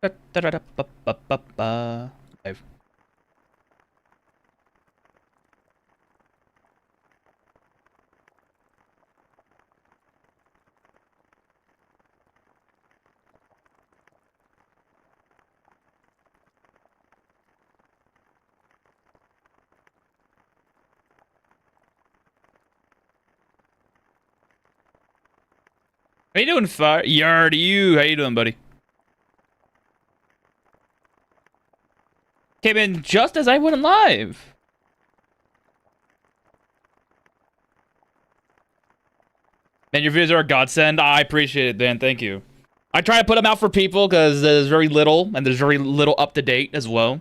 Live. How you doing, Fire? Yard you. How you doing, buddy? Came in just as I went live. Man, your videos are a godsend. I appreciate it, Dan. Thank you. I try to put them out for people because there's very little, and there's very little up to date as well.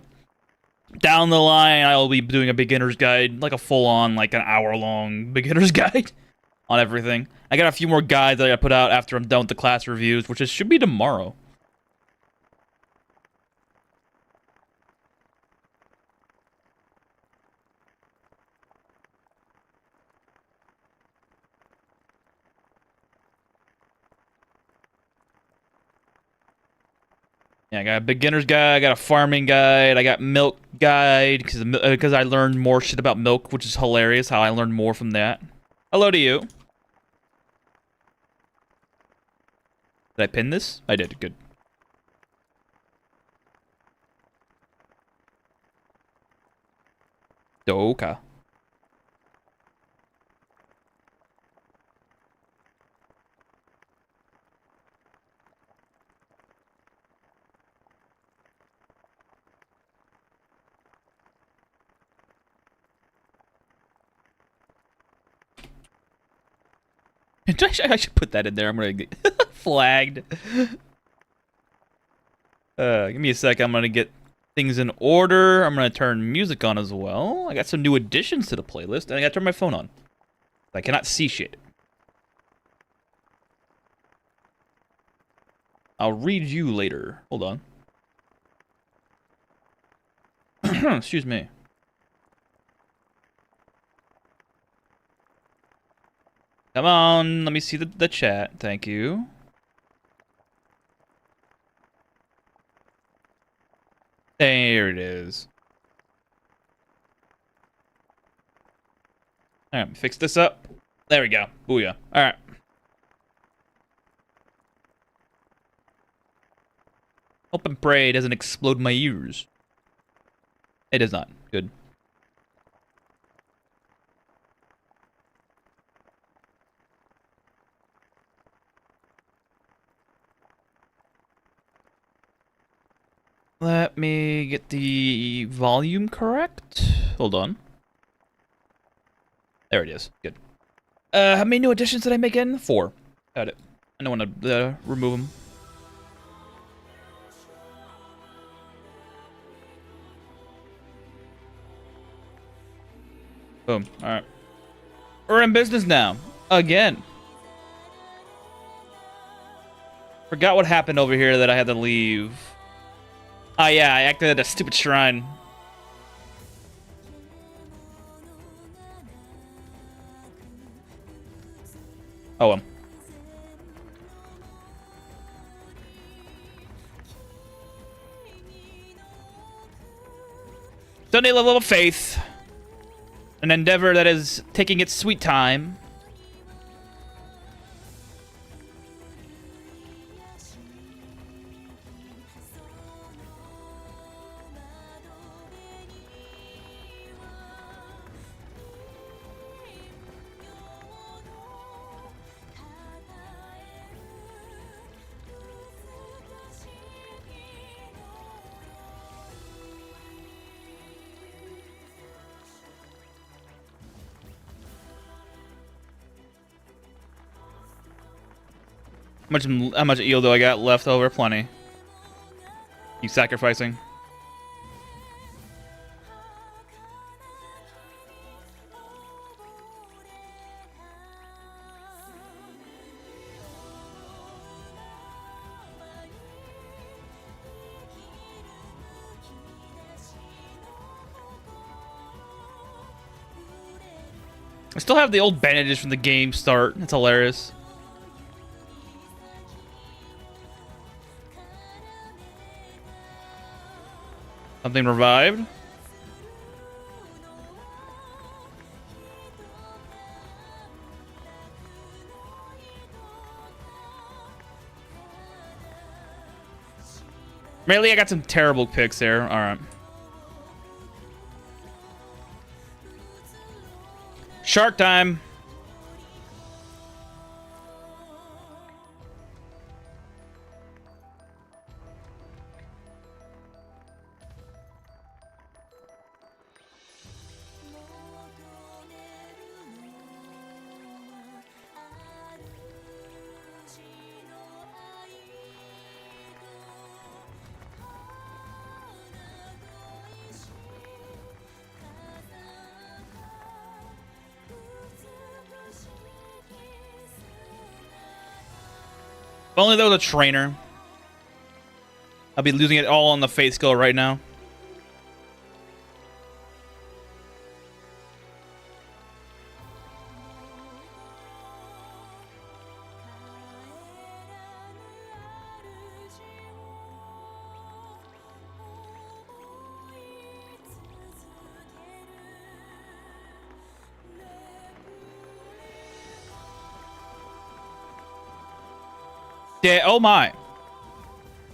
Down the line, I'll be doing a beginner's guide, like a full-on, like an hour-long beginner's guide on everything. I got a few more guides that I gotta put out after I'm done with the class reviews, which should be tomorrow. Yeah, I got a beginner's guide, I got a farming guide, I got milk guide, because I learned more shit about milk, which is hilarious, how I learned more from that. Hello to you. Did I pin this? I did, good. Okay. I should put that in there. I'm gonna get flagged. Give me a sec. I'm gonna get things in order. I'm gonna turn music on as well. I got some new additions to the playlist, and I gotta turn my phone on. I cannot see shit. I'll read you later. Hold on. Excuse me. Come on, let me see the chat. Thank you. There it is. Alright, fix this up. There we go. Booyah. Alright. Hope and pray it doesn't explode my ears. It does not. Good. Let me get the volume correct. Hold on. There it is. Good. How many new additions did I make in? 4. Got it. I don't want to remove them. Boom. Alright. We're in business now. Again. Forgot what happened over here that I had to leave. Oh yeah, I acted at a stupid shrine. Oh well. Sunday level of faith. An endeavor that is taking its sweet time. How much eel do I got left over? Plenty. Keep sacrificing. I still have the old bandages from the game start. It's hilarious. Something revived. Really, I got some terrible picks there. All right. Shark time. If only there was a trainer. I'll be losing it all on the faith skill right now. Yeah, oh my.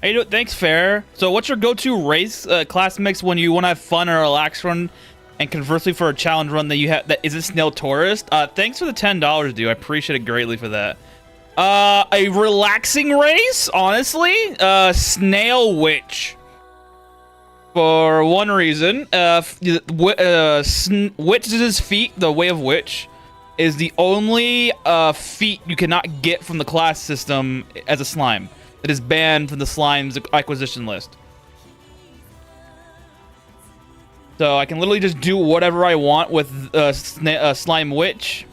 Hey, thanks, Fair. So what's your go-to race class mix when you want to have fun or a relaxed run, and conversely for a challenge run that you have that isn't Snail Tourist? Thanks for the $10, dude. I appreciate it greatly for that. A relaxing race, honestly, Snail Witch. For one reason, Witch's Feet, the Way of Witch, is the only feat you cannot get from the class system as a slime. It is banned from the slime's acquisition list. So I can literally just do whatever I want with Slime Witch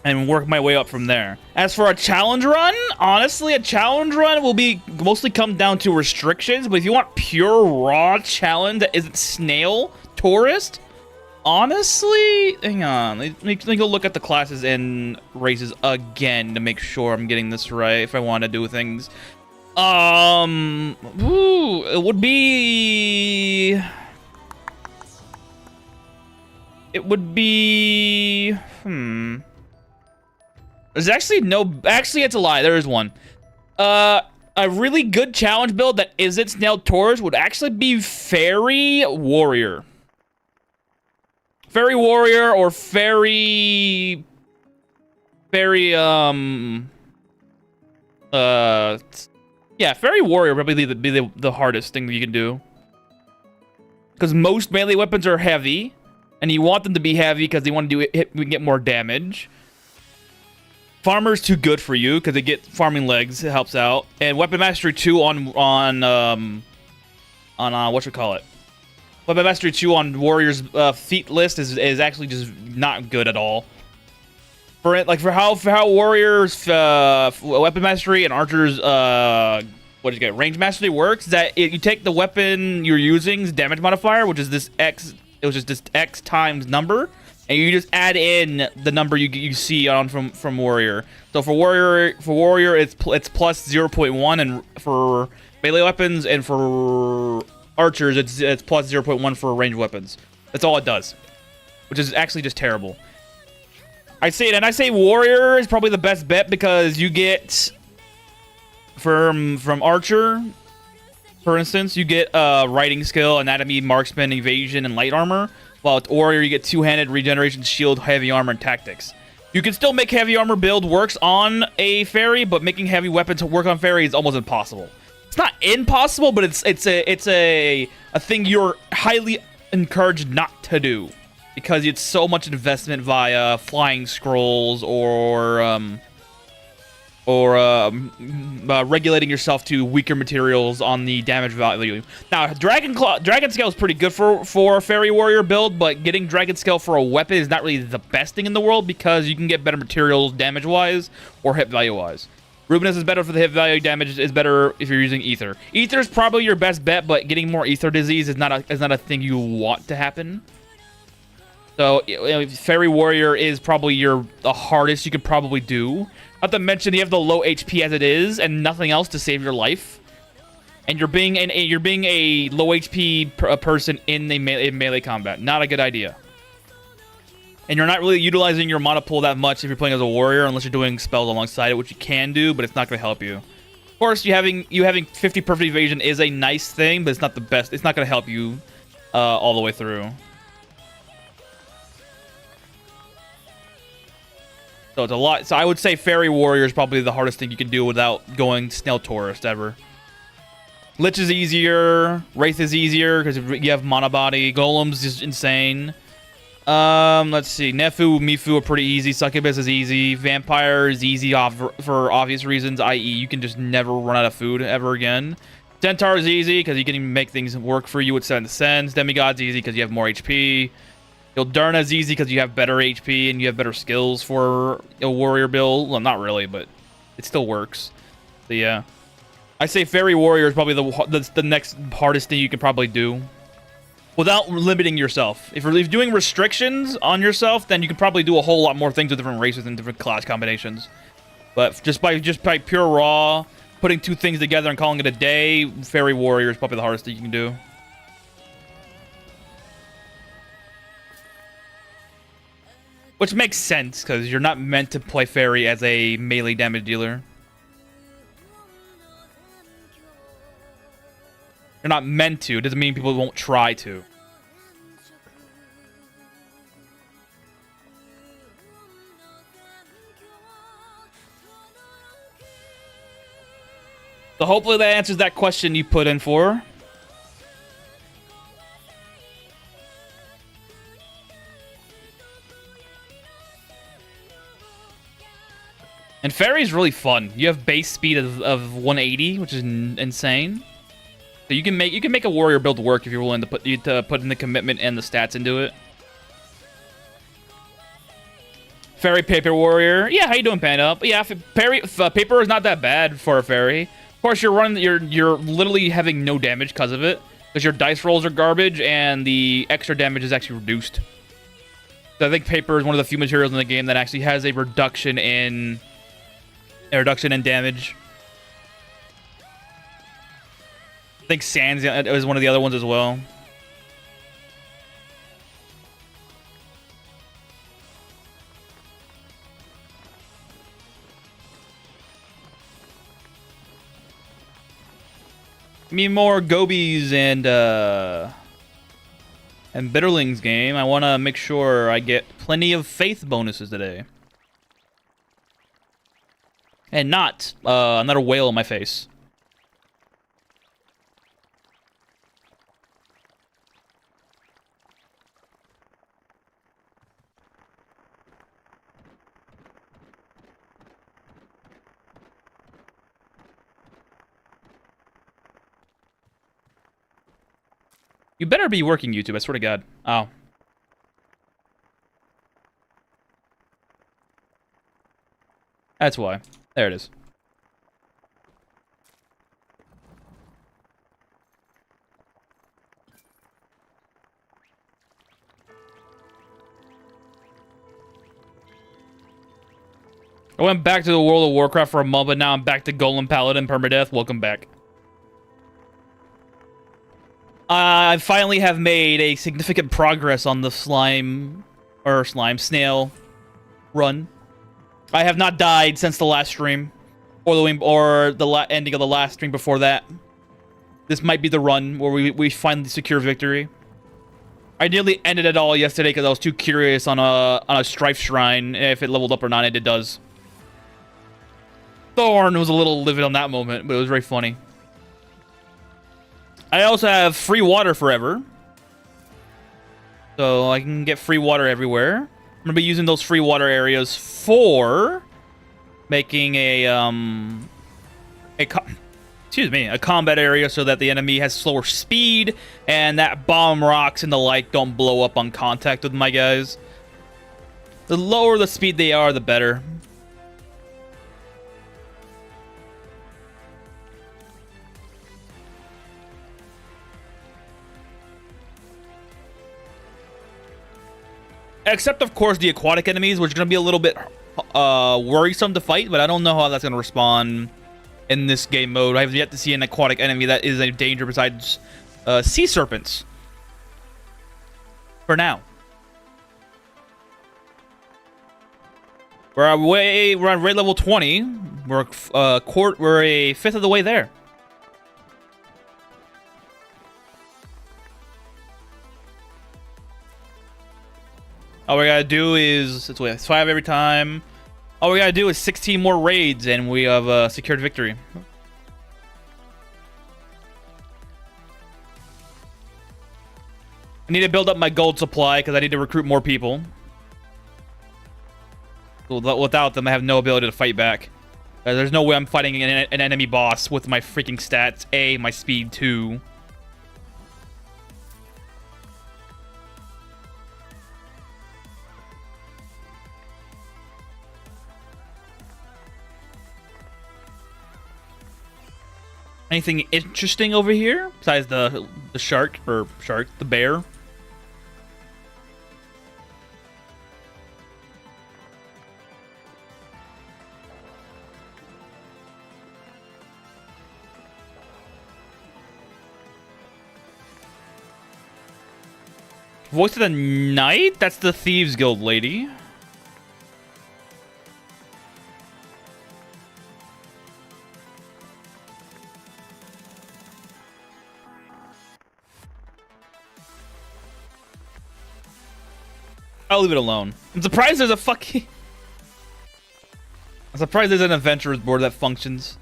and work my way up from there. As for a challenge run, honestly, a challenge run will be mostly come down to restrictions, but if you want pure raw challenge that isn't Snail Tourist, honestly, hang on. Let me go look at the classes and races again to make sure I'm getting this right if I want to do things. It would be... There's actually no... Actually, it's a lie. There is one. A really good challenge build that isn't Snail Tours would actually be Fairy Warrior. Fairy Warrior or Fairy... Yeah, Fairy Warrior would probably be the hardest thing that you can do. Because most melee weapons are heavy, and you want them to be heavy because they want to get more damage. Farmer's too good for you because they get farming legs. It helps out. And Weapon Mastery 2 on whatchamacallit? Weapon Mastery 2 on Warrior's feat list is actually just not good at all. For how Warrior's Weapon Mastery and Archer's Range Mastery works, that you take the weapon you're using's damage modifier, which is this X, it was just this X times number, and you just add in the number you see on from Warrior. So for Warrior it's plus 0.1, and for melee weapons and for Archers it's plus 0.1 for ranged weapons. That's all it does, which is actually just terrible. I say Warrior is probably the best bet because you get from Archer, for instance, you get writing skill, anatomy, marksman, evasion, and light armor. While with Warrior, you get two-handed, regeneration, shield, heavy armor, and tactics. You can still make heavy armor build works on a fairy, but making heavy weapons work on fairy is almost impossible. It's not impossible, but it's a thing you're highly encouraged not to do. Because it's so much investment via flying scrolls or regulating yourself to weaker materials on the damage value. Now, Dragon Scale is pretty good for a Fairy Warrior build, but getting Dragon Scale for a weapon is not really the best thing in the world because you can get better materials damage-wise or hit value-wise. Rubenus is better for the hit value. Damage is better if you're using Ether. Ether is probably your best bet, but getting more Ether disease is not a thing you want to happen. So, Fairy Warrior is probably the hardest you could probably do. Not to mention, you have the low HP as it is, and nothing else to save your life. And you're being a low HP person in melee combat. Not a good idea. And you're not really utilizing your mana pool that much if you're playing as a warrior, unless you're doing spells alongside it, which you can do, but it's not going to help you. Of course, you having 50 perfect evasion is a nice thing, but it's not the best. It's not going to help you all the way through. So it's a lot. So I would say Fairy Warrior is probably the hardest thing you can do without going Snail Tourist ever. Lich is easier. Wraith is easier because you have Mana Body. Golems is insane. Let's see. Nefu, Mifu are pretty easy. Succubus is easy. Vampire is easy for obvious reasons, i.e. you can just never run out of food ever again. Centaur is easy because you can make things work for you with 7 Sens. Demigod's easy because you have more HP. Ildurna is easy because you have better HP and you have better skills for a warrior build. Well, not really, but it still works. So yeah. I say Fairy Warrior is probably the next hardest thing you can probably do. Without limiting yourself. If you're doing restrictions on yourself, then you can probably do a whole lot more things with different races and different class combinations. But just by pure raw, putting 2 things together and calling it a day, Fairy Warrior is probably the hardest thing you can do. Which makes sense, because you're not meant to play Fairy as a melee damage dealer. You're not meant to. It doesn't mean people won't try to. So hopefully that answers that question you put in for. And Fairy's really fun. You have base speed of 180, which is insane. So you can make a warrior build work if you're willing to put in the commitment and the stats into it. Fairy Paper Warrior. Yeah, how you doing, Panda? But yeah, Paper is not that bad for a Fairy. Of course, you're literally having no damage because of it, because your dice rolls are garbage and the extra damage is actually reduced. So I think Paper is one of the few materials in the game that actually has a reduction in damage. I think Sands is one of the other ones as well. Give me more Gobies and Bitterlings game. I want to make sure I get plenty of faith bonuses today. And not another whale in my face. You better be working, YouTube, I swear to God. Oh. That's why. There it is. I went back to the World of Warcraft for a month, but now I'm back to Golem Paladin Permadeath. Welcome back. I finally have made a significant progress on the Snail run. I have not died since the last stream, or the ending of the last stream before that. This might be the run where we finally secure victory. I nearly ended it all yesterday because I was too curious on a Strife Shrine if it leveled up or not, and it does. Thorn was a little livid on that moment, but it was very funny. I also have free water forever. So I can get free water everywhere. I'm going to be using those free water areas for making a combat area so that the enemy has slower speed and that bomb rocks and the like don't blow up on contact with my guys. The lower the speed they are, the better. Except, of course, the aquatic enemies, which are going to be a little bit worrisome to fight, but I don't know how that's going to respond in this game mode. I have yet to see an aquatic enemy that is a danger besides sea serpents. For now. We're on raid level 20. We're a fifth of the way there. All we gotta do is it's 5 every time. All we gotta do is 16 more raids, and we have secured victory. I need to build up my gold supply because I need to recruit more people. Without them, I have no ability to fight back. There's no way I'm fighting an enemy boss with my freaking stats. A, my speed, 2. Anything interesting over here besides the bear? Voice of the Night? That's the Thieves Guild lady. I'll leave it alone. I'm surprised there's a fucking... I'm surprised there's an adventurer's board that functions.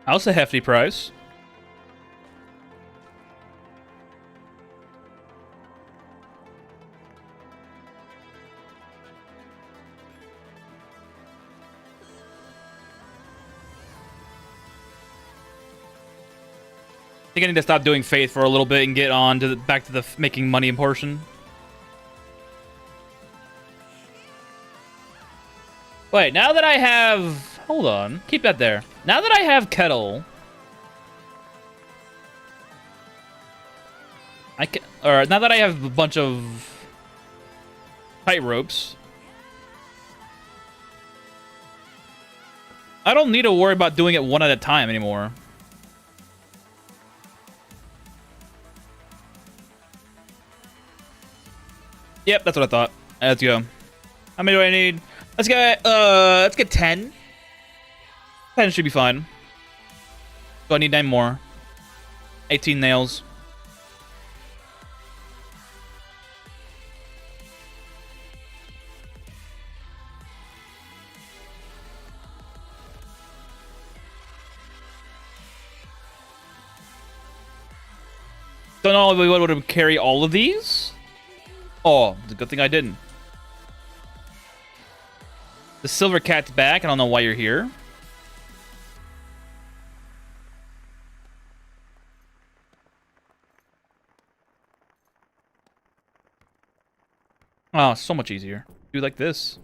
That's a hefty price. I think I need to stop doing Faith for a little bit and get on to back to the making money portion. Wait, now that I have... Hold on. Keep that there. Now that I have Kettle... Or now that I have a bunch of... tight ropes... I don't need to worry about doing it one at a time anymore. Yep, that's what I thought. Let's go. How many do I need? Let's get 10. 10 should be fine. So I need 9 more. 18 nails. Don't know if we would have carry all of these. Oh, it's a good thing I didn't. The silver cat's back. I don't know why you're here. Oh, so much easier. Do like this.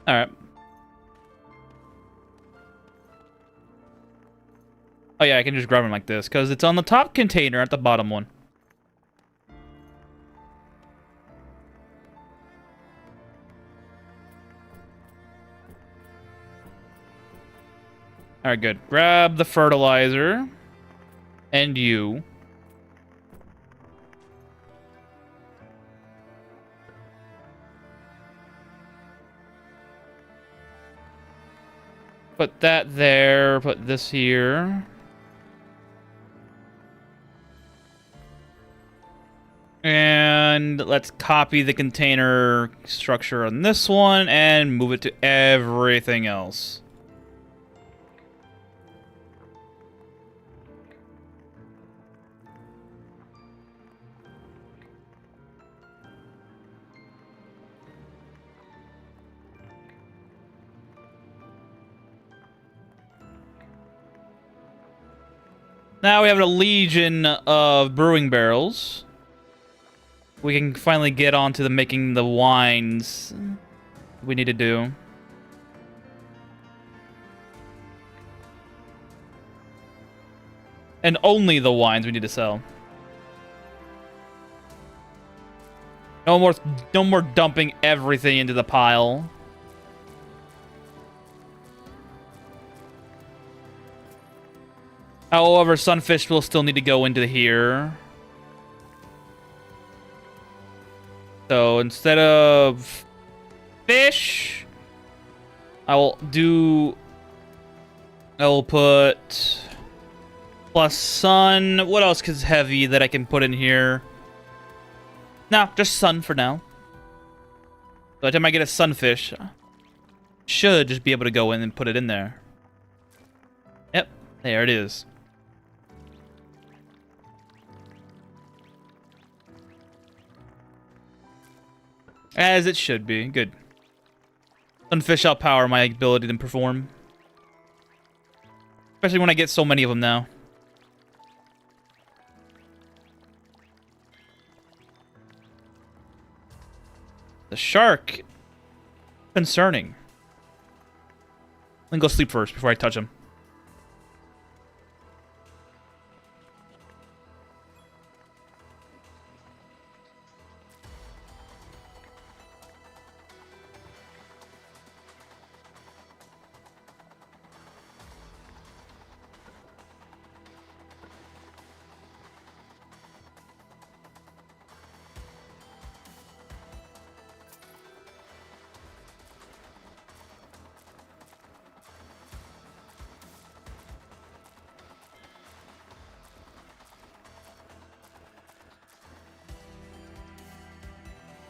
Alright. Oh yeah, I can just grab them like this, because it's on the top container at the bottom one. Alright, good. Grab the fertilizer. And you. Put that there. Put this here. And And let's copy the container structure on this one and move it to everything else. Now we have a legion of brewing barrels. We can finally get on to making the wines we need to do. And only the wines we need to sell. No more dumping everything into the pile. However, sunfish will still need to go into here. So instead of fish, I will put plus sun. What else is heavy that I can put in here? No, just sun for now. By the time I get a sunfish, should just be able to go in and put it in there. Yep, there it is. As it should be. Good. Sunfish outpower my ability to perform. Especially when I get so many of them now. The shark. Concerning. Let me go sleep first before I touch him.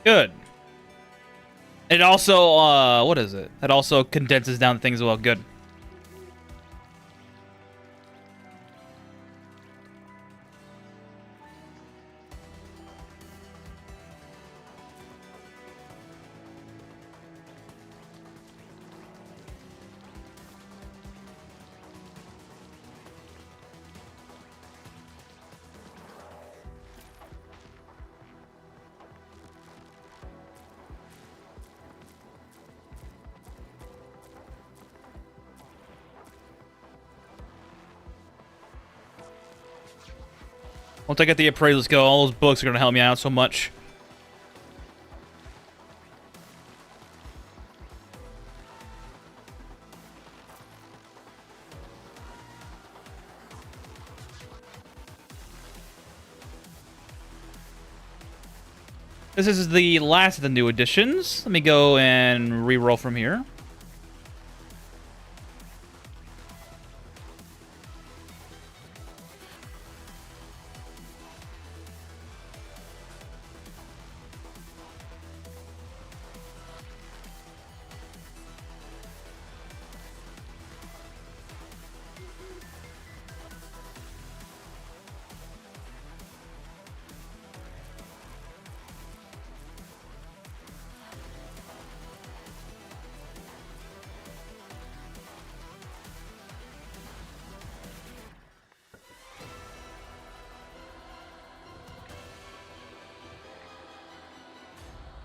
Good. It also, what is it? It also condenses down things as well. Good. Once I get the appraisals go, all those books are going to help me out so much. This is the last of the new additions. Let me go and re-roll from here.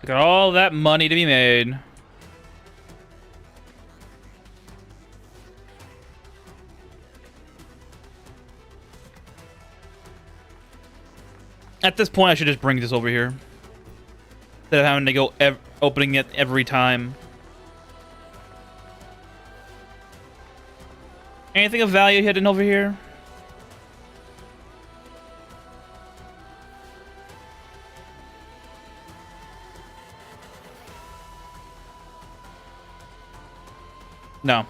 Got all that money to be made. At this point, I should just bring this over here. Instead of having to go opening it every time. Anything of value hidden over here? No.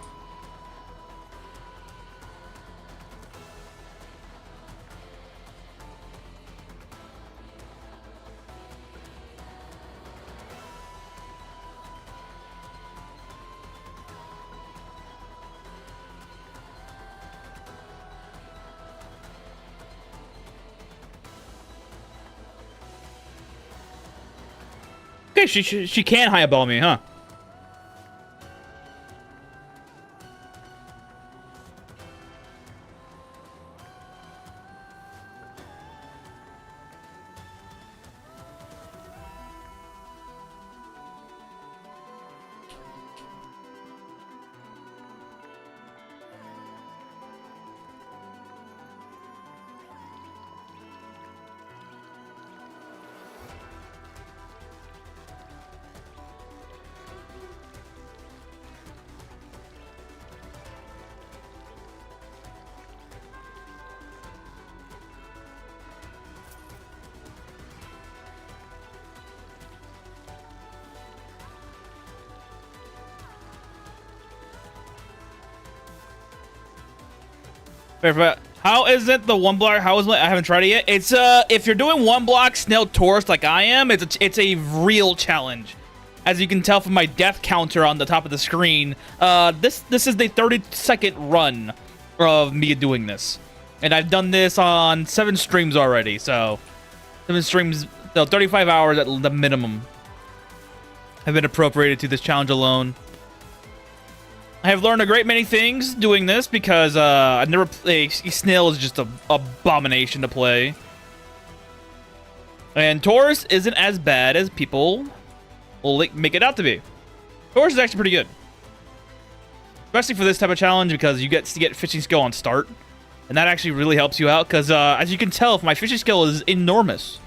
Okay, she can highball me, huh? How is it the one block? How is it? I haven't tried it yet. It's if you're doing one block Snail tourist like I am, it's a real challenge. As you can tell from my death counter on the top of the screen, this is the 30-second run of me doing this, and I've done this on 7 streams already. So 7 streams, so 35 hours at the minimum have been appropriated to this challenge alone. I have learned a great many things doing this because I've never played. Snail is just an abomination to play. And Taurus isn't as bad as people will make it out to be. Taurus is actually pretty good. Especially for this type of challenge because you get to get fishing skill on start. And that actually really helps you out because as you can tell, my fishing skill is enormous.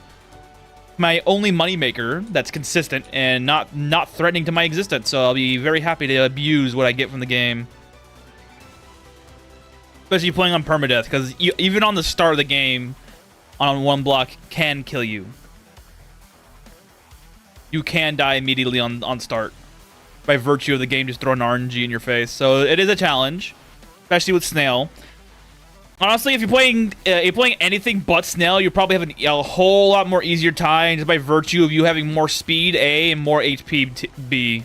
My only moneymaker that's consistent and not threatening to my existence, so I'll be very happy to abuse what I get from the game. Especially playing on Permadeath, because even on the start of the game, on one block, can kill you. You can die immediately on start, by virtue of the game just throwing RNG in your face. So it is a challenge, especially with Snail. Honestly, if you're playing anything but Snail, you're probably having a whole lot more easier time just by virtue of you having more speed A and more HP B.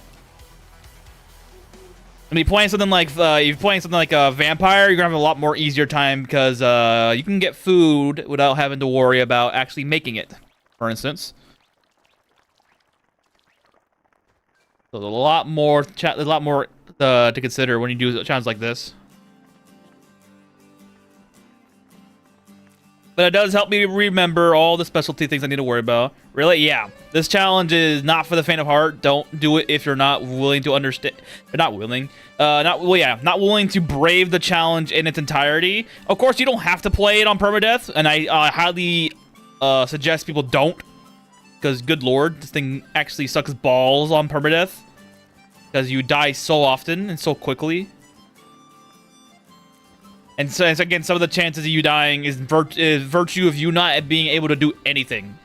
I mean, playing something like if you're playing something like a vampire, you're gonna have a lot more easier time because you can get food without having to worry about actually making it, for instance. So there's a lot more to consider when you do a challenge like this. But it does help me remember all the specialty things I need to worry about. Really? Yeah. This challenge is not for the faint of heart. Don't do it if you're not willing to understand. Not willing. Not willing to brave the challenge in its entirety. Of course, you don't have to play it on permadeath, and I highly suggest people don't. Because, good lord, this thing actually sucks balls on permadeath. Because you die so often and so quickly. And so, again, some of the chances of you dying is virtue of you not being able to do anything.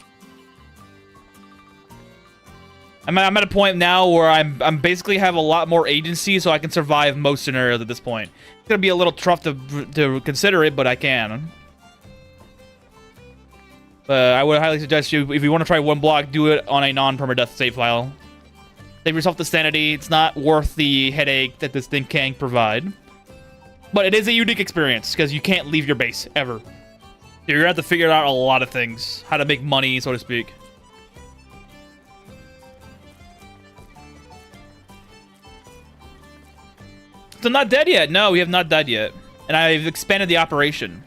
I'm at a point now where I'm basically have a lot more agency, so I can survive most scenarios at this point. It's gonna be a little tough to consider it, but I can. But I would highly suggest you, if you want to try one block, do it on a non-permadeath save file. Save yourself the sanity. It's not worth the headache that this thing can provide. But it is a unique experience, because you can't leave your base, ever. You're going to have to figure out a lot of things. How to make money, so to speak. So not dead yet. No, we have not died yet. And I've expanded the operation.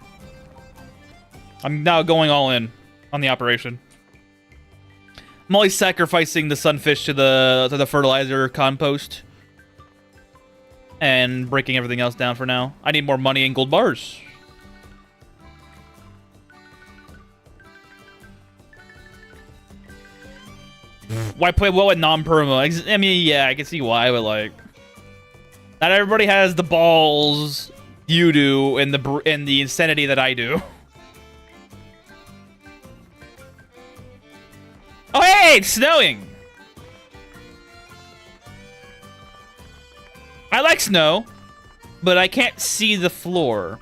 I'm now going all in on the operation. I'm only sacrificing the sunfish to the fertilizer compost. And breaking everything else down for now. I need more money and gold bars. Why play well with non-perma? I mean, yeah, I can see why, but like, not everybody has the balls you do and the insanity that I do. Oh, hey, it's snowing. I like snow, but I can't see the floor.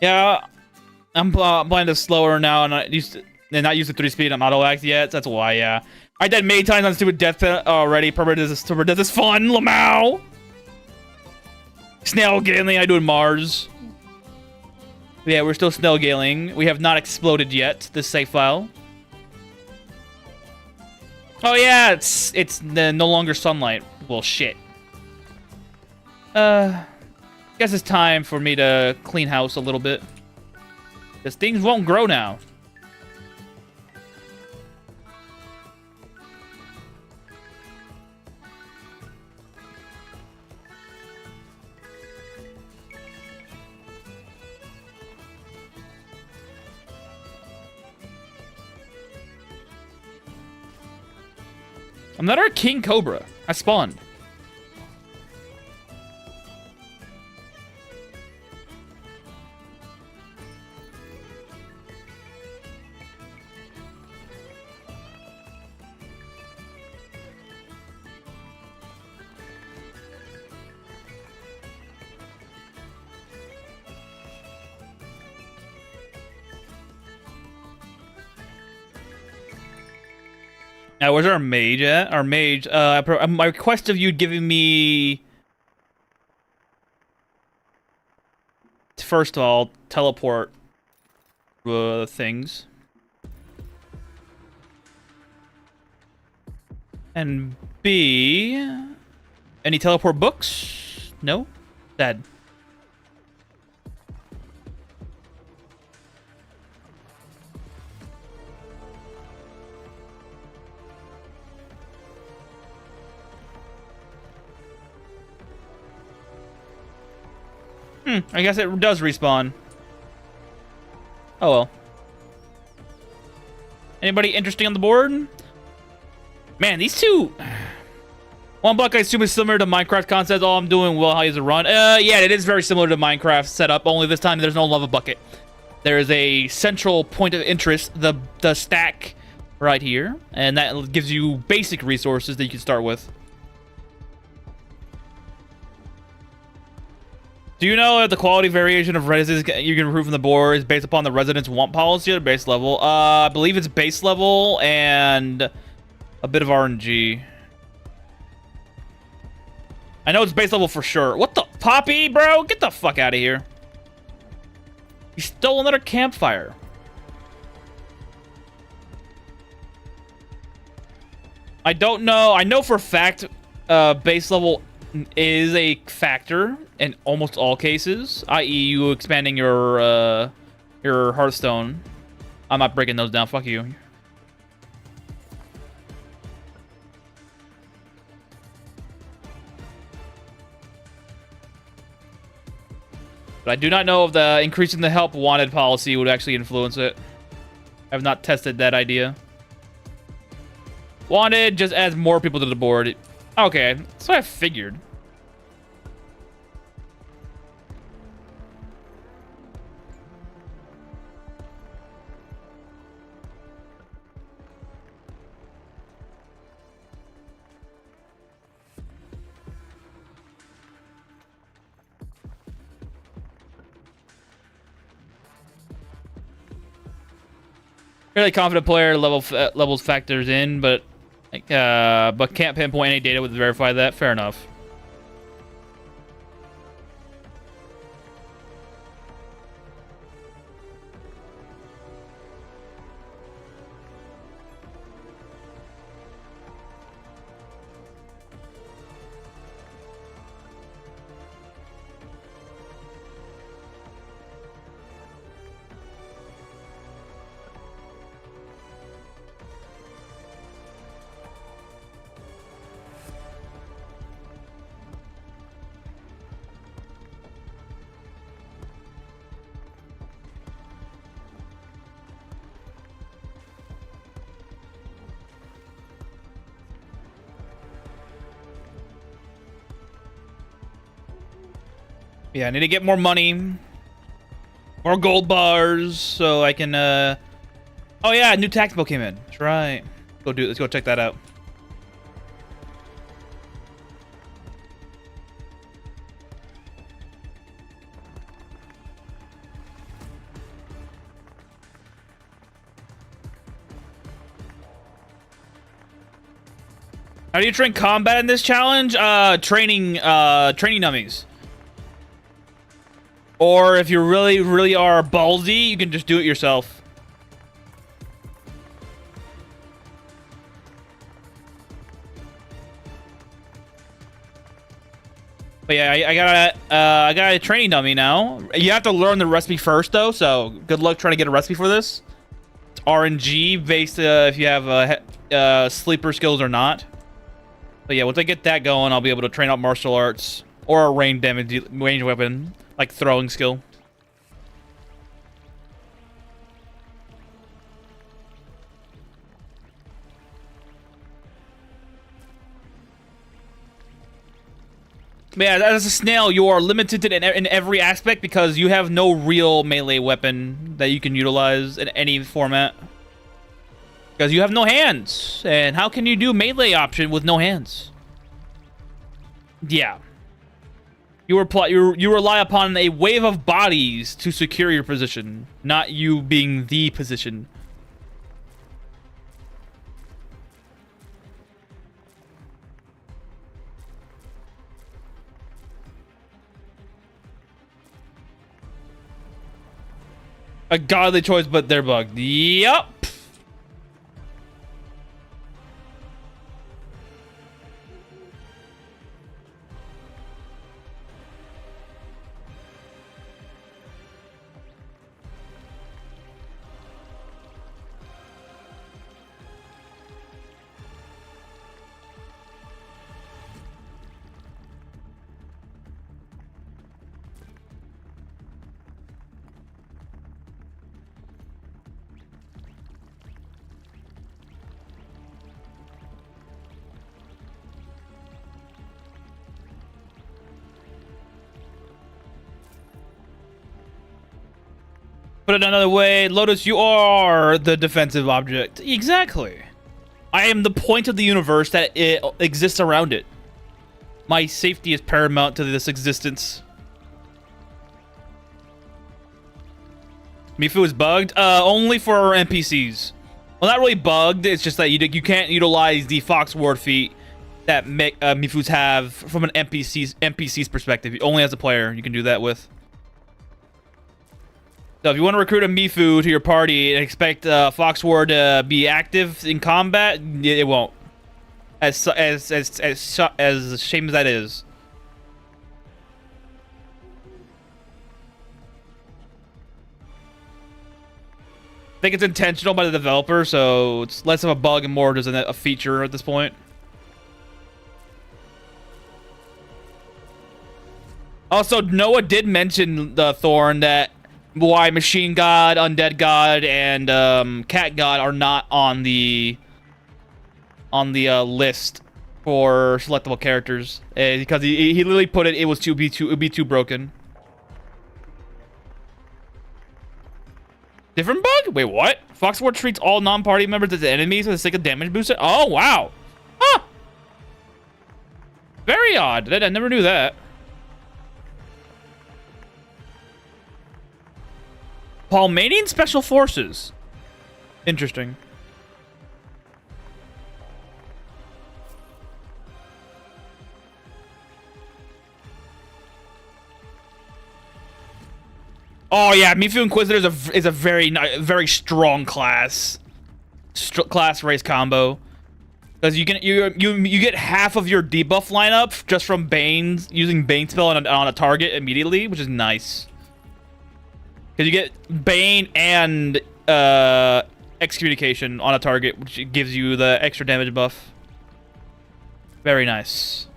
Yeah, I'm playing this slower now, and not use the 3 speed on auto act yet. So that's why, yeah. I died many times on stupid death already. Permadeath is fun, Lamau. Snail galing, I do in Mars. Yeah, we're still snail galing. We have not exploded yet, this save file. Oh yeah, it's no longer sunlight. Well, shit. Guess it's time for me to clean house a little bit. Because things won't grow now. I'm not our King Cobra. I spawned. Now, where's our mage at? Our mage, my request of you giving me... First of all, teleport things. And B... Any teleport books? No? Sad. I guess it does respawn. Oh well. Anybody interesting on the board? Man, these two... One block I assume is similar to Minecraft concept. All I'm doing well, how is it run? Yeah, it is very similar to Minecraft setup, only this time there's no lava bucket. There is a central point of interest, the stack right here, and that gives you basic resources that you can start with. Do you know if the quality variation of residences you can remove from the board is based upon the resident's want policy or base level? I believe it's base level and a bit of RNG. I know it's base level for sure. What the? Poppy, bro? Get the fuck out of here. You stole another campfire. I don't know. I know for a fact base level is a factor in almost all cases, i.e. you expanding your Hearthstone. I'm not breaking those down. Fuck you. But I do not know if the increasing the help wanted policy would actually influence it. I have not tested that idea. Wanted just adds more people to the board. Okay, that's what I figured. Fairly confident player levels factors in, but can't pinpoint any data to verify that. Fair enough. Yeah, I need to get more money. More gold bars, so I can, Oh yeah, a new tax bill came in. That's right. Let's go check that out. How do you train combat in this challenge? Training dummies. Or if you really are ballsy, you can just do it yourself. But yeah, I got a training dummy now. You have to learn the recipe first, though. So good luck trying to get a recipe for this. It's RNG based if you have sleeper skills or not. But yeah, once I get that going, I'll be able to train out martial arts or a range weapon like throwing skill. But yeah, as a snail, you are limited in every aspect because you have no real melee weapon that you can utilize in any format. Because you have no hands. And how can you do melee option with no hands? Yeah. You rely upon a wave of bodies to secure your position, not you being the position. A godly choice, but they're bugged. Yup. Put it another way, Lotus, you are the defensive object. Exactly. I am the point of the universe that it exists around it. My safety is paramount to this existence. Mifu is bugged? Only for NPCs. Well, not really bugged. It's just that you can't utilize the Fox Ward feat that Mifus have from an NPC's perspective. Only as a player you can do that with. So if you want to recruit a Mifu to your party and expect Fox Ward to be active in combat, it won't. As a shame as that is. I think it's intentional by the developer, so it's less of a bug and more just a feature at this point. Also, Noah did mention the Thorn that why Machine God, Undead God, and Cat God are not on the list for selectable characters because he literally put it would be too broken. Different bug? Wait, what? Foxward treats all non-party members as enemies for the sake of damage booster? Oh wow! Huh. Very odd. I never knew that. Palmanian Special Forces. Interesting. Oh yeah, Mifu Inquisitor is a very strong class. Class race combo. Because you get half of your debuff lineup just from Bane's using Bane spell on a target immediately, which is nice. Because you get Bane and Excommunication on a target, which gives you the extra damage buff. Very nice.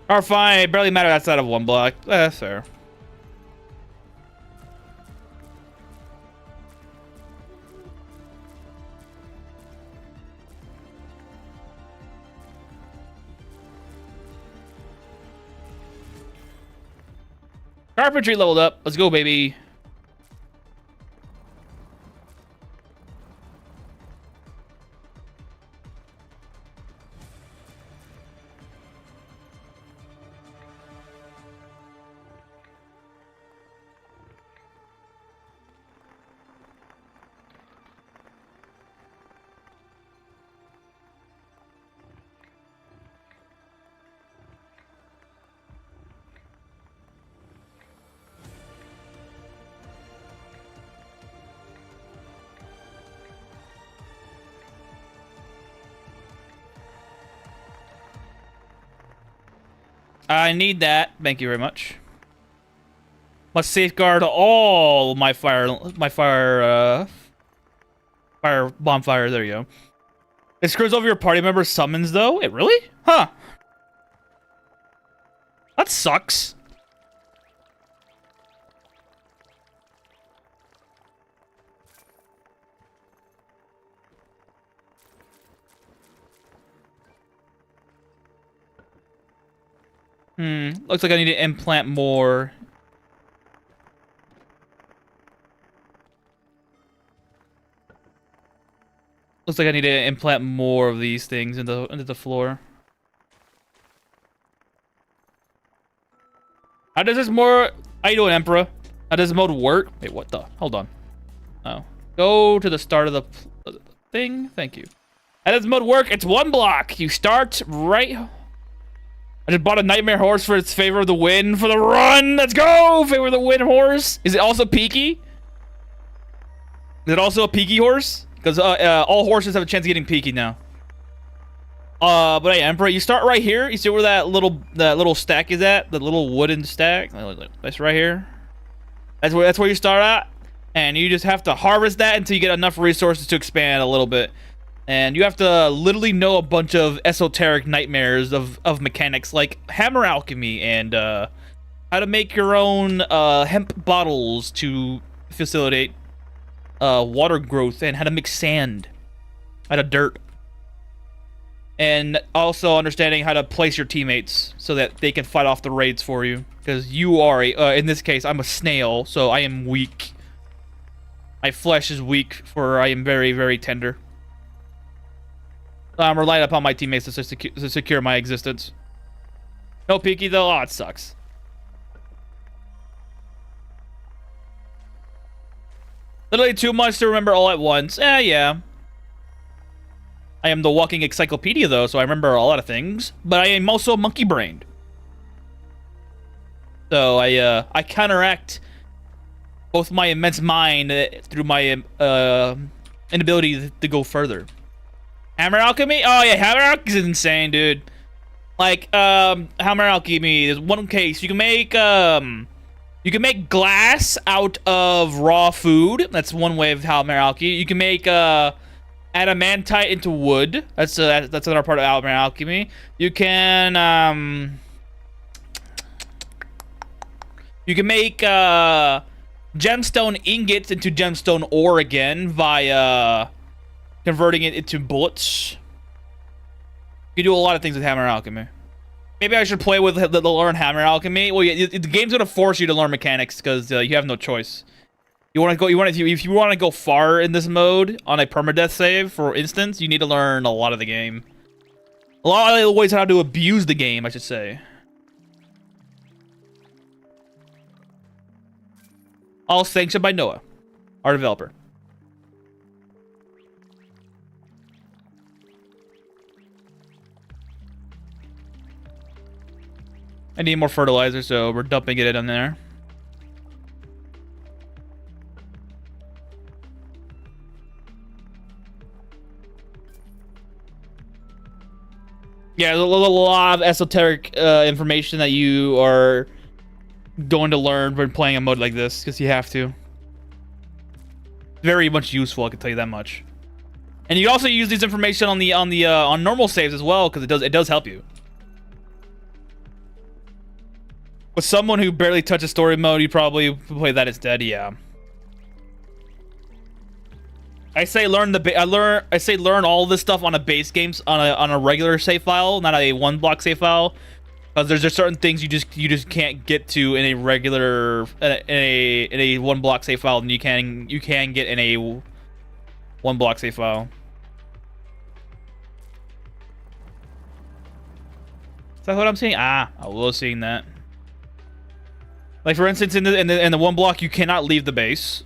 Or fine, it barely matters outside of one block. That's fair. Carpentry leveled up. Let's go, baby. I need that. Thank you very much. Must safeguard all my fire bonfire. There you go. It screws over your party member's summons, though. It really? Huh. That sucks. Looks like I need to implant more. Looks like I need to implant more of these things into the floor. How does this more... How you doing, Emperor? How does this mode work? Wait, what the... Hold on. Oh. Go to the start of the thing. Thank you. How does this mode work? It's one block. You start right... I just bought a nightmare horse for its favor of the wind for the run. Let's go! Favor of the wind horse. Is it also peaky? Is it also a peaky horse? Because all horses have a chance of getting peaky now. But hey, Emperor, you start right here. You see where that little stack is at? The little wooden stack. That's right here. That's where you start at. And you just have to harvest that until you get enough resources to expand a little bit. And you have to literally know a bunch of esoteric nightmares of mechanics like hammer alchemy and how to make your own hemp bottles to facilitate water growth, and how to mix sand out of dirt. And also understanding how to place your teammates so that they can fight off the raids for you. Because you are, in this case, I'm a snail, so I am weak. My flesh is weak, for I am very, very tender. I'm relying upon my teammates to secure my existence. No peaky though? Oh, it sucks. Literally too much to remember all at once. Yeah. I am the walking encyclopedia though, so I remember a lot of things. But I am also monkey-brained. So I counteract both my immense mind through my inability to go further. Hammer alchemy? Oh yeah, hammer alchemy is insane, dude. Like, hammer alchemy, there's one case. You can make glass out of raw food. That's one way of hammer alchemy. You can make adamantite into wood. That's another part of hammer alchemy. You can make gemstone ingots into gemstone ore again via converting it into bullets. You can do a lot of things with hammer alchemy. Maybe I should play with the learn hammer alchemy. Well, yeah, the game's gonna force you to learn mechanics because you have no choice. If you want to go far in this mode on a permadeath save, for instance, you need to learn a lot of the game. A lot of the ways how to abuse the game, I should say. All sanctioned by Noah, our developer. I need more fertilizer, so we're dumping it in there. Yeah, there's a lot of esoteric information that you are going to learn when playing a mode like this, because you have to. Very much useful, I can tell you that much. And you also use this information on normal saves as well, because it does help you. With someone who barely touches story mode, you probably play that instead. Yeah. I say learn all this stuff on a base games on a regular save file, not a one block save file, because there's just certain things you just can't get to in a regular in a one block save file, and you can get in a one block save file. Is that what I'm seeing? Ah, I was seeing that. Like for instance, in the one block, you cannot leave the base.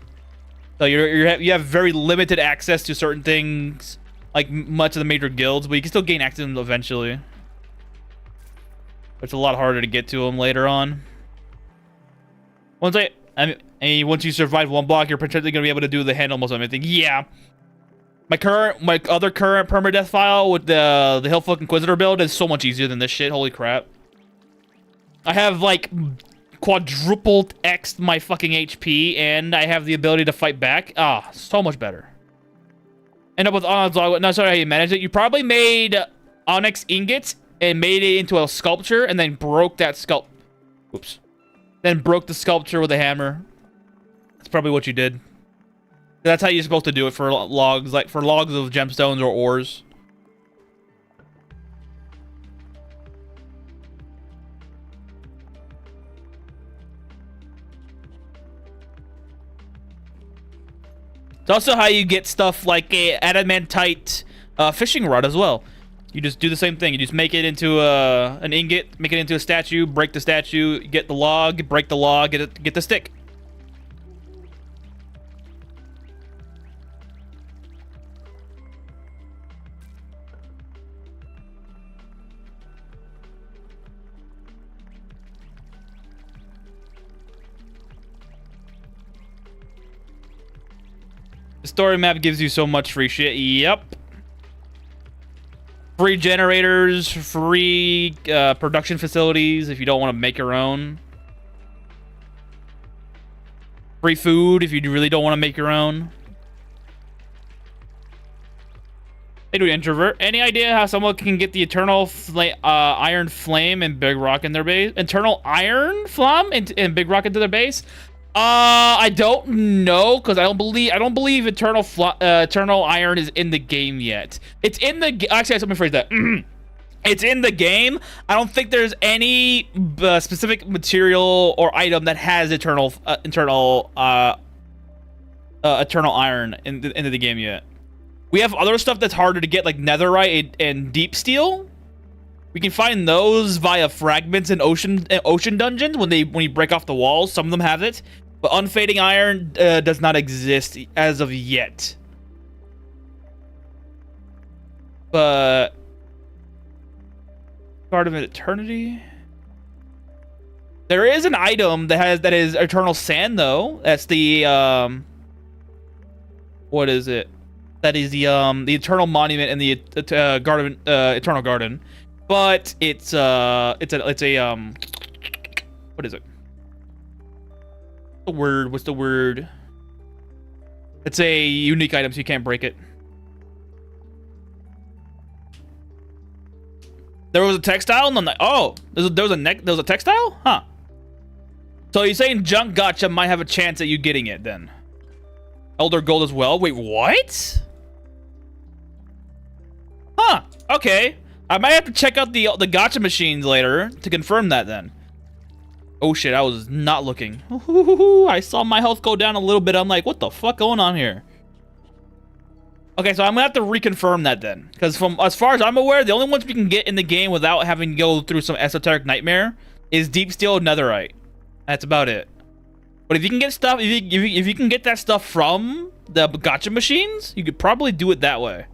So you have very limited access to certain things, like much of the major guilds, but you can still gain access to them eventually. It's a lot harder to get to them later on. Once you survive one block, you're potentially gonna be able to do the handle most of everything. Yeah. My other current permadeath file with the Hillfolk Inquisitor build is so much easier than this shit. Holy crap. I have like quadrupled X my fucking HP, and I have the ability to fight back. Ah, so much better. End up with Onyx. No, sorry, how you managed it. You probably made Onyx ingots and made it into a sculpture, and then broke that Oops. Then broke the sculpture with a hammer. That's probably what you did. That's how you're supposed to do it for logs, like for logs of gemstones or ores. It's also how you get stuff like a adamantite fishing rod as well. You just do the same thing. You just make it into an ingot, make it into a statue, break the statue, get the log, break the log, get the stick. The story map gives you so much free shit. Yep. Free generators, free production facilities if you don't want to make your own. Free food if you really don't want to make your own. Hey, do introvert. Any idea how someone can get the eternal iron flame and big rock in their base? Eternal iron flame and big rock into their base? I don't know, because I don't believe eternal iron is in the game yet. It's in the actually, let me phrase that. It's in the game. I don't think there's any specific material or item that has eternal iron into the game yet. We have other stuff that's harder to get, like netherite and deep steel. We can find those via fragments in ocean dungeons when you break off the walls. Some of them have it. But unfading iron does not exist as of yet. But Guard of Eternity. There is an item that is eternal sand though. That's the what is it? That is the eternal monument in the garden, eternal garden. But it's a what is it? What's the word? It's a unique item, so you can't break it. There was a textile, and there was a textile, huh? So you're saying junk gotcha might have a chance at you getting it then? Elder gold as well. Wait, what? Huh? Okay, I might have to check out the gotcha machines later to confirm that then. Oh shit, I was not looking. I saw my health go down a little bit. I'm like, what the fuck going on here? Okay, so I'm gonna have to reconfirm that then. Because from as far as I'm aware, the only ones we can get in the game without having to go through some esoteric nightmare is deep steel and netherite. That's about it. But if you can get stuff, if you can get that stuff from the gotcha machines, you could probably do it that way.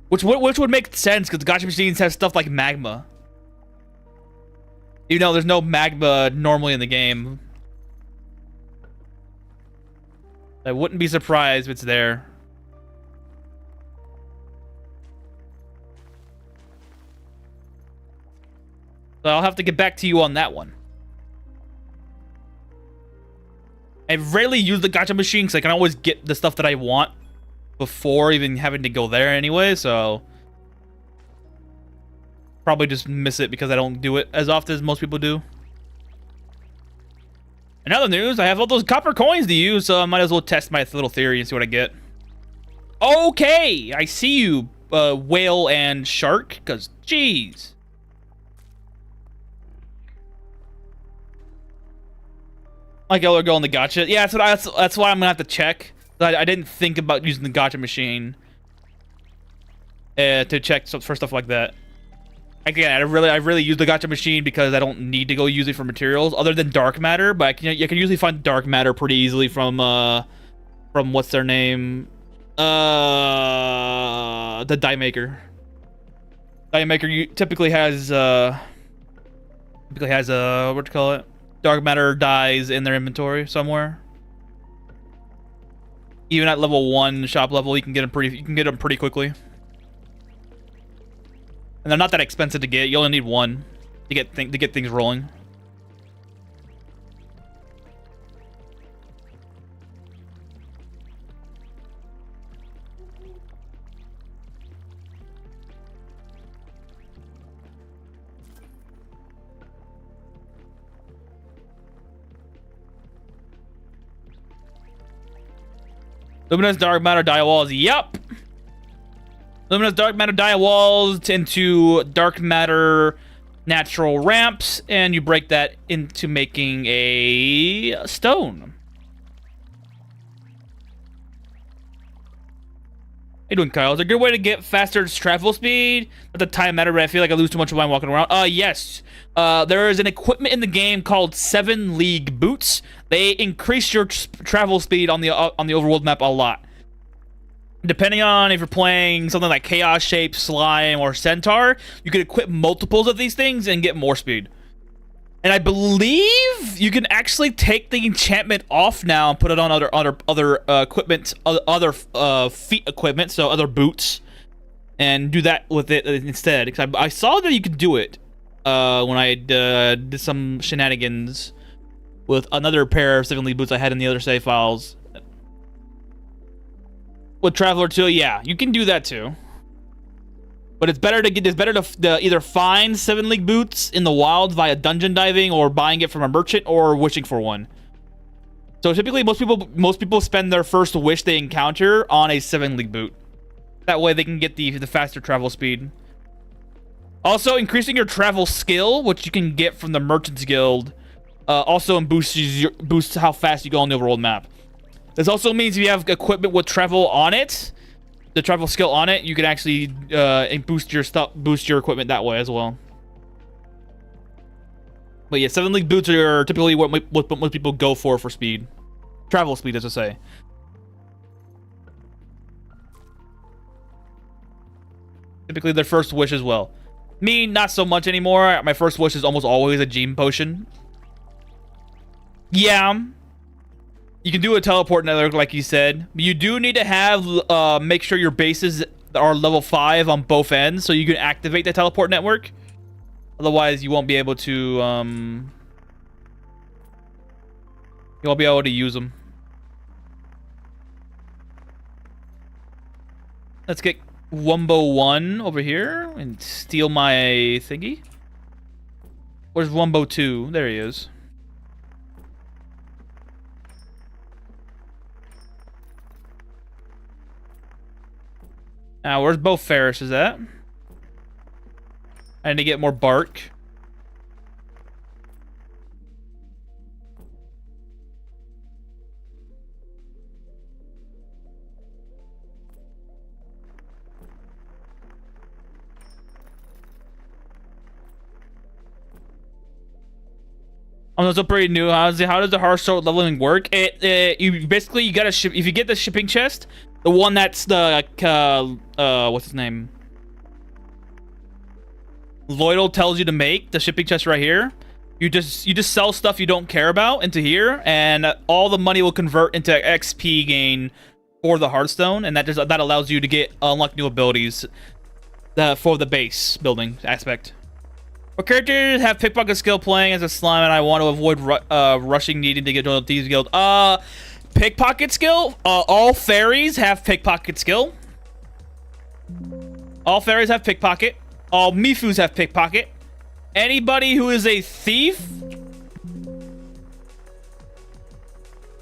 Which would make sense, because the gotcha machines have stuff like magma. Even though there's no magma normally in the game. I wouldn't be surprised if it's there. So I'll have to get back to you on that one. I rarely use the gacha machine because I can always get the stuff that I want before even having to go there anyway, so probably just miss it because I don't do it as often as most people do. In other news, I have all those copper coins to use, so I might as well test my little theory and see what I get. Okay, I see you, whale and shark, because, jeez. Like, y'all are going the gacha. Yeah, that's why I'm gonna have to check. I didn't think about using the gacha machine to check for stuff like that. Again, I really use the gacha machine because I don't need to go use it for materials other than dark matter. But you can usually find dark matter pretty easily from what's their name, the die maker. Die maker typically has what do you call it? Dark matter dyes in their inventory somewhere. Even at level 1 shop level, you can get them pretty quickly. And they're not that expensive to get. You only need one. to get things rolling. Luminous dark matter dia walls. Yup. Luminous dark matter dia walls into dark matter natural ramps, and you break that into making a stone. How you doing, Kyle? Is it a good way to get faster travel speed? At the time matter, but I feel like I lose too much of mine walking around. Yes. There is an equipment in the game called 7 League Boots. They increase your travel speed on the overworld map a lot. Depending on if you're playing something like Chaos Shape, Slime, or Centaur, you can equip multiples of these things and get more speed. And I believe you can actually take the enchantment off now and put it on other equipment, other feet equipment, so other boots, and do that with it instead. Because I saw that you could do it when I did some shenanigans with another pair of 7 League boots I had in the other save files. With Traveler 2, yeah, you can do that too. But it's better to either find 7 League boots in the wild via dungeon diving, or buying it from a merchant, or wishing for one. So typically, most people spend their first wish they encounter on a 7 League boot. That way, they can get the faster travel speed. Also, increasing your travel skill, which you can get from the Merchant's Guild, also boosts how fast you go on the overworld map. This also means if you have equipment with travel on it, the travel skill on it, you can actually boost your equipment that way as well. But yeah, 7 League boots are typically what most people go for speed. Travel speed, as I say. Typically their first wish as well. Me, not so much anymore. My first wish is almost always a gem potion. Yeah. You can do a teleport network, like you said. You do need to have make sure your bases are level 5 on both ends, so you can activate the teleport network. Otherwise, you won't be able to you won't be able to use them. Let's get Wumbo 1 over here and steal my thingy. Where's Wumbo 2? There he is. Now, where's both Ferris's at? I need to get more bark. I'm also pretty new. How does the Hearthstone leveling work? You gotta ship. If you get the shipping chest, the one that's the what's his name? Lloydel tells you to make the shipping chest right here. You just sell stuff you don't care about into here, and all the money will convert into XP gain for the Hearthstone, and that allows you to unlock new abilities for the base building aspect. What characters have pickpocket skill playing as a slime, and I want to avoid rushing needing to get to the Thieves Guild? Pickpocket skill? All fairies have pickpocket skill. All fairies have pickpocket. All Mifus have pickpocket. Anybody who is a thief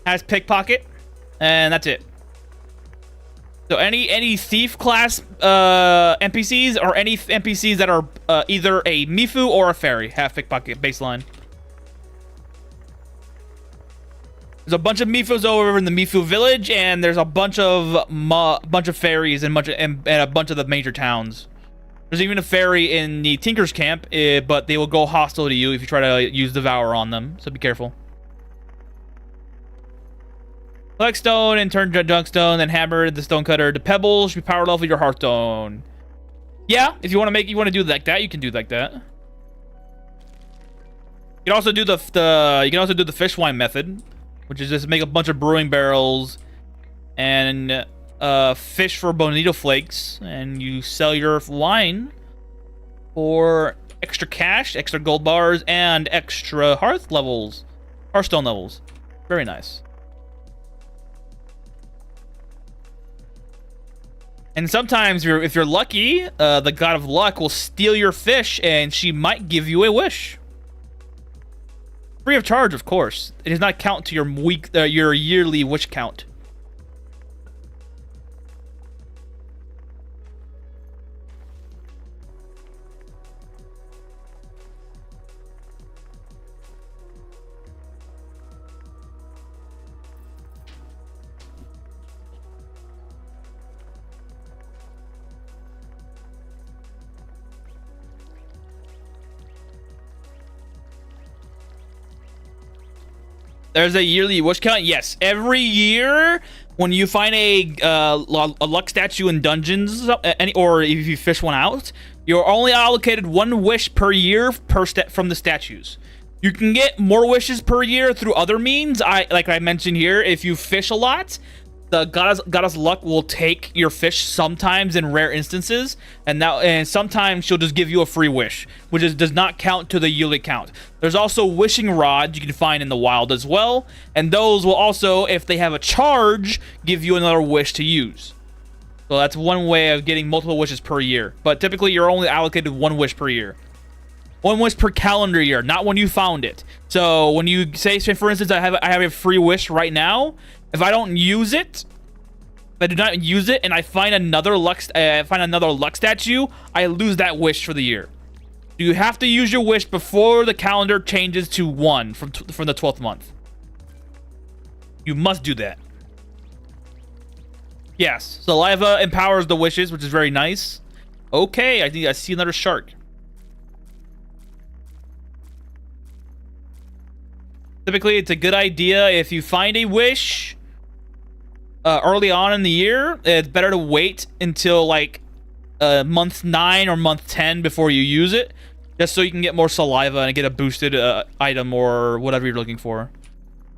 has pickpocket, and that's it. So any thief class NPCs, or any NPCs that are either a Mifu or a fairy, have pickpocket baseline. There's a bunch of Mifus over in the Mifu village, and there's a bunch of fairies and a bunch of the major towns. There's even a fairy in the Tinker's camp, but they will go hostile to you if you try to use Devour on them, so be careful. Collect stone and turn junkstone, then hammer the stonecutter to pebbles. Should be power level your Hearthstone. Yeah, if you want to do like that, you can do like that. You can also do the fish wine method, which is just make a bunch of brewing barrels and fish for bonito flakes, and you sell your wine for extra cash, extra gold bars, and extra Hearthstone levels. Very nice. And sometimes, if you're lucky, the God of Luck will steal your fish, and she might give you a wish. Free of charge, of course. It does not count to your yearly wish count. There's a yearly wish count? Yes. Every year, when you find a luck statue in dungeons, or if you fish one out, you're only allocated one wish per year from the statues. You can get more wishes per year through other means. Like I mentioned here, if you fish a lot, the goddess luck will take your fish sometimes in rare instances, and sometimes she'll just give you a free wish, which does not count to the yearly count. There's also wishing rods you can find in the wild as well, and those will also, if they have a charge, give you another wish to use. So that's one way of getting multiple wishes per year, but typically you're only allocated one wish per year. One wish per calendar year, not when you found it. So when you say for instance, I have a free wish right now. If I don't use it, if I do not use it, and I find another luck statue, I lose that wish for the year. You have to use your wish before the calendar changes to 1 from the 12th month. You must do that. Yes, saliva empowers the wishes, which is very nice. Okay, I see another shark. Typically, it's a good idea if you find a wish early on in the year. It's better to wait until like month 9 or month 10 before you use it, just so you can get more saliva and get a boosted item or whatever you're looking for.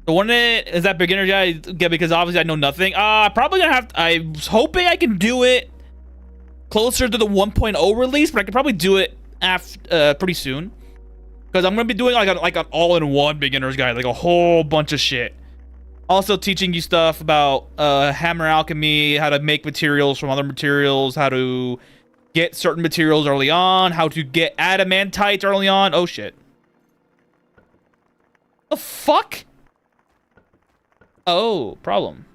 So when is that beginner guide? Yeah, because obviously I know nothing. Probably gonna have. I was hoping I can do it closer to the 1.0 release, but I could probably do it after pretty soon. Because I'm going to be doing like an all-in-one beginner's guide, like a whole bunch of shit. Also teaching you stuff about hammer alchemy, how to make materials from other materials, how to get certain materials early on, how to get adamantite early on. Oh, shit. The fuck? Oh, problem.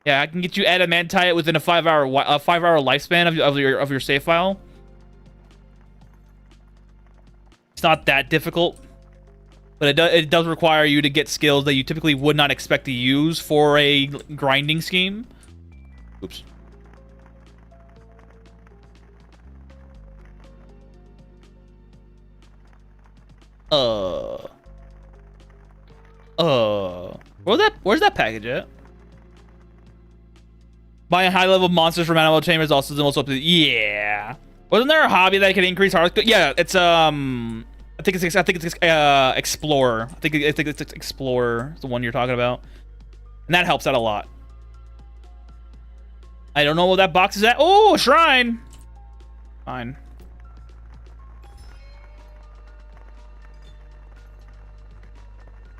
Yeah, I can get you adamantite within a 5-hour lifespan of your save file. It's not that difficult, but it does require you to get skills that you typically would not expect to use for a grinding scheme. Oops. Where's that package at? Buying high-level monsters from animal chambers also the most up to. Yeah. Wasn't there a hobby that could increase hearth? Yeah, it's I think it's Explorer. I think it's Explorer, the one you're talking about, and that helps out a lot. I don't know what that box is at. Oh, a shrine. Fine.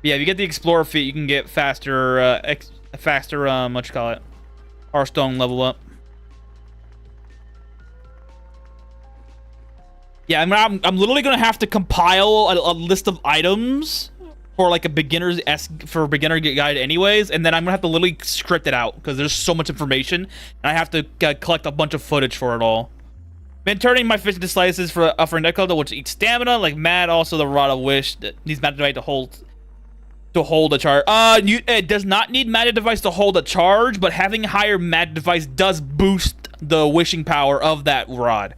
Yeah, if you get the Explorer feat, you can get faster, what you call it, Hearthstone level up. Yeah, I'm literally gonna have to compile a list of items for like a beginner guide anyways, and then I'm gonna have to literally script it out because there's so much information, and I have to collect a bunch of footage for it all. Been turning my fish into slices for neck club, which eats stamina, like mad. Also, the rod of wish that needs magic device to hold a charge. It does not need magic device to hold a charge, but having higher magic device does boost the wishing power of that rod.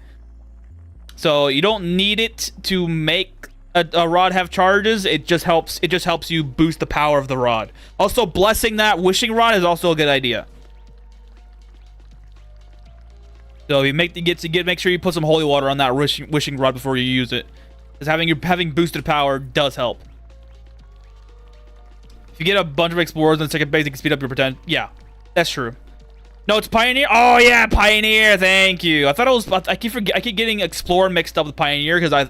So you don't need it to make a rod have charges. It just helps you boost the power of the rod. Also, blessing that wishing rod is also a good idea. So you make sure you put some holy water on that wishing rod before you use it, because having boosted power does help. If you get a bunch of explorers on the second base, you can speed up your potential. Yeah, that's true. No, it's Pioneer. Oh yeah, Pioneer. Thank you. I thought it was. I keep getting Explorer mixed up with Pioneer because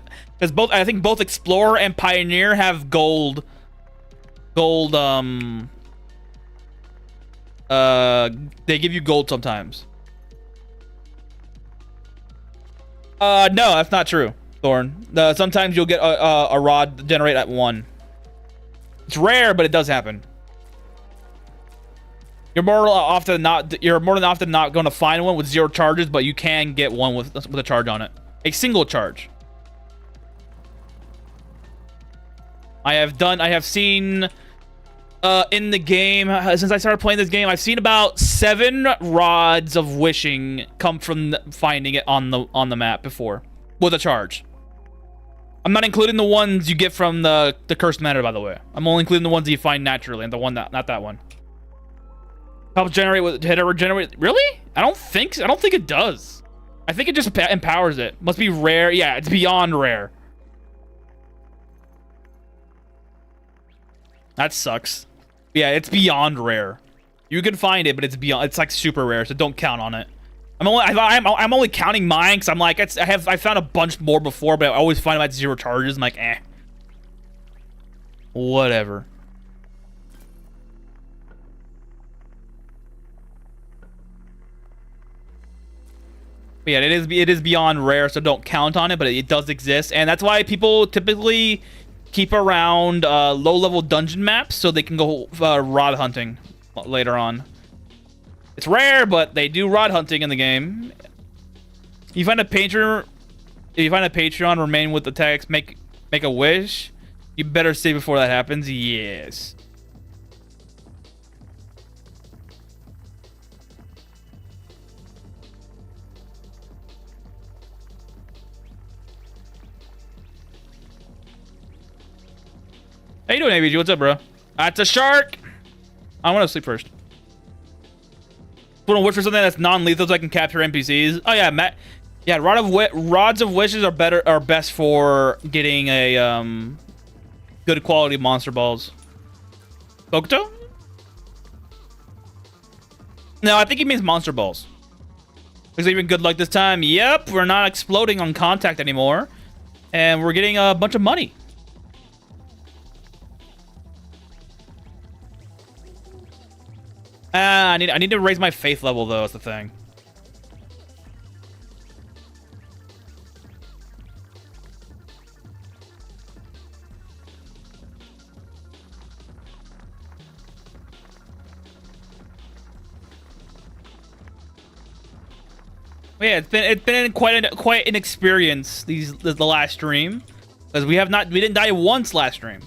both. I think both Explorer and Pioneer have gold. Gold. They give you gold sometimes. No, that's not true, Thorn. Sometimes you'll get a rod generate at 1. It's rare, but it does happen. You're more often not going to find one with 0 charges, but you can get one with a charge on it. A single charge. I have seen in the game, since I started playing this game, I've seen about 7 rods of wishing come from finding it on the map before with a charge. I'm not including the ones you get from the cursed manor, by the way. I'm only including the ones that you find naturally, and the one not that one. Helps generate with hit or generate. Really? I don't think it does. I think it just empowers it. Must be rare. Yeah, it's beyond rare. That sucks. Yeah, it's beyond rare. You can find it, but it's like super rare, so don't count on it. I'm only counting mine because I'm like I found a bunch more before, but I always find them at 0 charges. I'm like, eh. Whatever. But yeah, it is beyond rare, so don't count on it, but it does exist, and that's why people typically keep around low-level dungeon maps so they can go rod hunting later on. It's rare, but they do rod hunting in the game. You find a Patreon, remain with the text, make a wish. You better save before that happens. Yes. How you doing, ABG? What's up, bro? It's a shark. I want to sleep first. Want to wish for something that's non-lethal so I can capture NPCs. Oh yeah, Matt. Yeah, rods of wishes are best for getting a good quality monster balls. Bokuto? No, I think he means monster balls. Is even good luck this time? Yep, we're not exploding on contact anymore, and we're getting a bunch of money. I need to raise my faith level though. That's the thing. Yeah, it's been quite an experience the last stream, because we didn't die once last stream.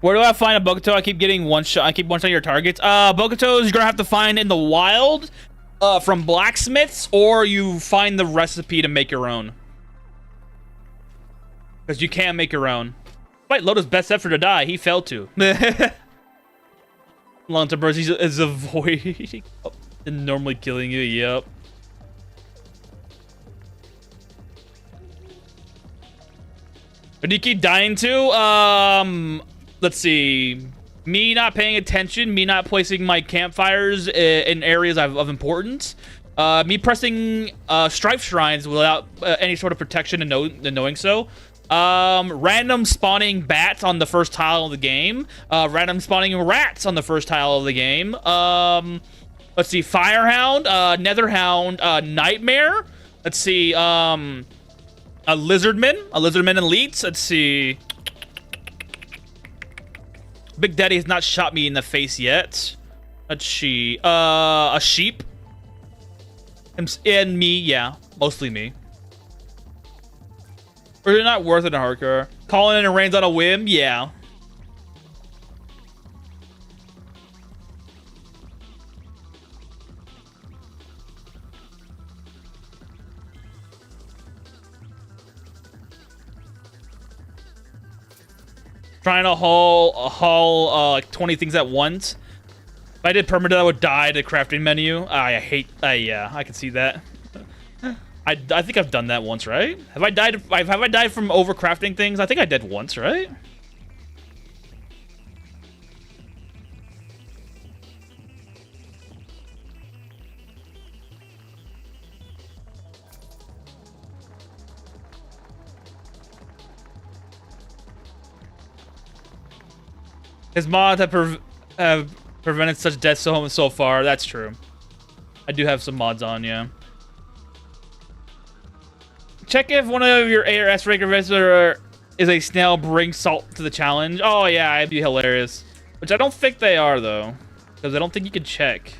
Where do I find a Bokuto? I keep getting one shot. I keep one-shotting your targets. Bokutos you're gonna have to find in the wild, from blacksmiths, or you find the recipe to make your own. Because you can make your own. Despite Loda's best effort to die, he failed to. Long-term burst is avoiding and normally killing you. Yep. But do you keep dying to? Let's see. Me not paying attention, me not placing my campfires in areas of importance, me pressing strife shrines without any sort of protection and knowing so, random spawning bats on the first tile of the game, random spawning rats on the first tile of the game, let's see, Firehound, Netherhound, Nightmare, let's see, a Lizardman Elites, let's see. Big Daddy has not shot me in the face yet. Let's see. A sheep. And me, yeah. Mostly me. Or is it not worth it in hardcore? Calling in and rains on a whim? Yeah. Trying to haul like 20 things at once. If I did permadeath, I would die to crafting menu. Yeah, I can see that. I think I've done that once, right? Have I died from overcrafting things? I think I did once, right? His mods have prevented such deaths so far. That's true. I do have some mods on, yeah. Check if one of your ARS regular is a snail. Bring salt to the challenge. Oh yeah, it'd be hilarious. Which I don't think they are though, because I don't think you can check.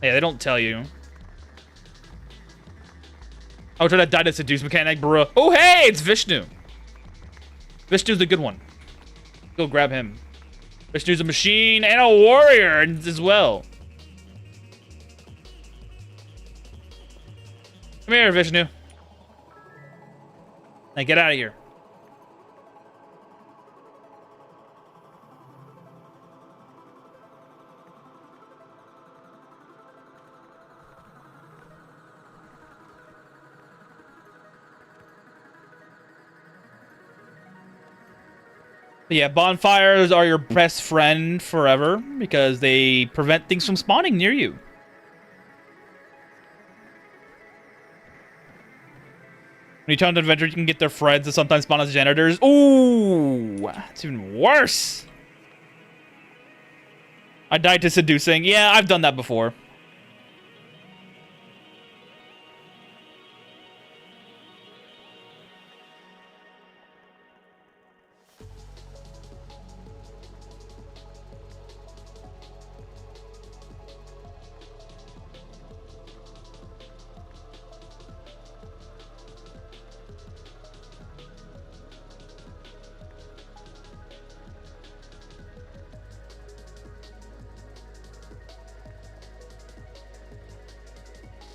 Yeah, they don't tell you. I'll try to die to seduce mechanic, bro. Oh hey, it's Vishnu. Vishnu's the good one. Go grab him. Vishnu's a machine and a warrior as well. Come here, Vishnu. Now get out of here. But yeah, bonfires are your best friend forever because they prevent things from spawning near you. When you challenge an adventure, you can get their friends and sometimes spawn as janitors. Ooh, it's even worse. I died to seducing. Yeah, I've done that before.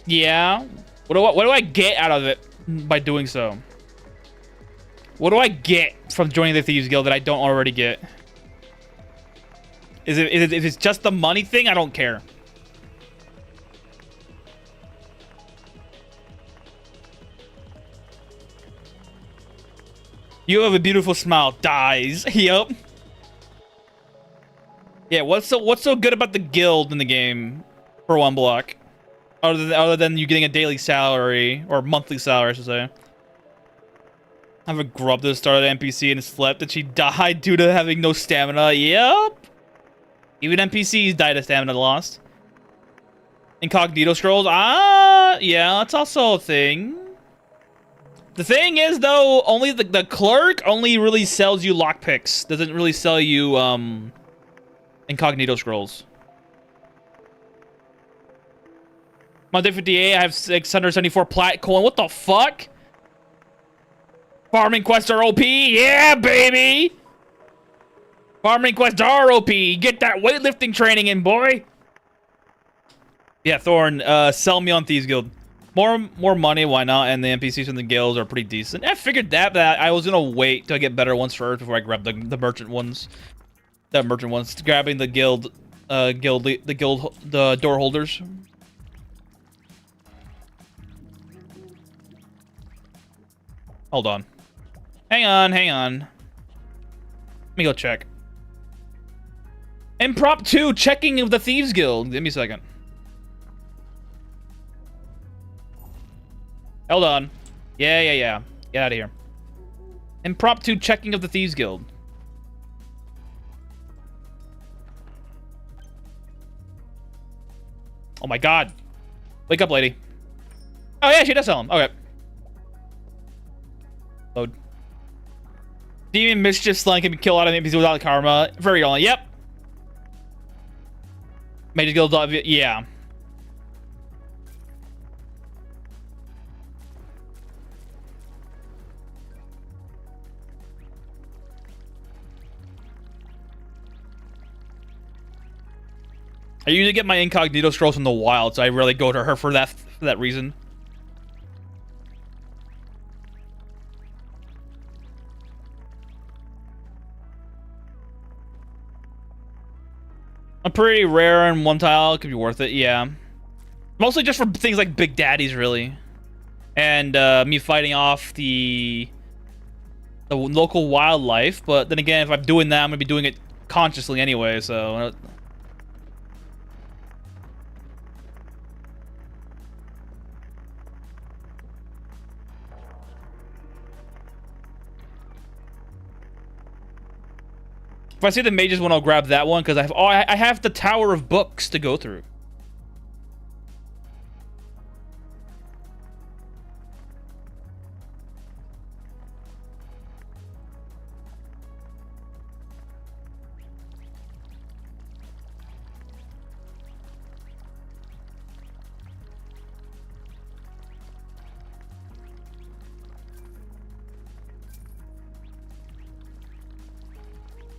Yeah. What do I get out of it by doing so? What do I get from joining the Thieves Guild that I don't already get? If it's just the money thing, I don't care. You have a beautiful smile. Dies. Yup. Yeah, what's so good about the guild in the game for one block? Other than you getting a daily salary, or monthly salary, I should say. I have a grub that started an NPC and slept, and she died due to having no stamina. Yep. Even NPCs died of stamina lost. Incognito scrolls. Yeah, that's also a thing. The thing is, though, only the clerk only really sells you lockpicks. Doesn't really sell you incognito scrolls. My day 58, I have 674 plat coin. What the fuck? Farming quests are OP. Yeah, baby. Farming quests are OP. Get that weightlifting training in, boy. Yeah, Thorn, sell me on Thieves Guild. More money, why not? And the NPCs from the guilds are pretty decent. I figured that, but I was gonna wait till I get better ones first before I grab the merchant ones. The merchant ones. Grabbing the the door holders. Hold on. Hang on. Let me go check. Improp 2, checking of the Thieves Guild. Give me a second. Hold on. Yeah. Get out of here. Improp 2, checking of the Thieves Guild. Oh my god. Wake up, lady. Oh yeah, she does sell him. Okay. Load. Demon Mischief Slang can kill a lot of NPCs without karma. Very only. Yep. Mage Guild. Yeah. I usually get my incognito scrolls from the wild, so I really go to her for that reason. A pretty rare and one tile could be worth it, yeah. Mostly just for things like big daddies, really. And me fighting off the local wildlife. But then again, if I'm doing that, I'm gonna be doing it consciously anyway, so... If I see the mages one, I'll grab that one, because I have the Tower of Books to go through.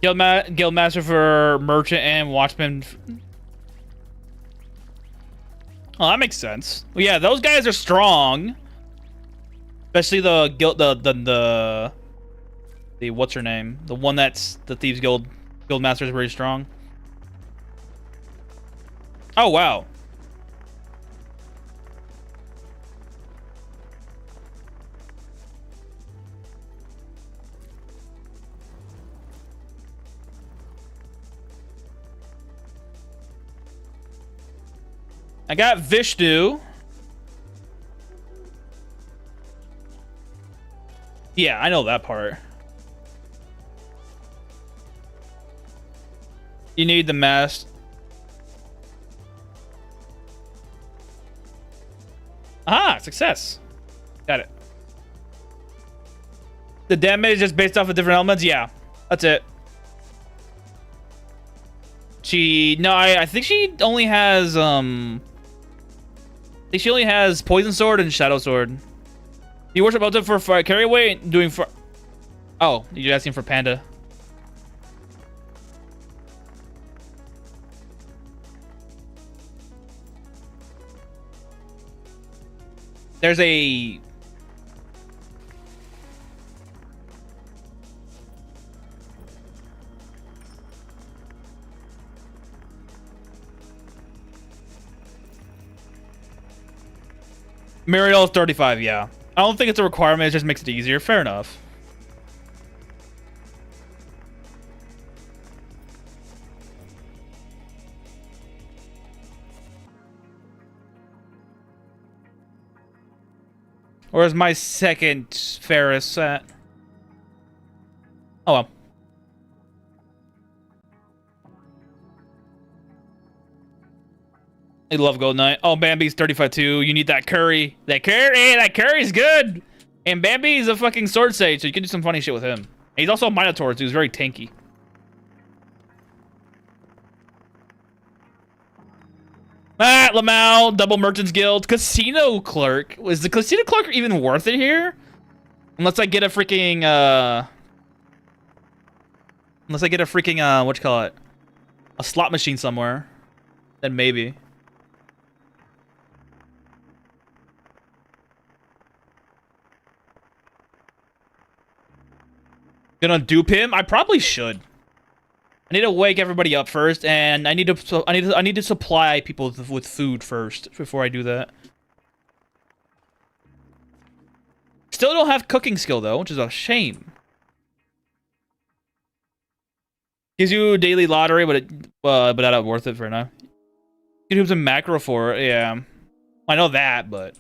Guildmaster for Merchant and Watchman. Oh, that makes sense. Well, yeah, those guys are strong. Especially the what's her name? The one that's the Thieves Guildmaster is very strong. Oh wow. I got Vishnu. Yeah, I know that part. You need the mask. Ah, success. Got it. The damage is just based off of different elements? Yeah, that's it. I think she only has, I think she only has Poison Sword and Shadow Sword. You worship Ultimate for fire carry weight, doing for... Oh, you're asking for Panda. There's a... Muriel is 35, yeah. I don't think it's a requirement, it just makes it easier. Fair enough. Where's my second Ferris at? Oh well. I love Gold Knight. Oh, Bambi's 35 too. You need that curry. That curry's good. And Bambi's a fucking sword sage, so you can do some funny shit with him. And he's also a Minotaur, so he's very tanky. Ah, Lamau, Double Merchants Guild, Casino Clerk. Was the Casino Clerk even worth it here? Unless I get a freaking, what you call it? A slot machine somewhere. Then maybe. Gonna dupe him? I probably should. I need to wake everybody up first, and I need to supply people with food first before I do that. Still don't have cooking skill though, which is a shame. Gives you a daily lottery, but not worth it for now. You do some macro for it, yeah. I know that, but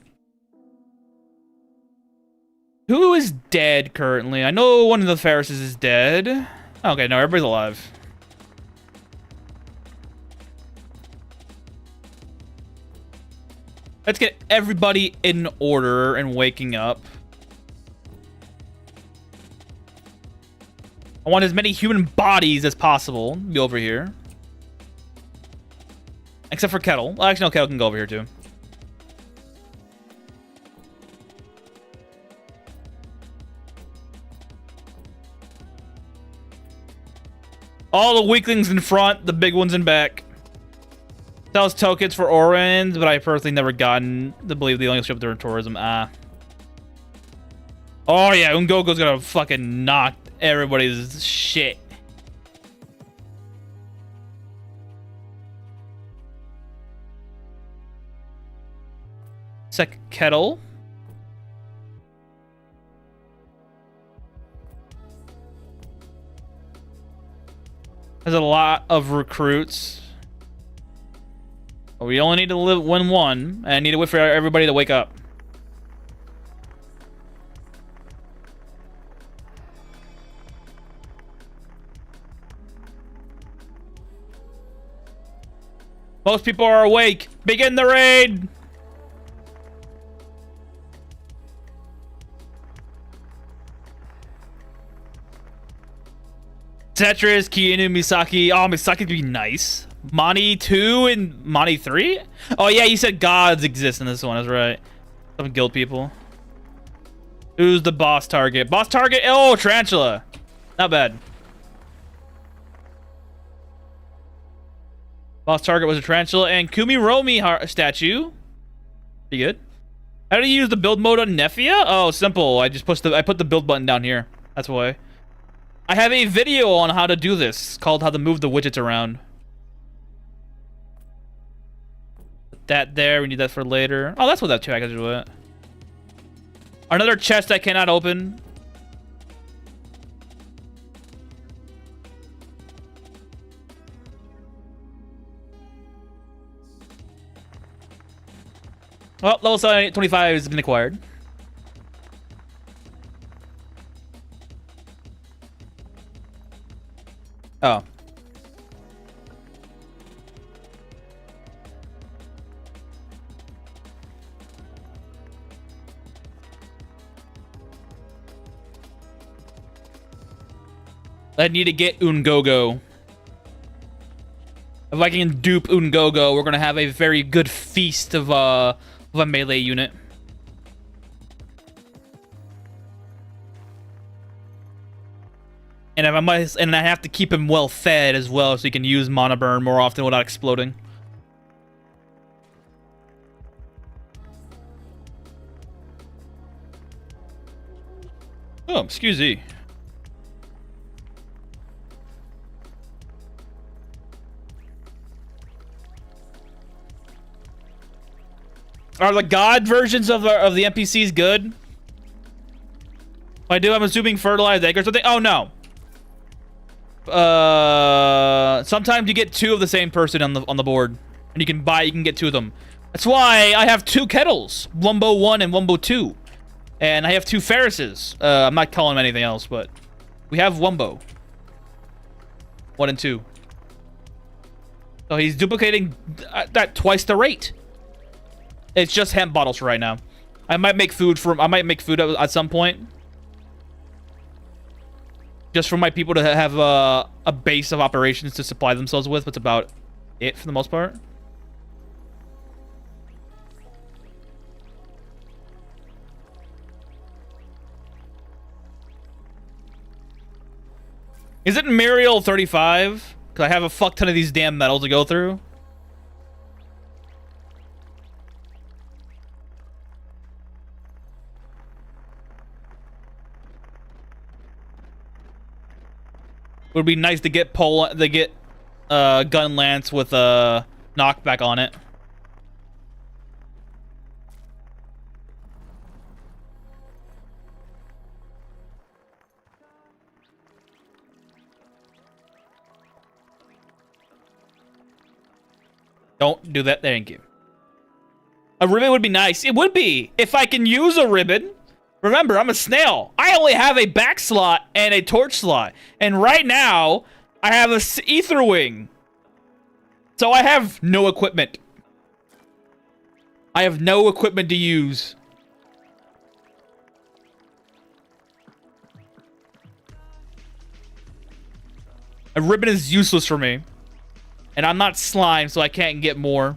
who is dead currently? I know one of the Ferrises is dead. Okay, no, everybody's alive. Let's get everybody in order and waking up. I want as many human bodies as possible to be over here. Except for Kettle. Well, actually, no, Kettle can go over here too. All the weaklings in front, the big ones in back. Sells tokens for Orans, but I personally never gotten to believe they only show up during tourism. Ah. Oh yeah, Ungogo's gonna fucking knock everybody's shit. kettle. There's a lot of recruits. We only need to win one, and I need to wait for everybody to wake up. Most people are awake. Begin the raid! Tetris, Kiinu, Misaki. Oh, Misaki would be nice. Mani 2 and Mani 3? Oh, yeah, you said gods exist in this one. That's right. Some guild people. Who's the boss target? Boss target? Oh, Tarantula. Not bad. Boss target was a Tarantula and Kumiromi statue. Pretty good. How do you use the build mode on Nefia? Oh, simple. I put the build button down here. That's why. I have a video on how to do this called how to move the widgets around. Put that there. We need that for later. Oh, that's what that package was. Another chest I cannot open. Well, level 25 has been acquired. Oh. I need to get Ungogo. If I can dupe Ungogo, we're gonna have a very good feast of a melee unit. And I have to keep him well fed as well, so he can use mana burn more often without exploding. Oh, excuse me. Are the god versions of the NPCs good? If I do, I'm assuming fertilized egg or something. Oh no. Sometimes you get two of the same person on the board, and you can get two of them. That's why I have two kettles, Wumbo 1 and Wumbo 2, and I have two Ferrises. I'm not calling them anything else, but we have Wumbo 1 and 2. So he's duplicating that twice the rate. It's just hemp bottles for right now. I might make food at some point. Just for my people to have a base of operations to supply themselves with. That's about it for the most part. Isn't Muriel 35? Because I have a fuck ton of these damn medals to go through. It would be nice to get gun lance with a knockback on it. Don't do that. Thank you. A ribbon would be nice. It would be if I can use a ribbon. Remember, I'm a snail. I only have a back slot and a torch slot. And right now, I have a ether wing. So I have no equipment. I have no equipment to use. A ribbon is useless for me. And I'm not slime, so I can't get more.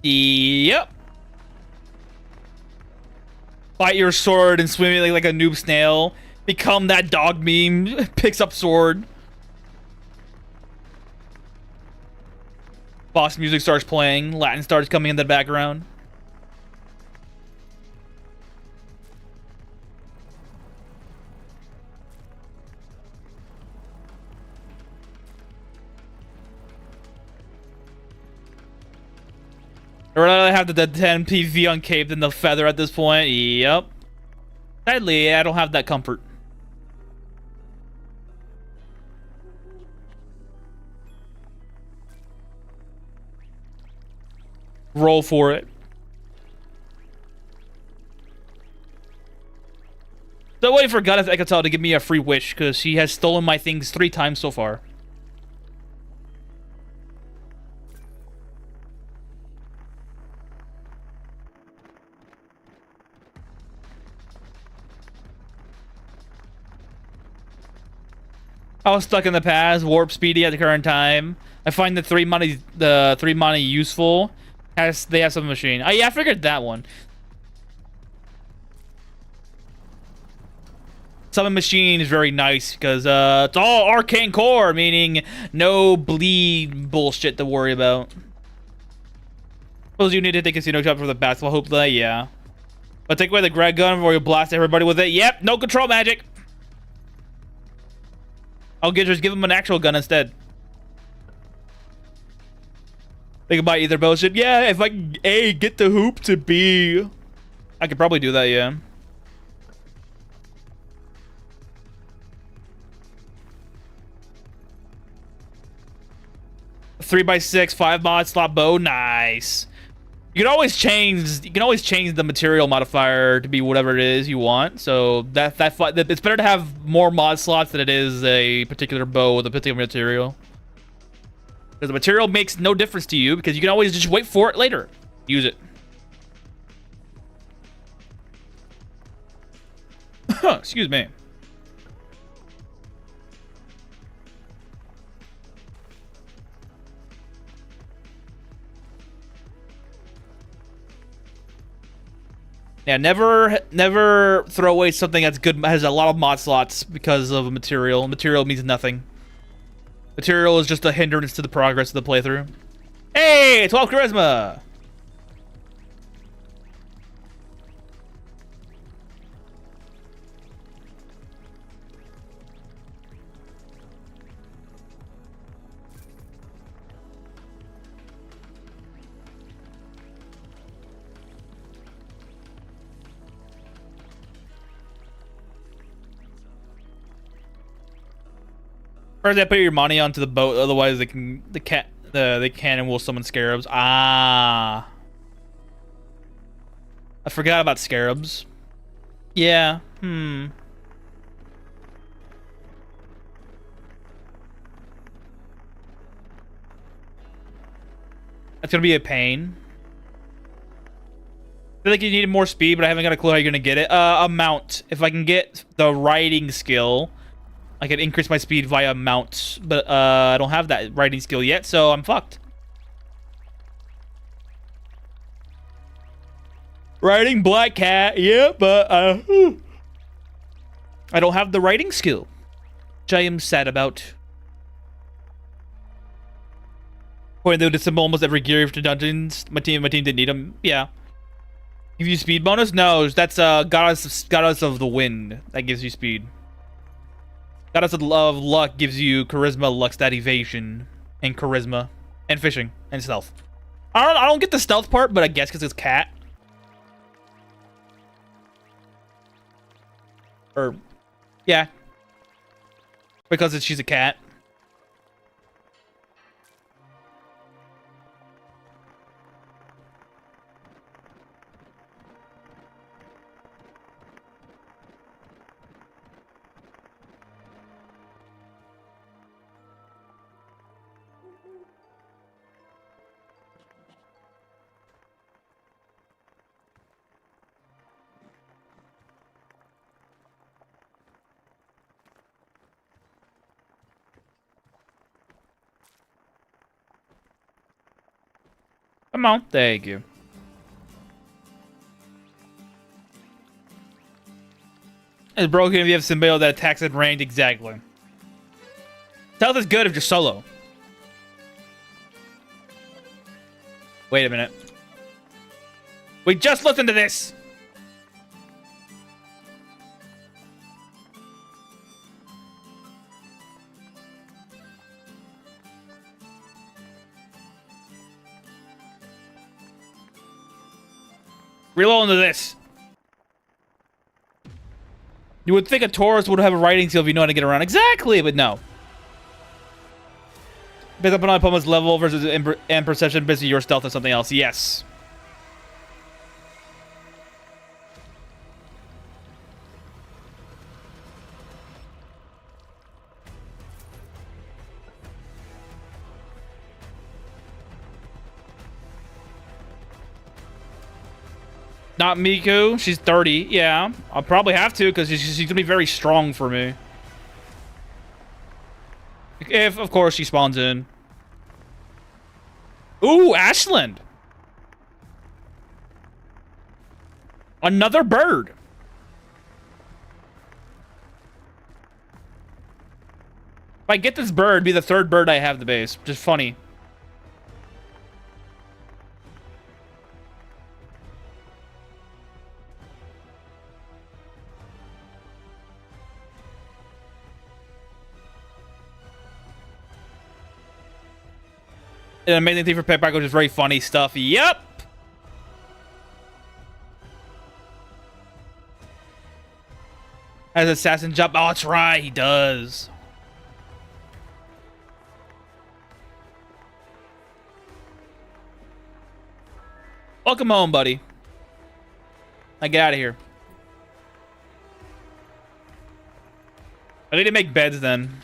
Yep. Fight your sword and swim like a noob snail. Become that dog meme. Picks up sword. Boss music starts playing. Latin starts coming in the background. I'd rather have the 10 PV uncaped than the feather at this point. Yep. Sadly, I don't have that comfort. Roll for it. So waiting for Goddess Ekatal to give me a free wish, because she has stolen my things 3 times so far. I was stuck in the past, warp speedy at the current time. I find the 3 money useful. They have some machine. Oh yeah, I figured that one. Summon machine is very nice because it's all arcane core, meaning no bleed bullshit to worry about. Suppose you need to take a casino job for the basketball hoop play, yeah. But take away the Greg gun before you blast everybody with it. Yep, no control magic. I'll just give him an actual gun instead. Think about either bullshit. Yeah, if I can A, get the hoop, to B, I could probably do that, yeah. A 3x6, 5 mod slot bow, nice. You can always change the material modifier to be whatever it is you want. So it's better to have more mod slots than it is a particular bow with a particular material. Because the material makes no difference to you because you can always just wait for it later. Use it. Excuse me. Yeah, never throw away something that's good, has a lot of mod slots because of a material. Material means nothing. Material is just a hindrance to the progress of the playthrough. Hey, 12 charisma! First, I put your money onto the boat. Otherwise, the cannon will summon scarabs. Ah, I forgot about scarabs. Yeah. That's gonna be a pain. I feel like you need more speed, but I haven't got a clue how you're gonna get it. A mount. If I can get the riding skill, I can increase my speed via mounts, but I don't have that riding skill yet, so I'm fucked. Riding Black Cat, yeah, but I don't have the riding skill, which I am sad about. Point though to symbol almost every gear for dungeons. My team didn't need them. Yeah. Give you speed bonus? No, that's goddess of the wind that gives you speed. Goddess of luck gives you charisma, luck, stat, evasion, and charisma, and fishing, and stealth. I don't get the stealth part, but I guess because it's cat. Or, yeah. Because she's a cat. Come on, thank you. It's broken if you have symbiote that attacks at range, exactly. Stealth is good if you're solo. Wait a minute. We just listened to this! Reload into this. You would think a Taurus would have a riding skill if you know how to get around. Exactly, but no. Based upon my opponent's level versus and perception, based on your stealth or something else. Yes. Not Miku. She's 30. Yeah, I'll probably have to because she's gonna be very strong for me. If, of course, she spawns in. Ooh, Ashland. Another bird. If I get this bird, it'd be the third bird I have the base. Just funny. An amazing thing for Pet Pack, which is very funny stuff. Yep. Has assassin jump. Oh, that's right. He does. Welcome home, buddy. Now get out of here. I need to make beds then.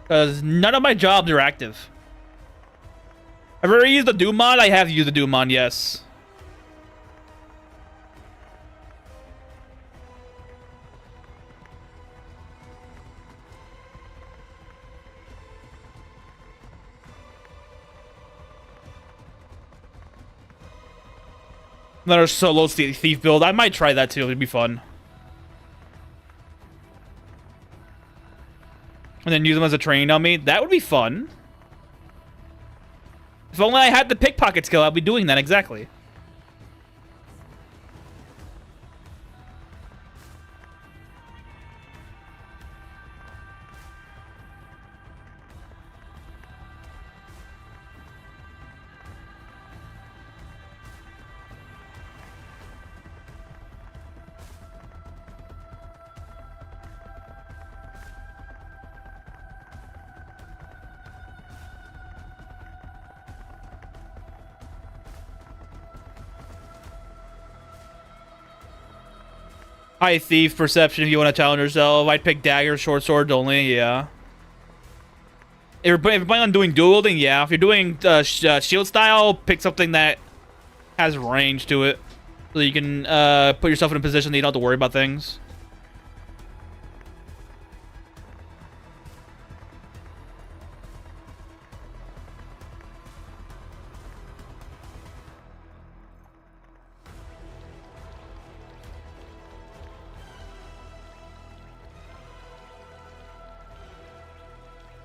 Because none of my jobs are active. I've already used the Doom mod. I have used the Doom mod, yes. Another solo thief build. I might try that too. It'd be fun. And then use them as a training dummy. That would be fun. If only I had the pickpocket skill, I'd be doing that exactly. High thief perception if you want to challenge yourself. I'd pick dagger, short swords only, yeah. If you're planning on doing dual wielding, yeah. If you're doing shield style, pick something that has range to it. So you can put yourself in a position that you don't have to worry about things.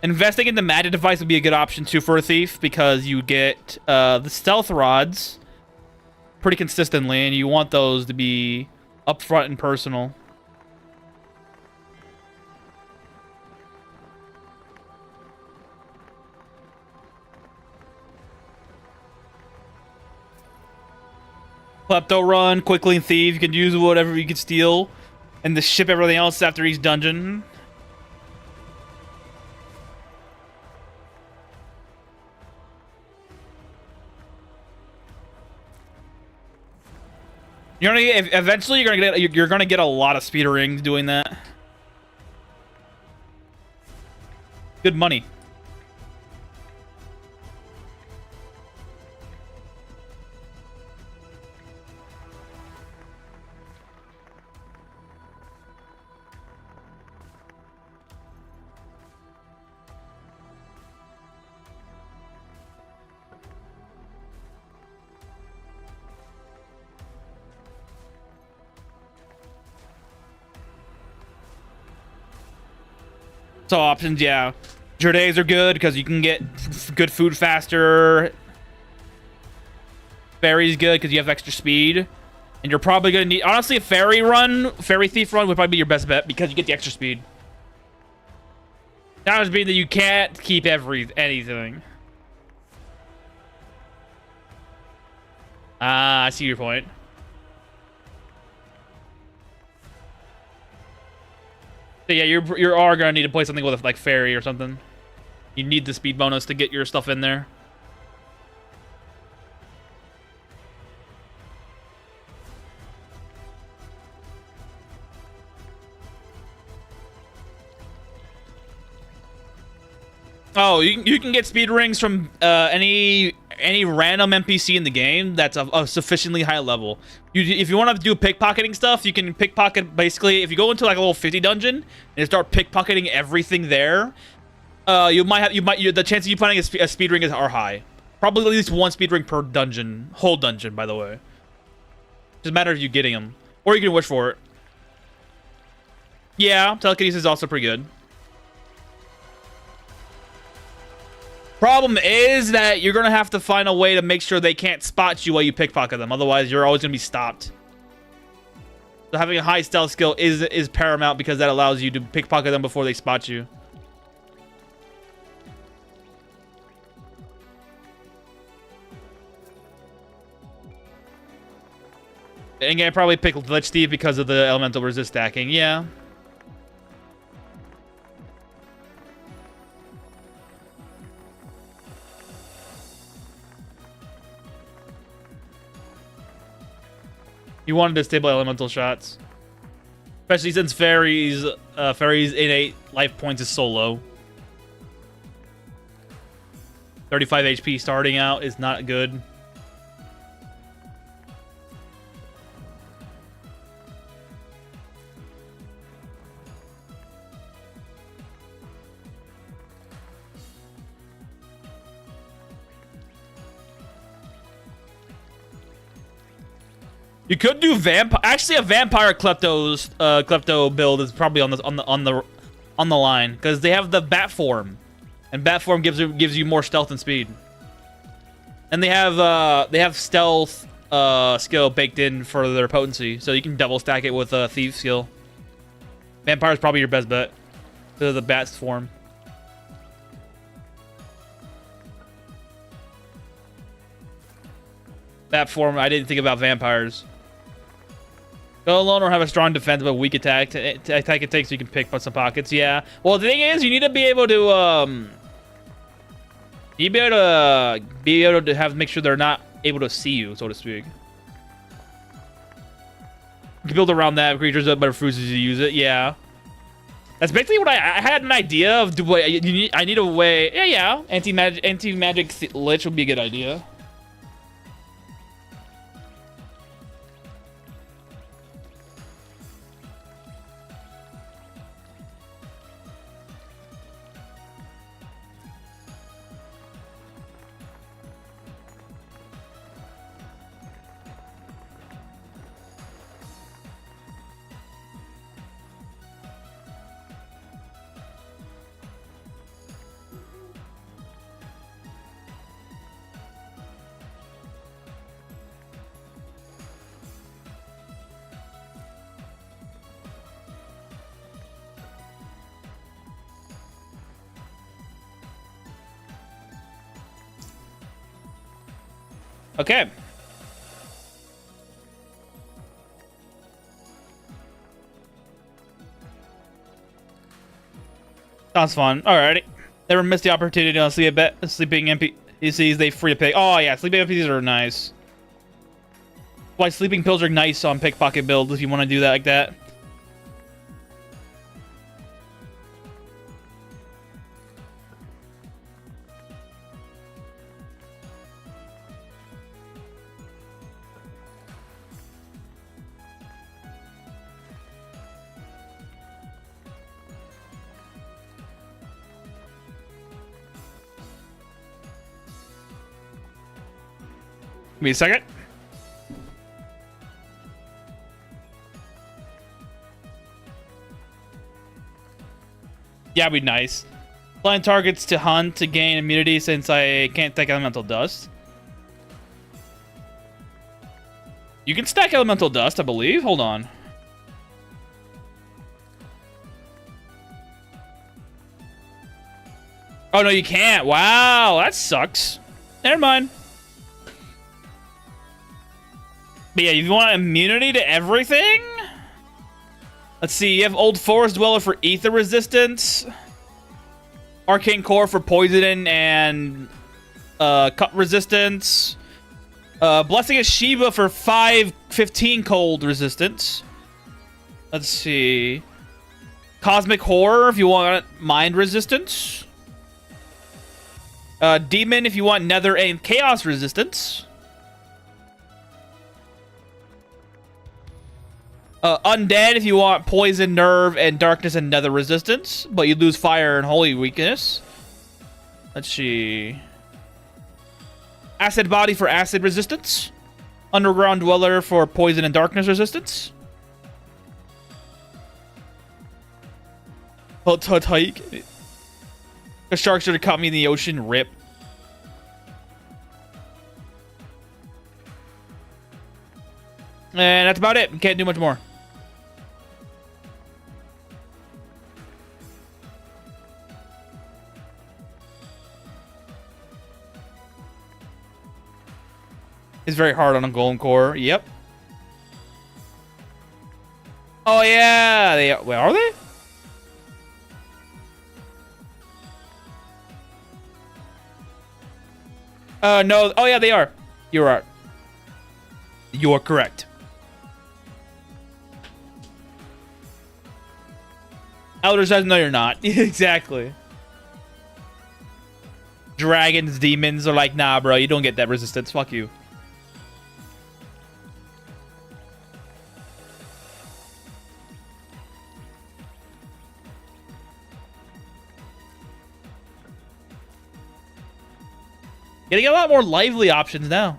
Investing in the magic device would be a good option too for a thief because you get the stealth rods pretty consistently, and you want those to be upfront and personal. Klepto run, quickly and thief. You can use whatever you can steal, and to ship everything else after each dungeon. You're gonna get, eventually you're gonna get a lot of speeder rings doing that. Good money. So options, yeah. Jordays are good because you can get good food faster. Ferry's good because you have extra speed. And you're probably going to need... Honestly, a ferry thief run would probably be your best bet because you get the extra speed. That would mean that you can't keep anything. I see your point. So yeah, you are gonna need to play something with like ferry or something. You need the speed bonus to get your stuff in there. Oh, you can get speed rings from any random NPC in the game that's of a sufficiently high level. If you want to do pickpocketing stuff, you can pickpocket basically. If you go into like a level 50 dungeon and start pickpocketing everything there, the chances of you finding a speed ring are high. Probably at least one speed ring per dungeon, whole dungeon, by the way. Just a matter of you getting them, or you can wish for it. Yeah, telekinesis is also pretty good. Problem is that you're gonna have to find a way to make sure they can't spot you while you pickpocket them. Otherwise, you're always gonna be stopped. So having a high stealth skill is paramount because that allows you to pickpocket them before they spot you. And I probably pick Lich Thief because of the elemental resist stacking. Yeah. You wanted to disable elemental shots. Especially since Fairy's innate life points is so low. 35 HP starting out is not good. You could do vampire. Actually, a vampire klepto build is probably on the line because they have the bat form, and bat form gives you more stealth and speed. And they have stealth skill baked in for their potency, so you can double stack it with a thief skill. Vampire is probably your best bet to the bat's form. Bat form. I didn't think about vampires. Go alone or have a strong defense but weak attack. Attack it takes so you can pick some pockets. Yeah. Well, the thing is, you need to be able to make sure they're not able to see you, so to speak. You can build around that. Creatures that better refuses to use it. Yeah. That's basically what I had an idea of. I need a way. Yeah. Anti-magic lich would be a good idea. Okay. Sounds fun. Alrighty. Never missed the opportunity on sleeping NPCs. They free to pick. Oh yeah, sleeping NPCs are nice. Why sleeping pills are nice on pickpocket builds if you want to do that like that. Give me a second. Yeah, it'd be nice. Blind targets to hunt to gain immunity since I can't take elemental dust. You can stack elemental dust, I believe. Hold on. Oh, no, you can't. Wow, that sucks. Never mind. But yeah, if you want immunity to everything... Let's see, you have Old Forest Dweller for ether resistance. Arcane Core for poison and cut resistance. Blessing of Shiva for 15 cold resistance. Let's see. Cosmic Horror if you want mind resistance. Demon if you want nether and chaos resistance. Undead if you want poison, nerve, and darkness and nether resistance, but you lose fire and holy weakness. Let's see. Acid body for acid resistance. Underground dweller for poison and darkness resistance. The sharks should have caught me in the ocean. Rip. And that's about it. Can't do much more. It's very hard on a golem core. Yep. Oh yeah, they where are they? No. Oh yeah, they are. You are. You are correct. Elder says no, you're not. Exactly. Dragons, demons are like, nah, bro, you don't get that resistance. Fuck you. Getting a lot more lively options now.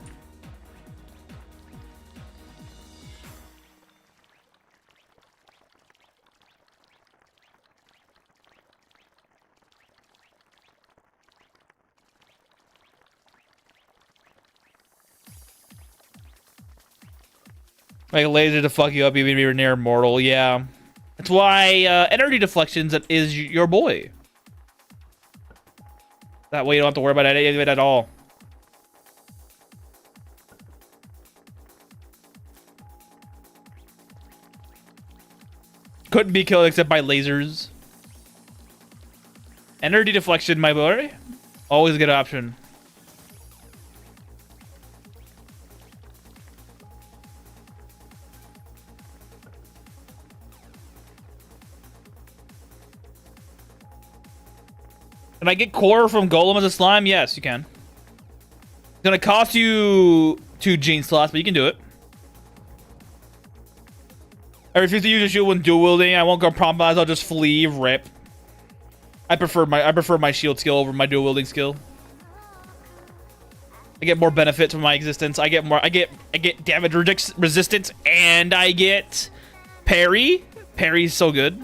Like a laser to fuck you up even if you're near mortal. Yeah. That's why energy deflections is your boy. That way you don't have to worry about any of it at all. Couldn't be killed except by lasers. Energy deflection, my boy. Always a good option. Can I get core from Golem as a slime? Yes, you can. It's gonna cost you 2 gene slots, but you can do it. I refuse to use a shield when dual wielding. I won't go compromise. I'll just flee. Rip. I prefer my shield skill over my dual wielding skill. I get more benefits from my existence. I get damage resistance, and I get parry. Parry's so good.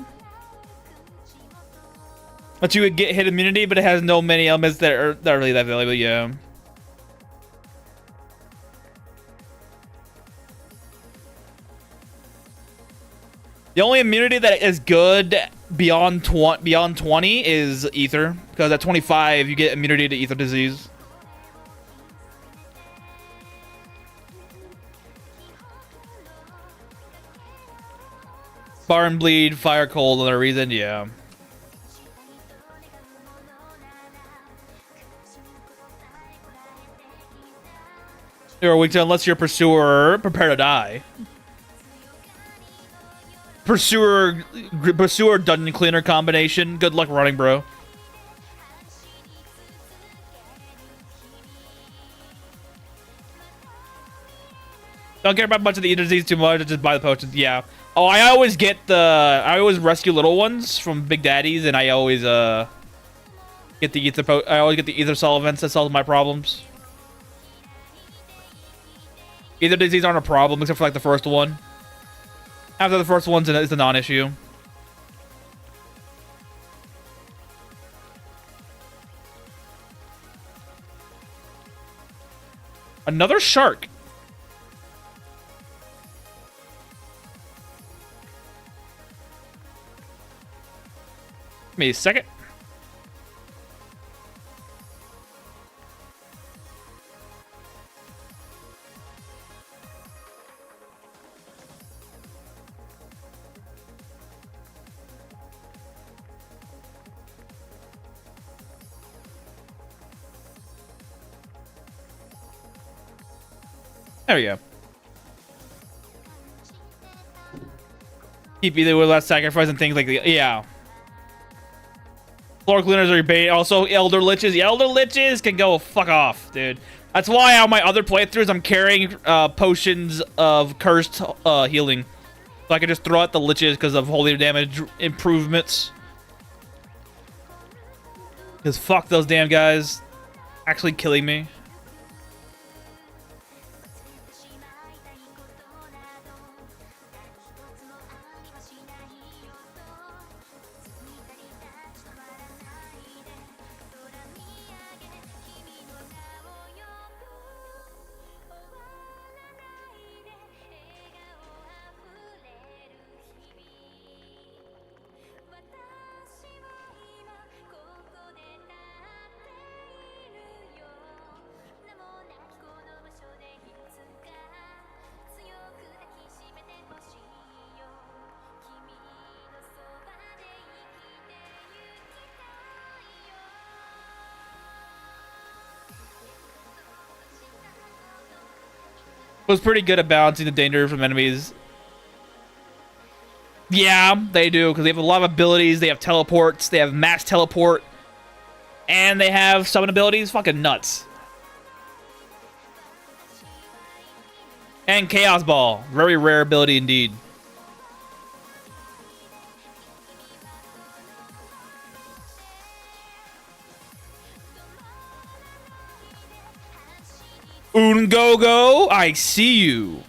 But you would get hit immunity, but it has no many elements that are really that valuable. Yeah. The only immunity that is good beyond 20 is ether, because at 25 you get immunity to ether disease. Bar and bleed, fire cold, another reason. Yeah. You're weak to unless you're pursuer, prepare to die. Pursuer dungeon cleaner combination. Good luck running, bro. Don't care about much of the ether disease too much. Just buy the potions. Yeah. Oh, I always rescue little ones from Big Daddies, and I always get the ether. I always get the ether solvents that solves my problems. Ether disease aren't a problem except for like the first one. After the first one's a non-issue. Another shark. Give me a second. There we go. Keep either without sacrificing things like the Floor cleaners are your bait. Also, elder liches. The elder liches can go fuck off, dude. That's why on my other playthroughs I'm carrying potions of cursed healing, so I can just throw out the liches because of holy damage improvements. Because fuck those damn guys, actually killing me. Was pretty good at balancing the danger from enemies. Yeah, they do, because they have a lot of abilities. They have teleports, they have mass teleport, and they have summon abilities. Fucking nuts. And Chaos Ball. Very rare ability indeed. Ungogo, I see you.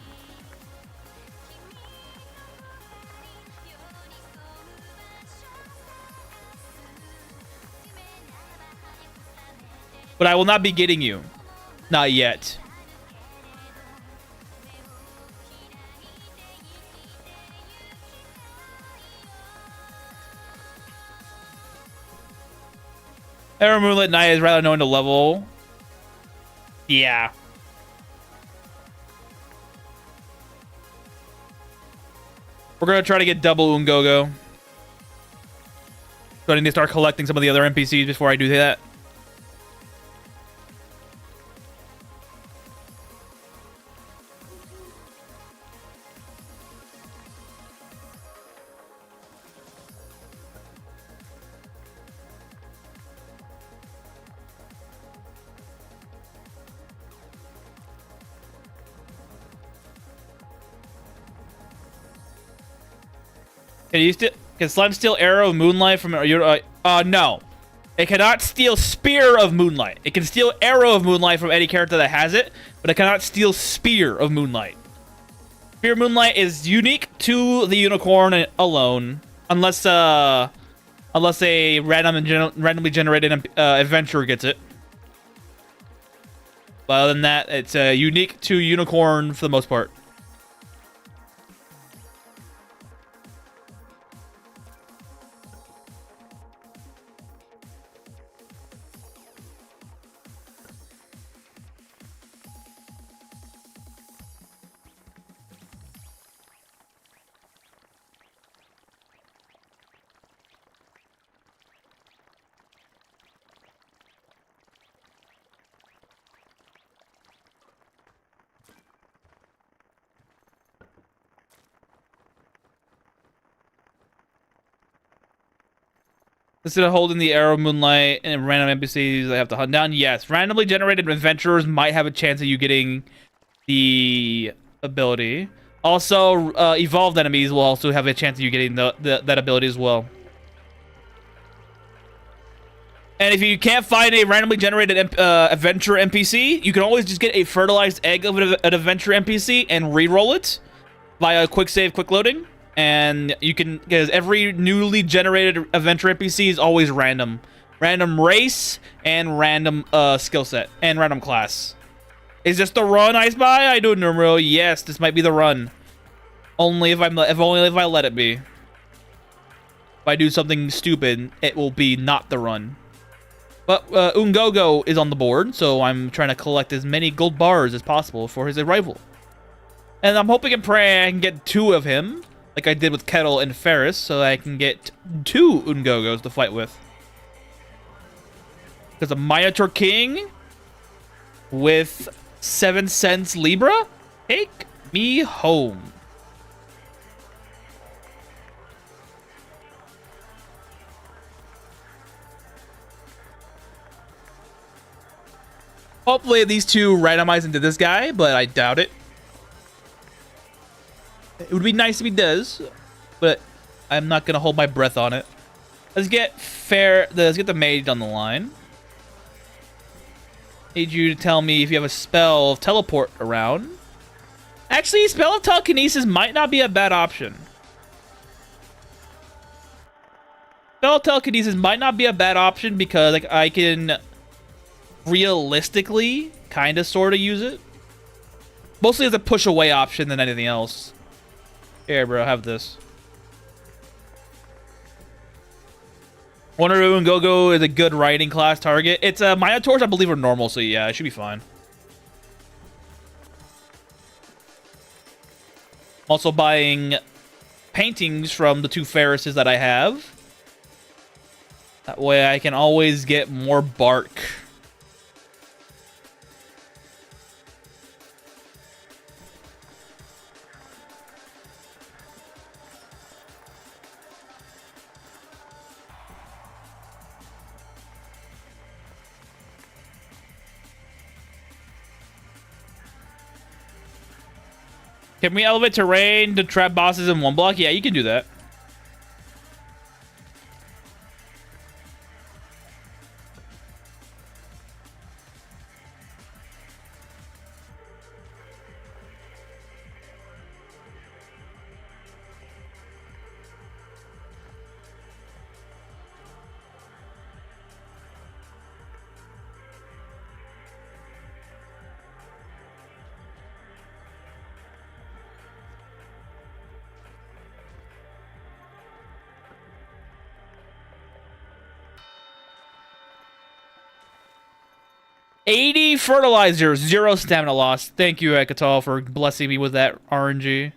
But I will not be getting you. Not yet. Arrow Moonlit Knight is rather known to level. Yeah. We're going to try to get double Ungogo. So I need to start collecting some of the other NPCs before I do that. Can Slime steal Arrow of Moonlight from your... no. It cannot steal Spear of Moonlight. It can steal Arrow of Moonlight from any character that has it, but it cannot steal Spear of Moonlight. Spear of Moonlight is unique to the Unicorn alone, unless a randomly generated adventurer gets it. But other than that, it's unique to Unicorn for the most part. Instead of holding the Arrow of Moonlight and random NPCs I have to hunt down, yes. Randomly generated adventurers might have a chance of you getting the ability. Also, evolved enemies will also have a chance of you getting that ability as well. And if you can't find a randomly generated adventure NPC, you can always just get a fertilized egg of an adventure NPC and re-roll it via quick save, quick loading. And you can, because every newly generated adventure NPC is always random. Random race and random skill set and random class. Is this the run, I spy? I do numero. Yes, this might be the run. Only if I let it be. If I do something stupid, it will be not the run. But Ungogo is on the board, so I'm trying to collect as many gold bars as possible for his arrival. And I'm hoping and praying I can get 2 of him, like I did with Kettle and Ferris, so I can get 2 Ungogos to fight with. Because a Minotaur King with 7 cents Libra? Take me home. Hopefully these 2 randomize into this guy, but I doubt it. It would be nice if he does, but I'm not gonna hold my breath on it. Let's get the mage on the line. Need you to tell me if you have a spell of teleport around. Actually, spell of telekinesis might not be a bad option. Spell of telekinesis might not be a bad option because like I can realistically kind of sort of use it. Mostly as a push away option than anything else. Here, bro, have this. Wonder if Ungogo is a good riding class target. It's Minotaurs, I believe, are normal, so yeah, it should be fine. Also buying paintings from the 2 Ferrises that I have. That way I can always get more bark. Can we elevate terrain to trap bosses in 1 block? Yeah, you can do that. $80 fertilizer, 0 stamina loss. Thank you, Ekatal, for blessing me with that RNG.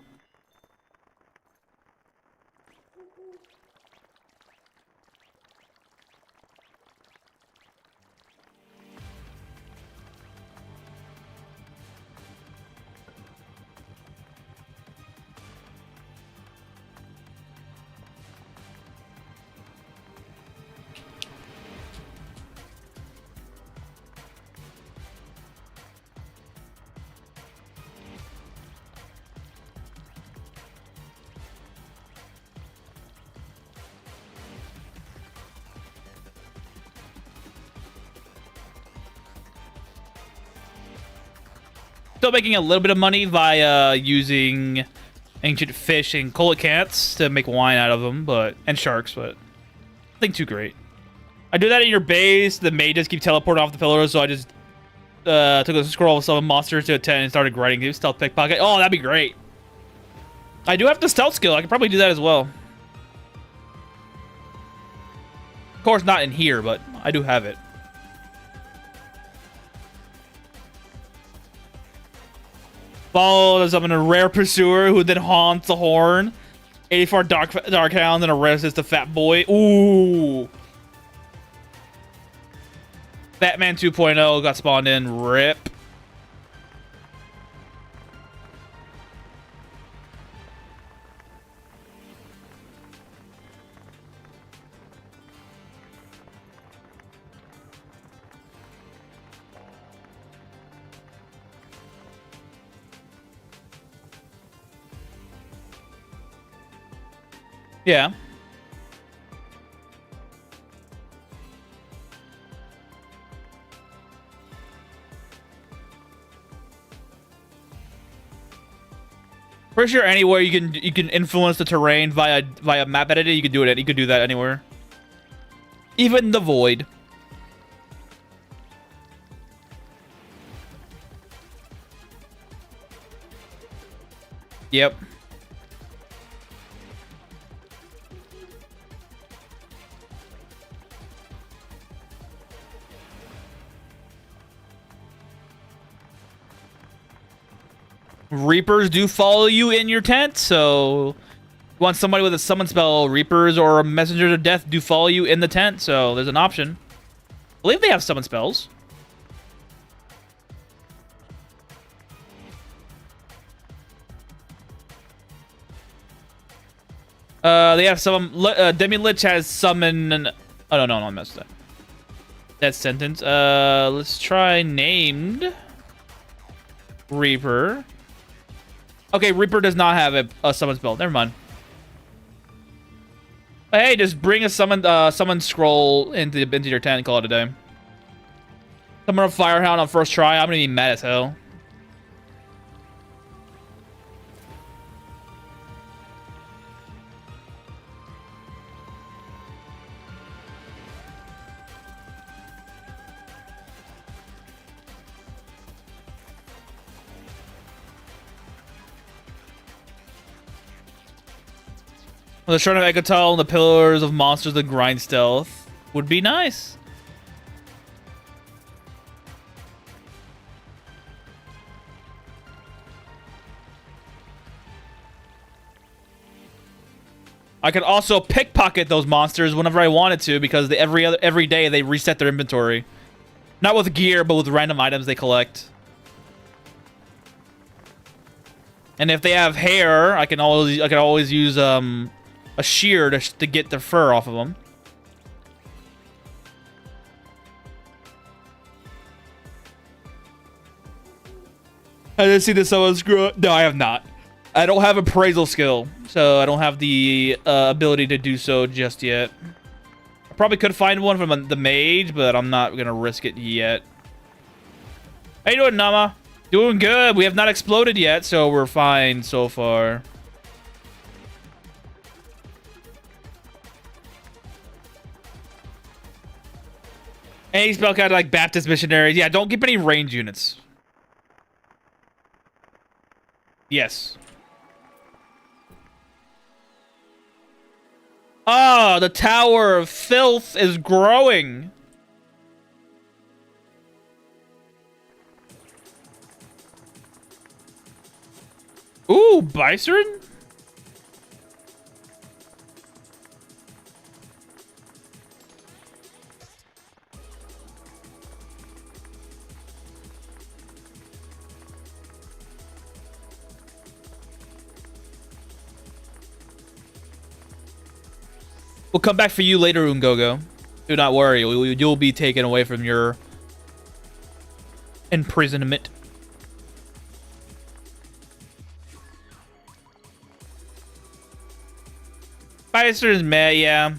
Still making a little bit of money via using ancient fish and coelacanths to make wine out of them, and sharks, but nothing too great. I do that in your base. The mages keep teleporting off the pillars, so I just took a scroll of some monsters to a 10 and started grinding. Stealth pickpocket. Oh, that'd be great. I do have the stealth skill. I could probably do that as well. Of course, not in here, but I do have it. Followed up in a rare pursuer who then haunts the horn. 84 dark hound and a resist the fat boy. Ooh. Batman 2.0 got spawned in. Rip. Yeah. Pretty sure anywhere you can influence the terrain via map editing, you can do it. You can do that anywhere. Even the void. Yep. Reapers do follow you in your tent, so you want somebody with a summon spell, Reapers or a Messenger of Death do follow you in the tent, so there's an option. I believe they have summon spells. They have some. Demi Lich has summon. Oh no, I messed up. That sentence. Let's try named Reaper. Okay, Reaper does not have a summon spell. Never mind. Hey, just bring a summon scroll into your tent and call it a day. Summon a Firehound on first try. I'm gonna be mad as hell. The Shrine of Echotal and the Pillars of Monsters that grind stealth would be nice. I could also pickpocket those monsters whenever I wanted to because every day they reset their inventory. Not with gear, but with random items they collect. And if they have hair, I can always use a shear to get the fur off of them. I didn't see this someone screw up. No, I have not. I don't have appraisal skill, so I don't have the ability to do so just yet. I probably could find one from the mage, but I'm not gonna risk it yet. How you doing, Nama? Doing good. We have not exploded yet, so we're fine so far. Any spell card like Baptist missionaries. Yeah, don't keep any range units. Yes. Ah, the Tower of Filth is growing. Ooh, Bison? We'll come back for you later, Ungogo. Do not worry. You'll be taken away from your imprisonment. Spicer's meh, yeah.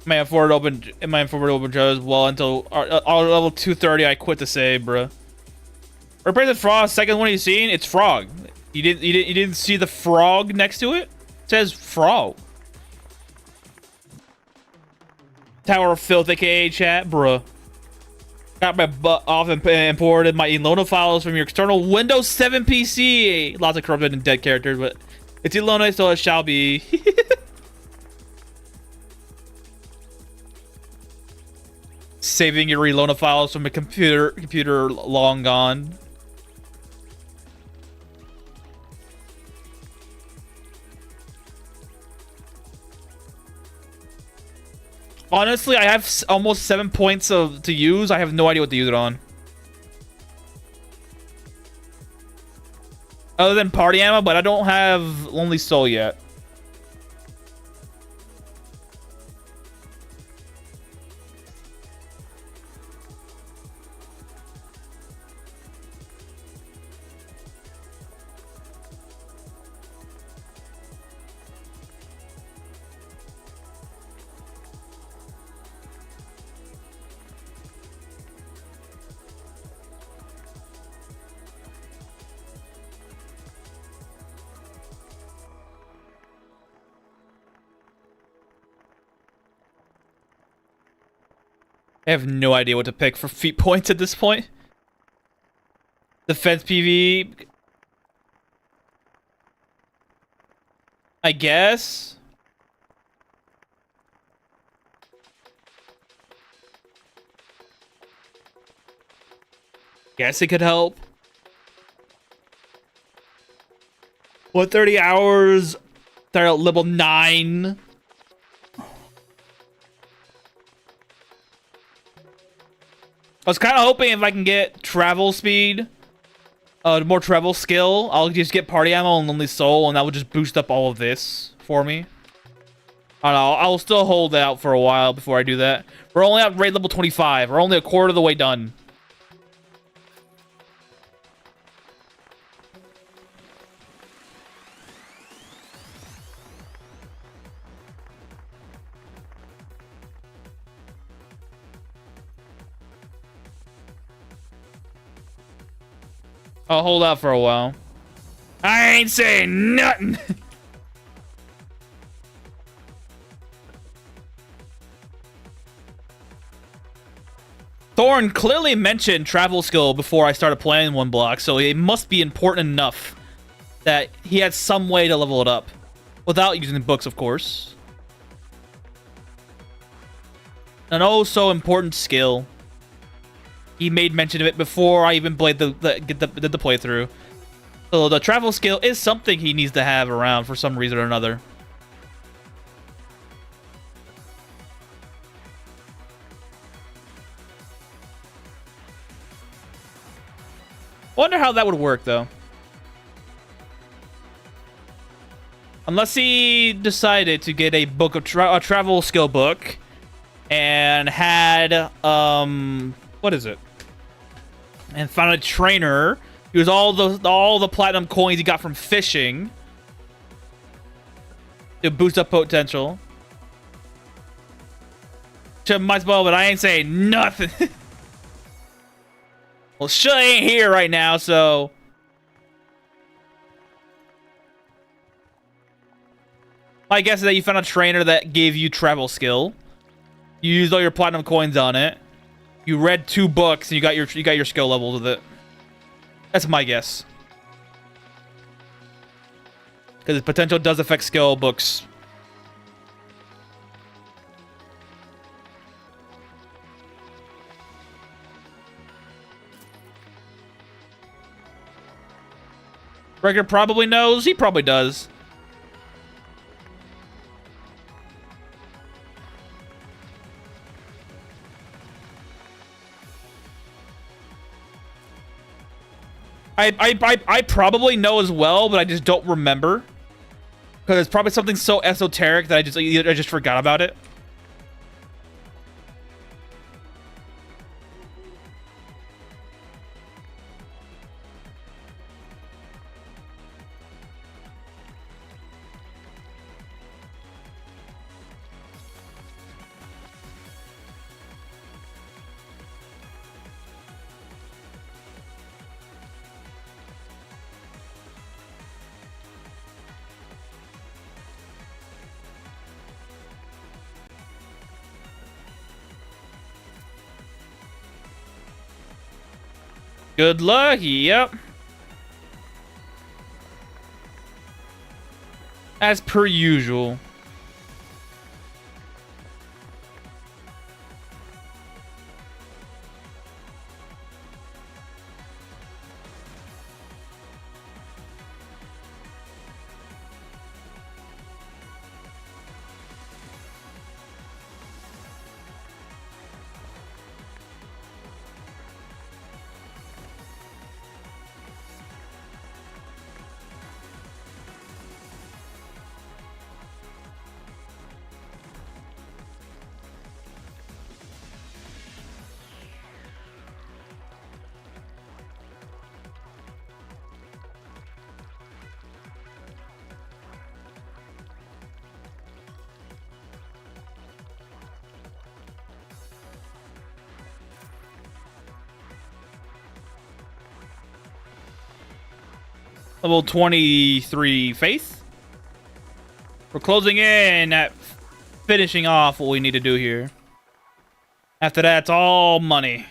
My forward open shows well until level 230. I quit to save, bruh. Replace the frog. Second one you seen, it's frog. You didn't see the frog next to it? It says frog. Tower of Filth, aka chat, bruh. Got my butt off and imported my Elona files from your external Windows 7 PC. Lots of corrupted and dead characters, but it's Elona, so it shall be. Saving your Elona files from a computer long gone. Honestly, I have almost 7 points to use. I have no idea what to use it on. Other than party ammo, but I don't have Lonely Soul yet. I have no idea what to pick for feat points at this point. Defense PV. I guess. Guess it could help. What, 30 hours? They're at level 9. I was kind of hoping if I can get travel speed, more travel skill, I'll just get party ammo and Lonely Soul, and that will just boost up all of this for me. I don't know, I'll still hold out for a while before I do that. We're only at raid level 25. We're only a quarter of the way done. I'll hold out for a while. I ain't saying nothing. Thorn clearly mentioned travel skill before I started playing one block, so it must be important enough that he had some way to level it up. Without using the books, of course. An oh so important skill. He made mention of it before I even played did the playthrough. So the travel skill is something he needs to have around for some reason or another. Wonder how that would work, though. Unless he decided to get a book of a travel skill book and had what is it? And found a trainer. Use all the platinum coins he got from fishing to boost up potential. Might as well, but I ain't saying nothing. Well, she ain't here right now, so my guess is that you found a trainer that gave you travel skill. You used all your platinum coins on it. You read 2 books and you got your skill levels with it. That's my guess. Because potential does affect skill books. Record probably knows. He probably does. I probably know as well, but I just don't remember. Because it's probably something so esoteric that I just forgot about it. Good luck, yep. As per usual. Level 23 Faith. We're closing in at finishing off what we need to do here. After that, it's all money.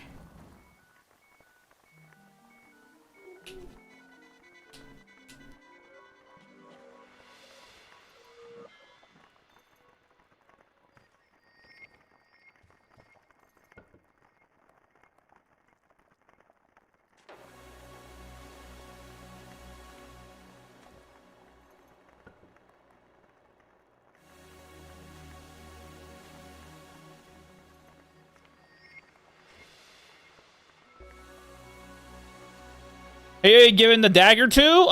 Hey, giving the dagger to?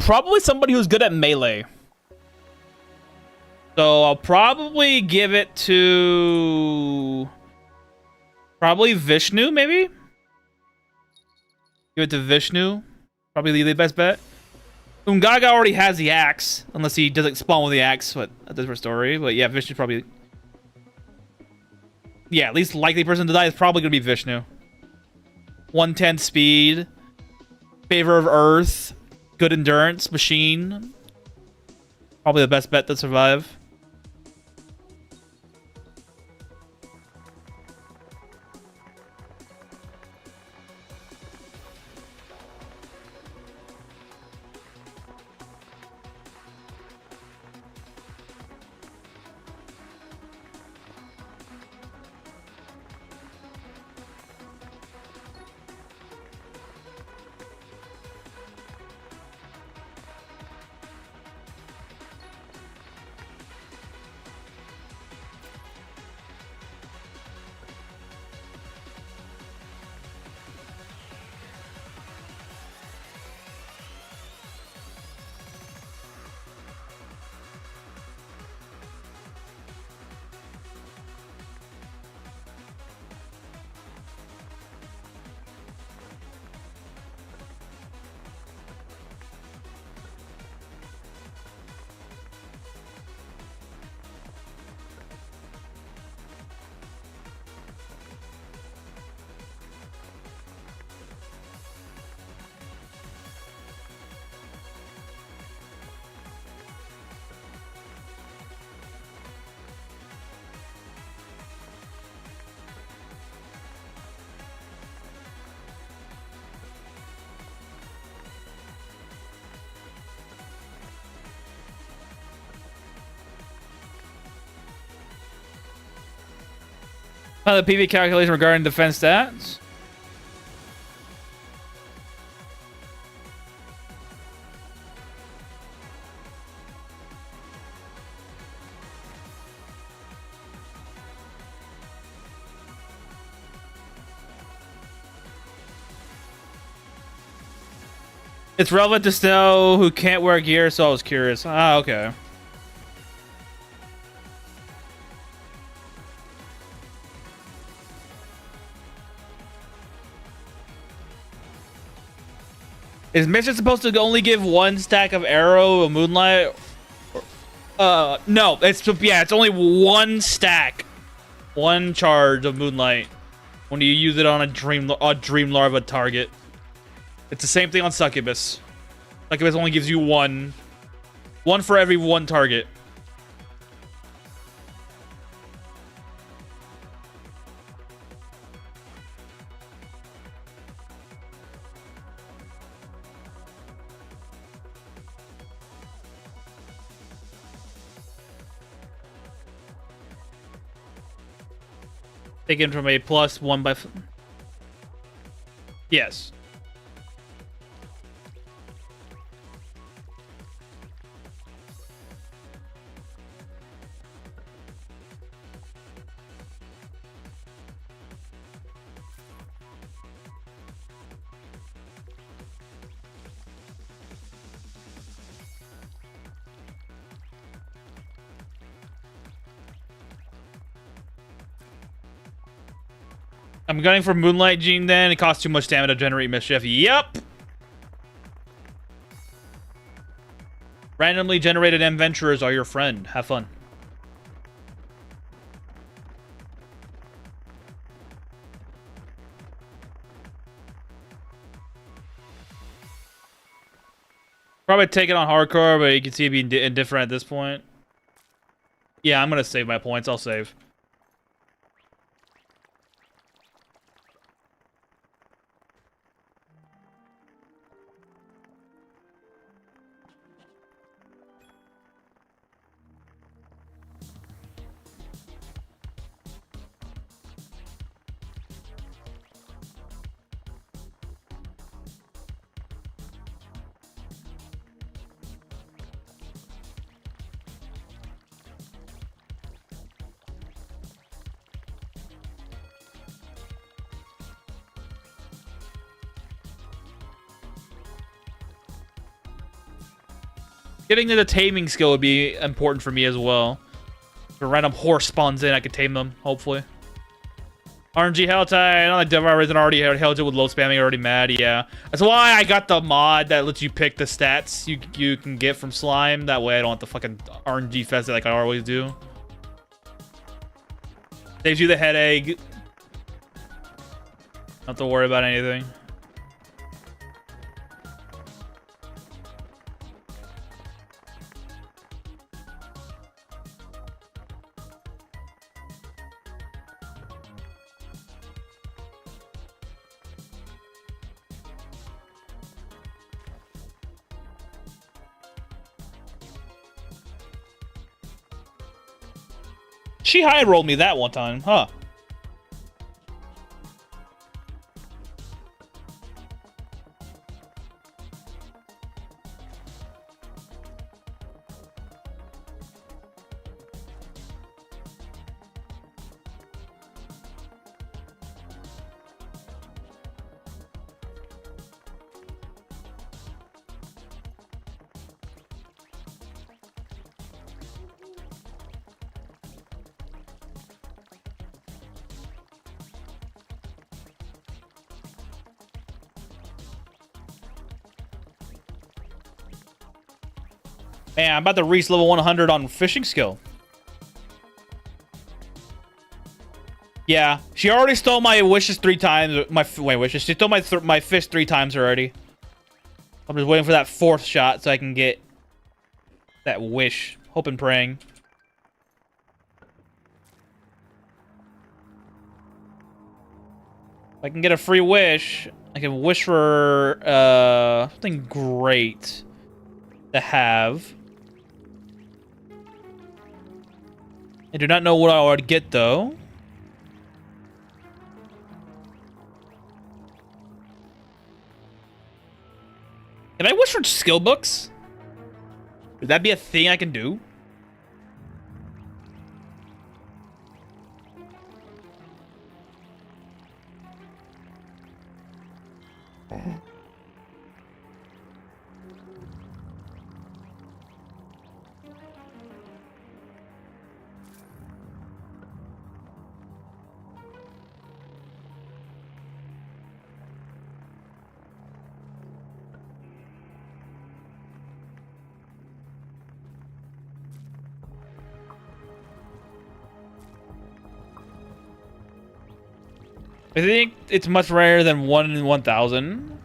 Probably somebody who's good at melee. So I'll probably give it to... Probably Vishnu, maybe? Give it to Vishnu. Probably the best bet. Ungaga already has the axe, unless he doesn't spawn with the axe, but that's a different story. But yeah, Vishnu's probably... Yeah, least likely person to die is probably going to be Vishnu. 110 speed. Favor of Earth. Good endurance. Machine. Probably the best bet to survive. The PV calculation regarding defense stats. It's relevant to Snail who can't wear gear, so I was curious. Ah, okay. Is mission supposed to only give one stack of arrow of moonlight? No, it's only one stack, one charge of moonlight when you use it on a dream larva target. It's the same thing on succubus. Succubus only gives you one for every one target. Taken from a +1 by... Yes. I'm gunning for Moonlight Gene then. It costs too much stamina to generate mischief. Yep! Randomly generated adventurers are your friend. Have fun. Probably take it on hardcore, but you can see it being indifferent at this point. Yeah, I'm gonna save my points. I'll save. Getting to the taming skill would be important for me as well. If a random horse spawns in, I could tame them, hopefully. RNG Helltide, I don't like Devour isn't already held with low spamming, already mad, yeah. That's why I got the mod that lets you pick the stats you can get from slime. That way I don't have to fucking RNG fest it like I always do. Saves you the headache. Don't have to worry about anything. She high rolled me that one time, huh? Man, I'm about to reach level 100 on fishing skill. Yeah, she already stole my wishes 3 times. Wishes. She stole my fish 3 times already. I'm just waiting for that 4th shot so I can get that wish. Hope and praying. If I can get a free wish, I can wish for something great to have. I do not know what I would get, though. Can I wish for skill books? Would that be a thing I can do? I think it's much rarer than 1 in 1,000.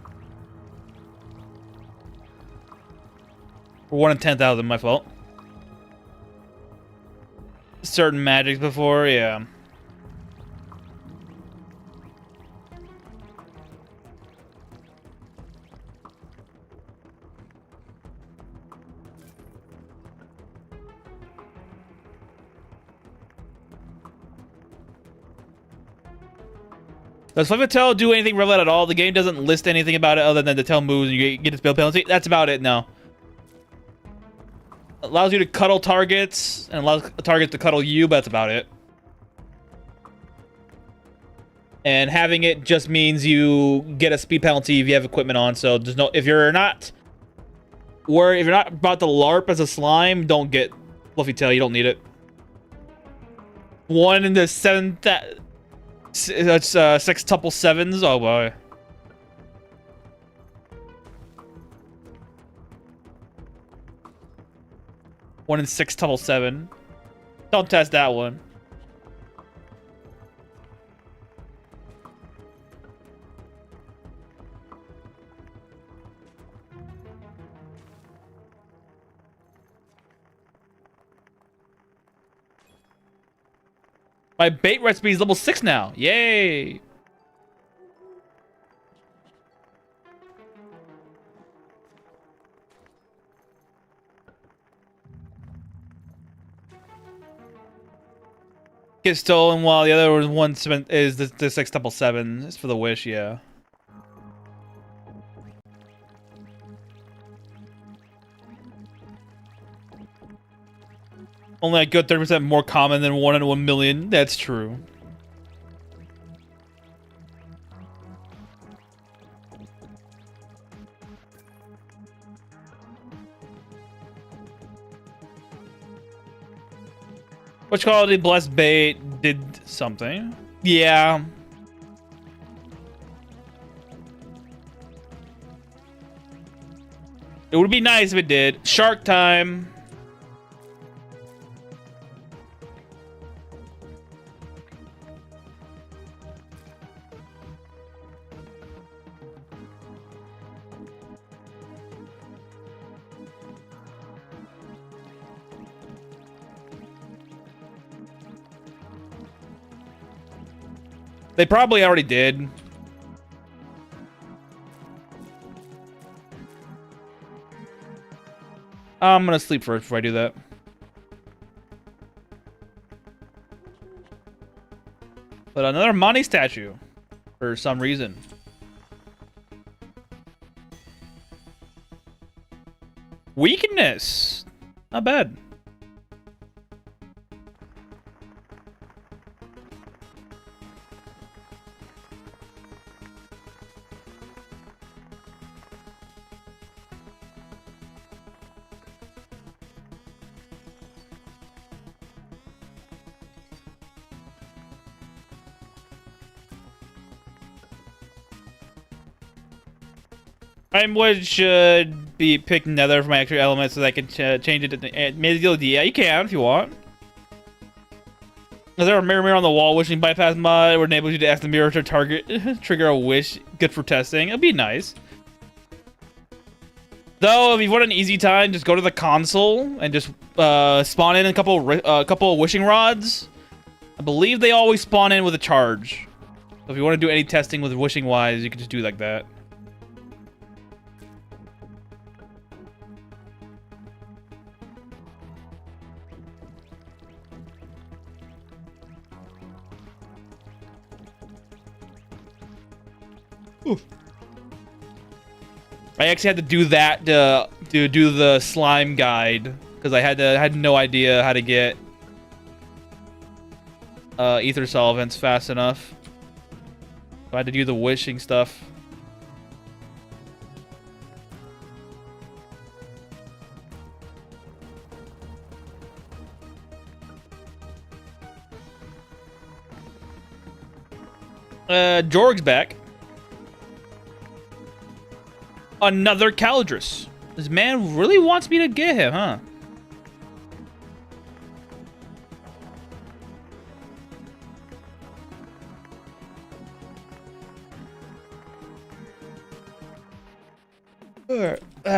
Or 1 in 10,000, my fault. Certain magics before, yeah. Does Flip Tell do anything relevant at all? The game doesn't list anything about it other than to tell moves and you get a spell penalty. That's about it, no. Allows you to cuddle targets and allows targets to cuddle you, but that's about it. And having it just means you get a speed penalty if you have equipment on. So there's no, if you're not about to LARP as a slime, don't get Fluffy Tail. You don't need it. 1 in the 7. That's 6 tuple 7s. Oh boy. One in 6 tuple 7. Don't test that one. My bait recipe is level 6 now. Yay! Get stolen while the other one is the 6 tuple 7. It's for the wish, yeah. Only a good 30% more common than 1 in 1 million. That's true. Which quality blessed bait did something? Yeah. It would be nice if it did. Shark time. They probably already did. I'm gonna sleep first before I do that. But another money statue. For some reason. Weakness. Not bad. I should be picking nether for my extra elements so that I can change it to yeah, you can if you want. Is there a mirror on the wall wishing bypass mod or enables you to ask the mirror to target trigger a wish? Good for testing. It'd be nice. Though, if you want an easy time, just go to the console and just spawn in a couple of wishing rods. I believe they always spawn in with a charge. So if you want to do any testing with wishing wise, you can just do like that. Oof. I actually had to do that to do the slime guide because I had no idea how to get ether solvents fast enough. So I had to do the wishing stuff. Jorg's back. Another Calidrus. This man really wants me to get him, huh?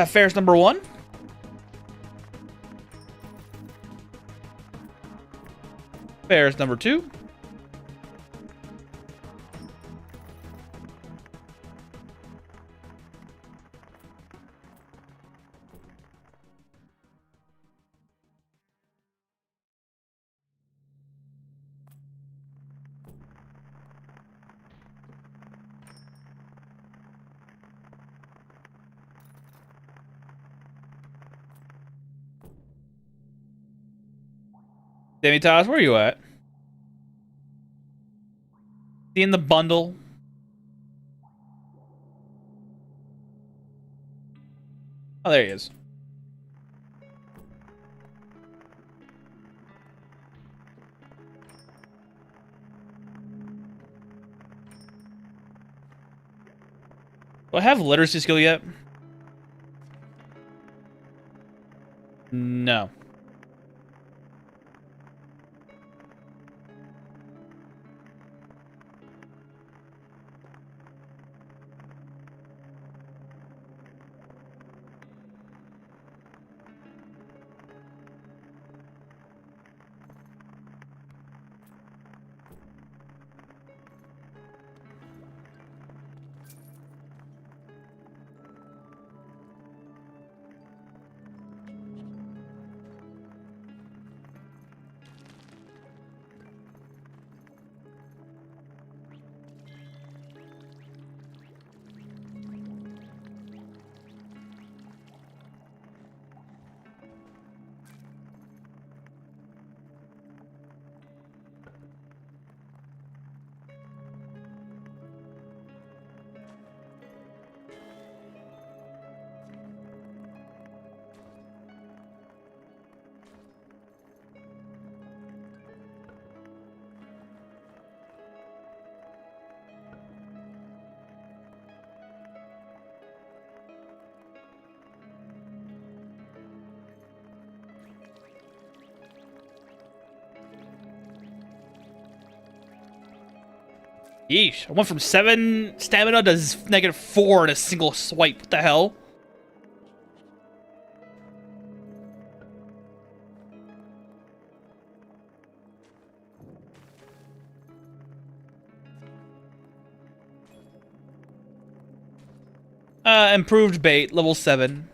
Ferris number 1. Ferris number 2. Demitas, where are you at? In the bundle. Oh, there he is. Do I have literacy skill yet? No. Yeesh. I went from 7 stamina to -4 in a single swipe. What the hell? Improved bait, level 7.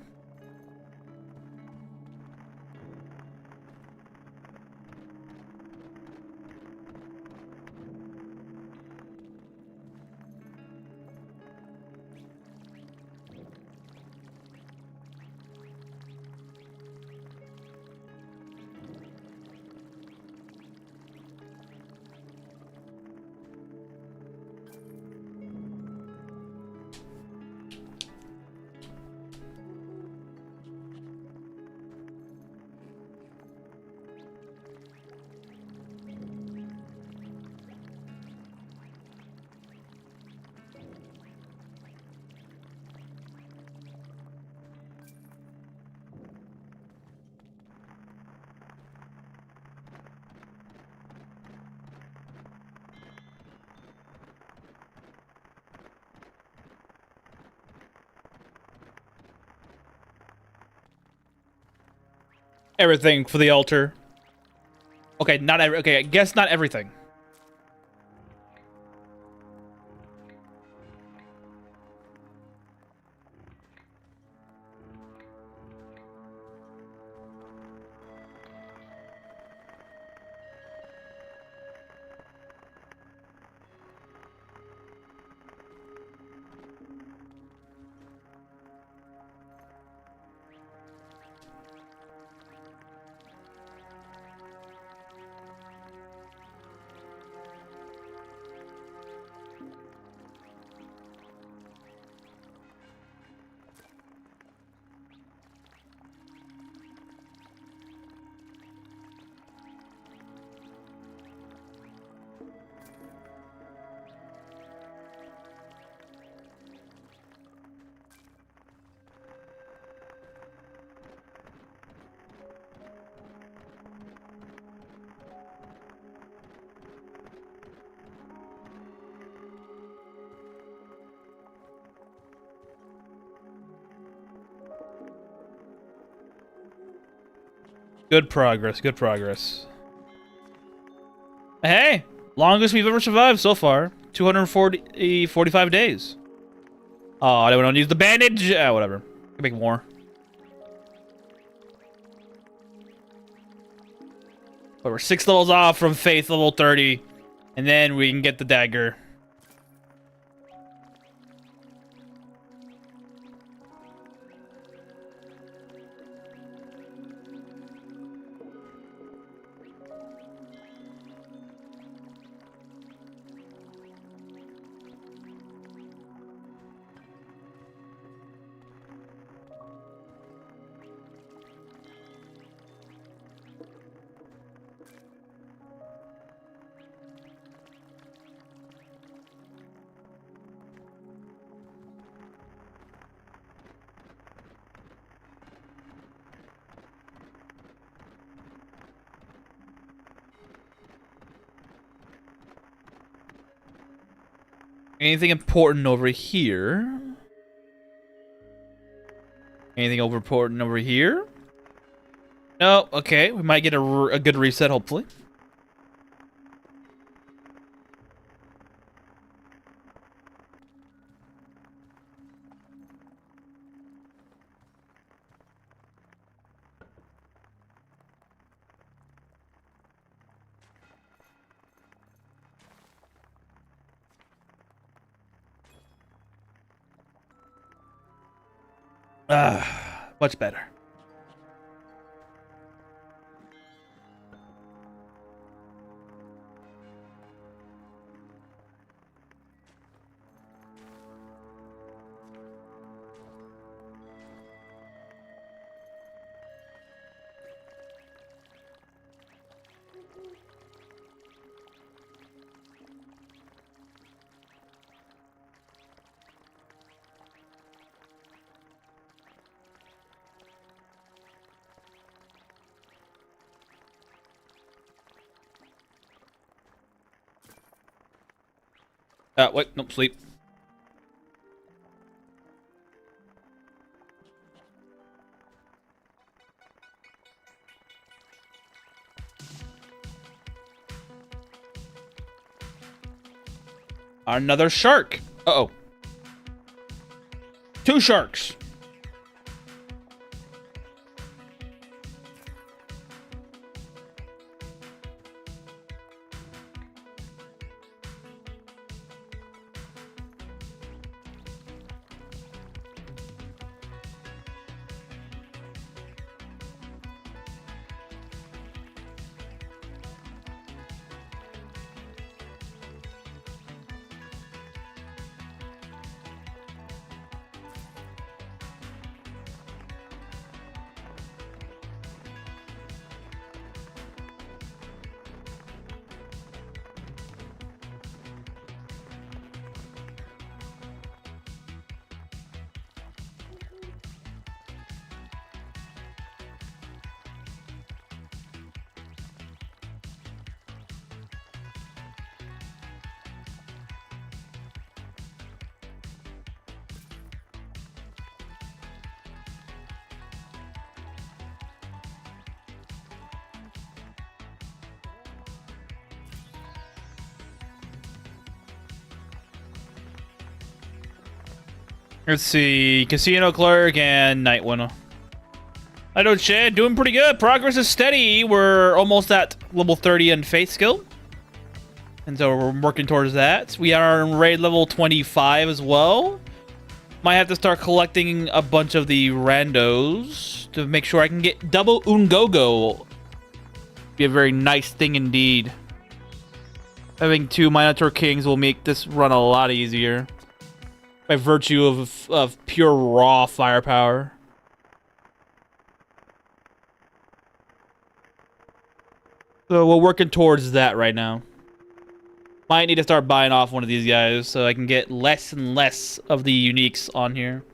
Everything for the altar. Okay, okay, I guess not everything. Good progress, good progress. Hey, longest we've ever survived so far. 45 days. Oh, I don't want to use the bandage. Whatever. Can make more. But we're 6 levels off from Faith level 30. And then we can get the dagger. Anything important over here? Anything important over here? No, okay. We might get a good reset, hopefully. Much better. Wait, nope, sleep. Another shark. Uh-oh. 2 sharks. Let's see, Casino Clerk and Night Winner. I don't share, doing pretty good. Progress is steady. We're almost at level 30 in Faith skill. And so we're working towards that. We are in raid level 25 as well. Might have to start collecting a bunch of the randos to make sure I can get double Ungogo. Be a very nice thing indeed. Having 2 Minotaur Kings will make this run a lot easier. By virtue of pure raw firepower. So we're working towards that right now. Might need to start buying off one of these guys so I can get less and less of the uniques on here.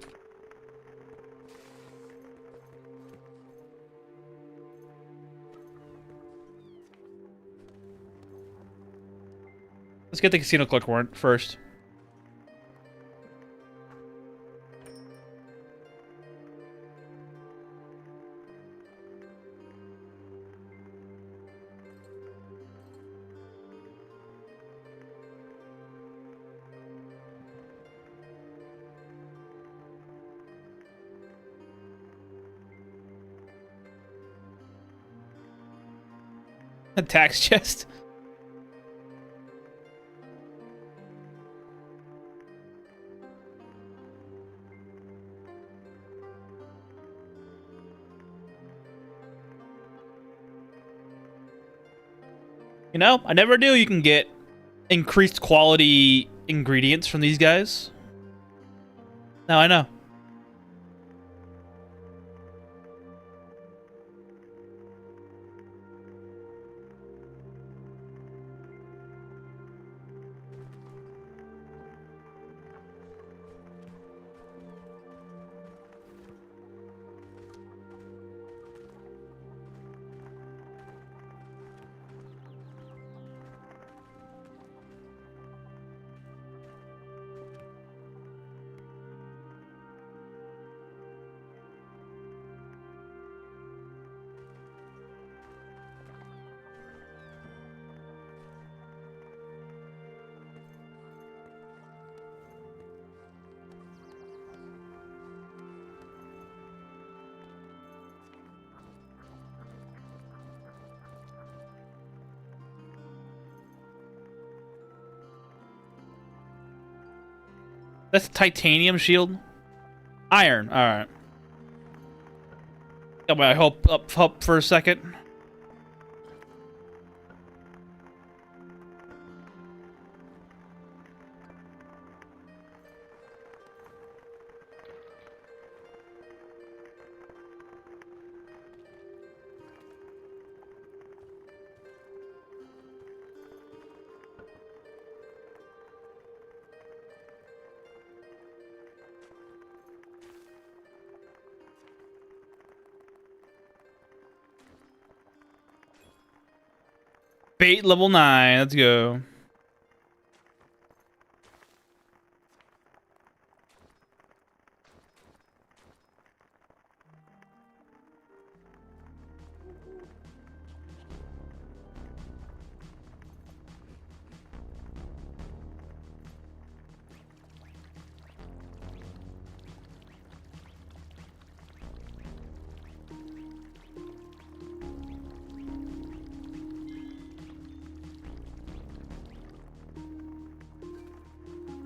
Let's get the Casino Clerk warrant first. A tax chest. You know, I never knew you can get increased quality ingredients from these guys. Now I know. That's titanium shield. Iron. All right. Got my hope up for a second. Bait level 9. Let's go.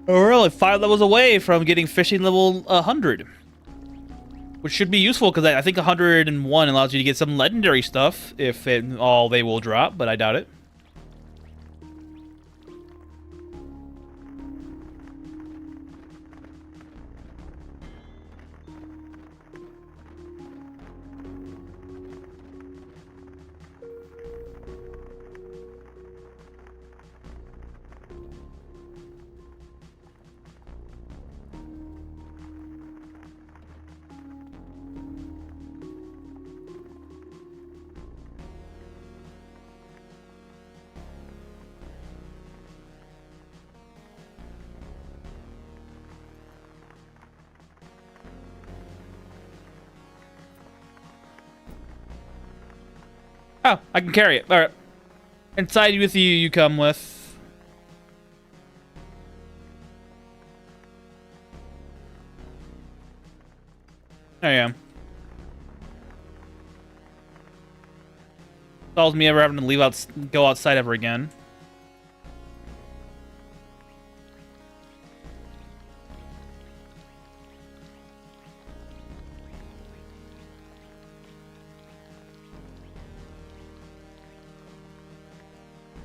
We're only 5 levels away from getting fishing level 100. Which should be useful, because I think 101 allows you to get some legendary stuff, if all they will drop, but I doubt it. Oh, I can carry it. Alright. Inside with you, you come with. There I am. Solves me ever having to go outside ever again.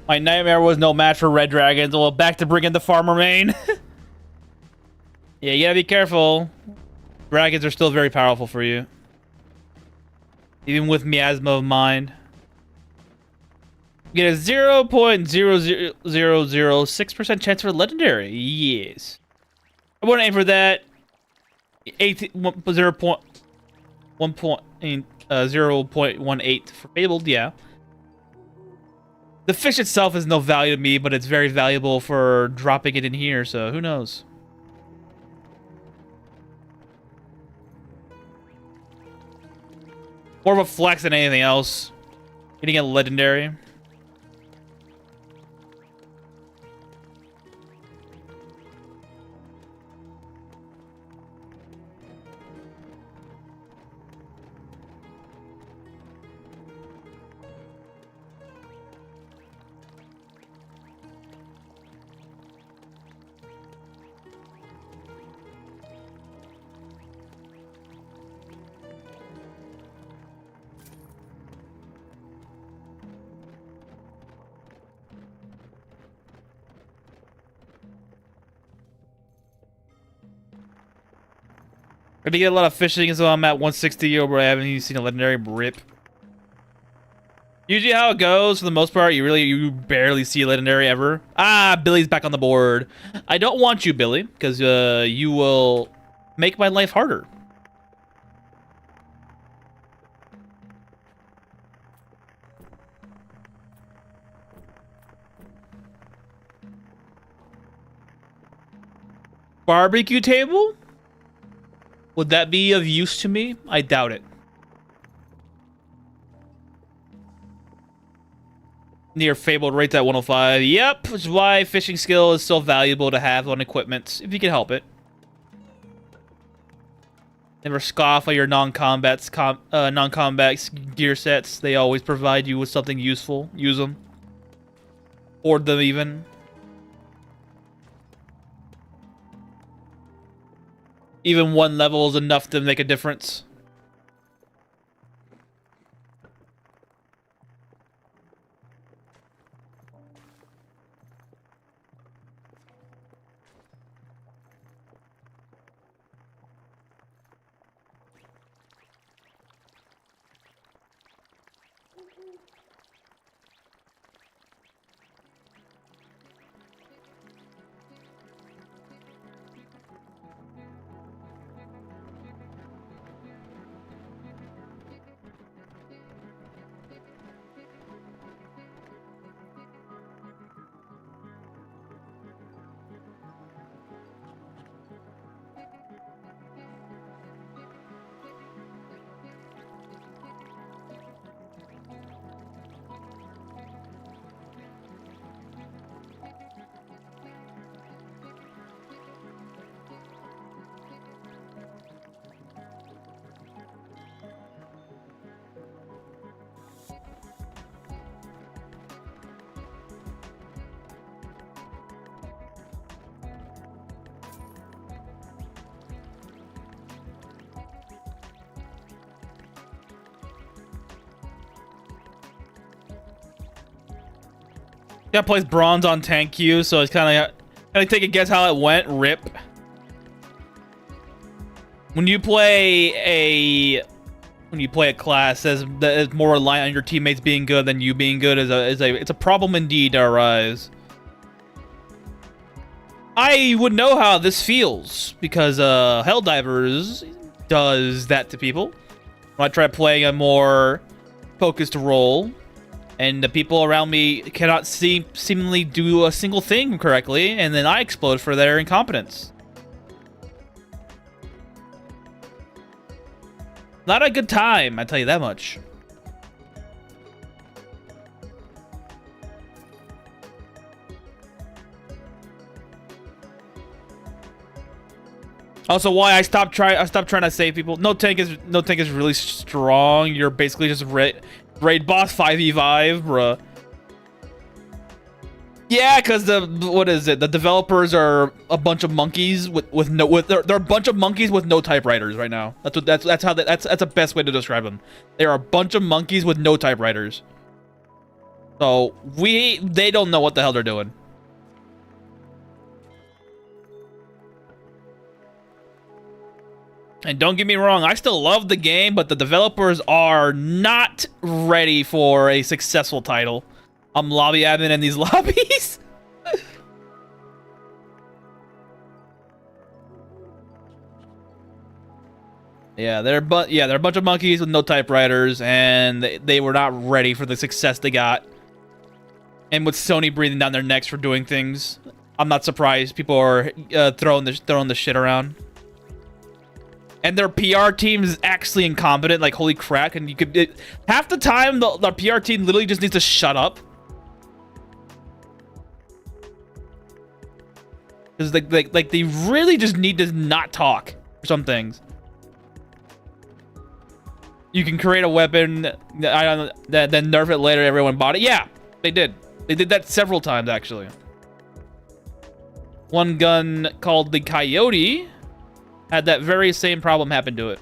My nightmare was no match for red dragons. Well, back to bringing the farmer main. Yeah, you gotta be careful. Dragons are still very powerful for you. Even with miasma of mind. You get a 0.00006% chance for legendary. Yes. I want to aim for that. 0.18 for fabled, yeah. The fish itself is no value to me, but it's very valuable for dropping it in here, so who knows? More of a flex than anything else. Getting a legendary. I did get a lot of fishing, so I'm at 160 over. I haven't even seen a legendary rip. Usually how it goes, for the most part, you barely see a legendary ever. Ah, Billy's back on the board. I don't want you, Billy, because you will make my life harder. Barbecue table? Would that be of use to me? I doubt it. Near fabled rates at 105. Yep, which is why fishing skill is so valuable to have on equipment, if you can help it. Never scoff at your non-combat gear sets. They always provide you with something useful. Use them. Hoard them even. Even one level is enough to make a difference. Yeah, plays bronze on tank queue, so it's kind of take a guess how it went. Rip. When you play a class that is more reliant on your teammates being good than you being good, it's a problem indeed to arise. I would know how this feels because Helldivers does that to people. When I try playing a more focused role, and the people around me cannot seemingly do a single thing correctly, and then I explode for their incompetence. Not a good time, I tell you that much. Also, why I stopped trying to save people. No tank is really strong. You're basically just raid boss 5v5, bruh. Yeah, because what is it? The developers are a bunch of monkeys they're a bunch of monkeys with no typewriters right now. That's the best way to describe them. They are a bunch of monkeys with no typewriters. So they don't know what the hell they're doing. And don't get me wrong, I still love the game, but the developers are not ready for a successful title. I'm lobby admin in these lobbies. Yeah, they're a bunch of monkeys with no typewriters, and they were not ready for the success they got. And with Sony breathing down their necks for doing things, I'm not surprised people are throwing the shit around. And their PR team is actually incompetent, like holy crap! And half the time the PR team literally just needs to shut up. Because like they really just need to not talk for some things. You can create a weapon, then nerf it later. Everyone bought it. Yeah, they did. They did that several times actually. One gun called the Coyote had that very same problem happen to it.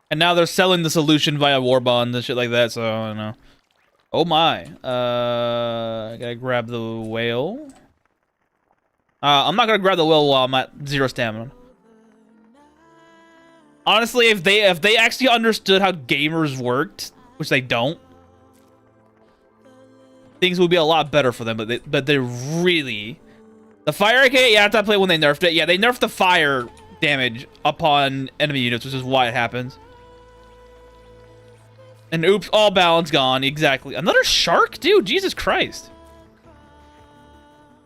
And now they're selling the solution via war bonds and shit like that, so I don't know. Oh my. I gotta grab the whale. I'm not gonna grab the whale while I'm at 0 stamina. Honestly, if they actually understood how gamers worked, which they don't, things would be a lot better for them, but they're really... The fire AK, yeah, that's I played when they nerfed it. Yeah, they nerfed the fire damage upon enemy units, which is why it happens. And oops, all balance gone. Exactly. Another shark? Dude, Jesus Christ.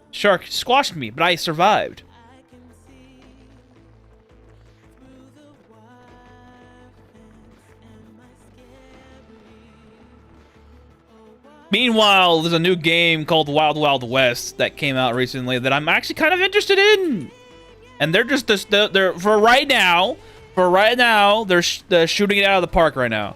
Shark squashed me, but I survived. Meanwhile, there's a new game called Wild Wild West that came out recently that I'm actually kind of interested in. And they're they're for right now, they're shooting it out of the park right now.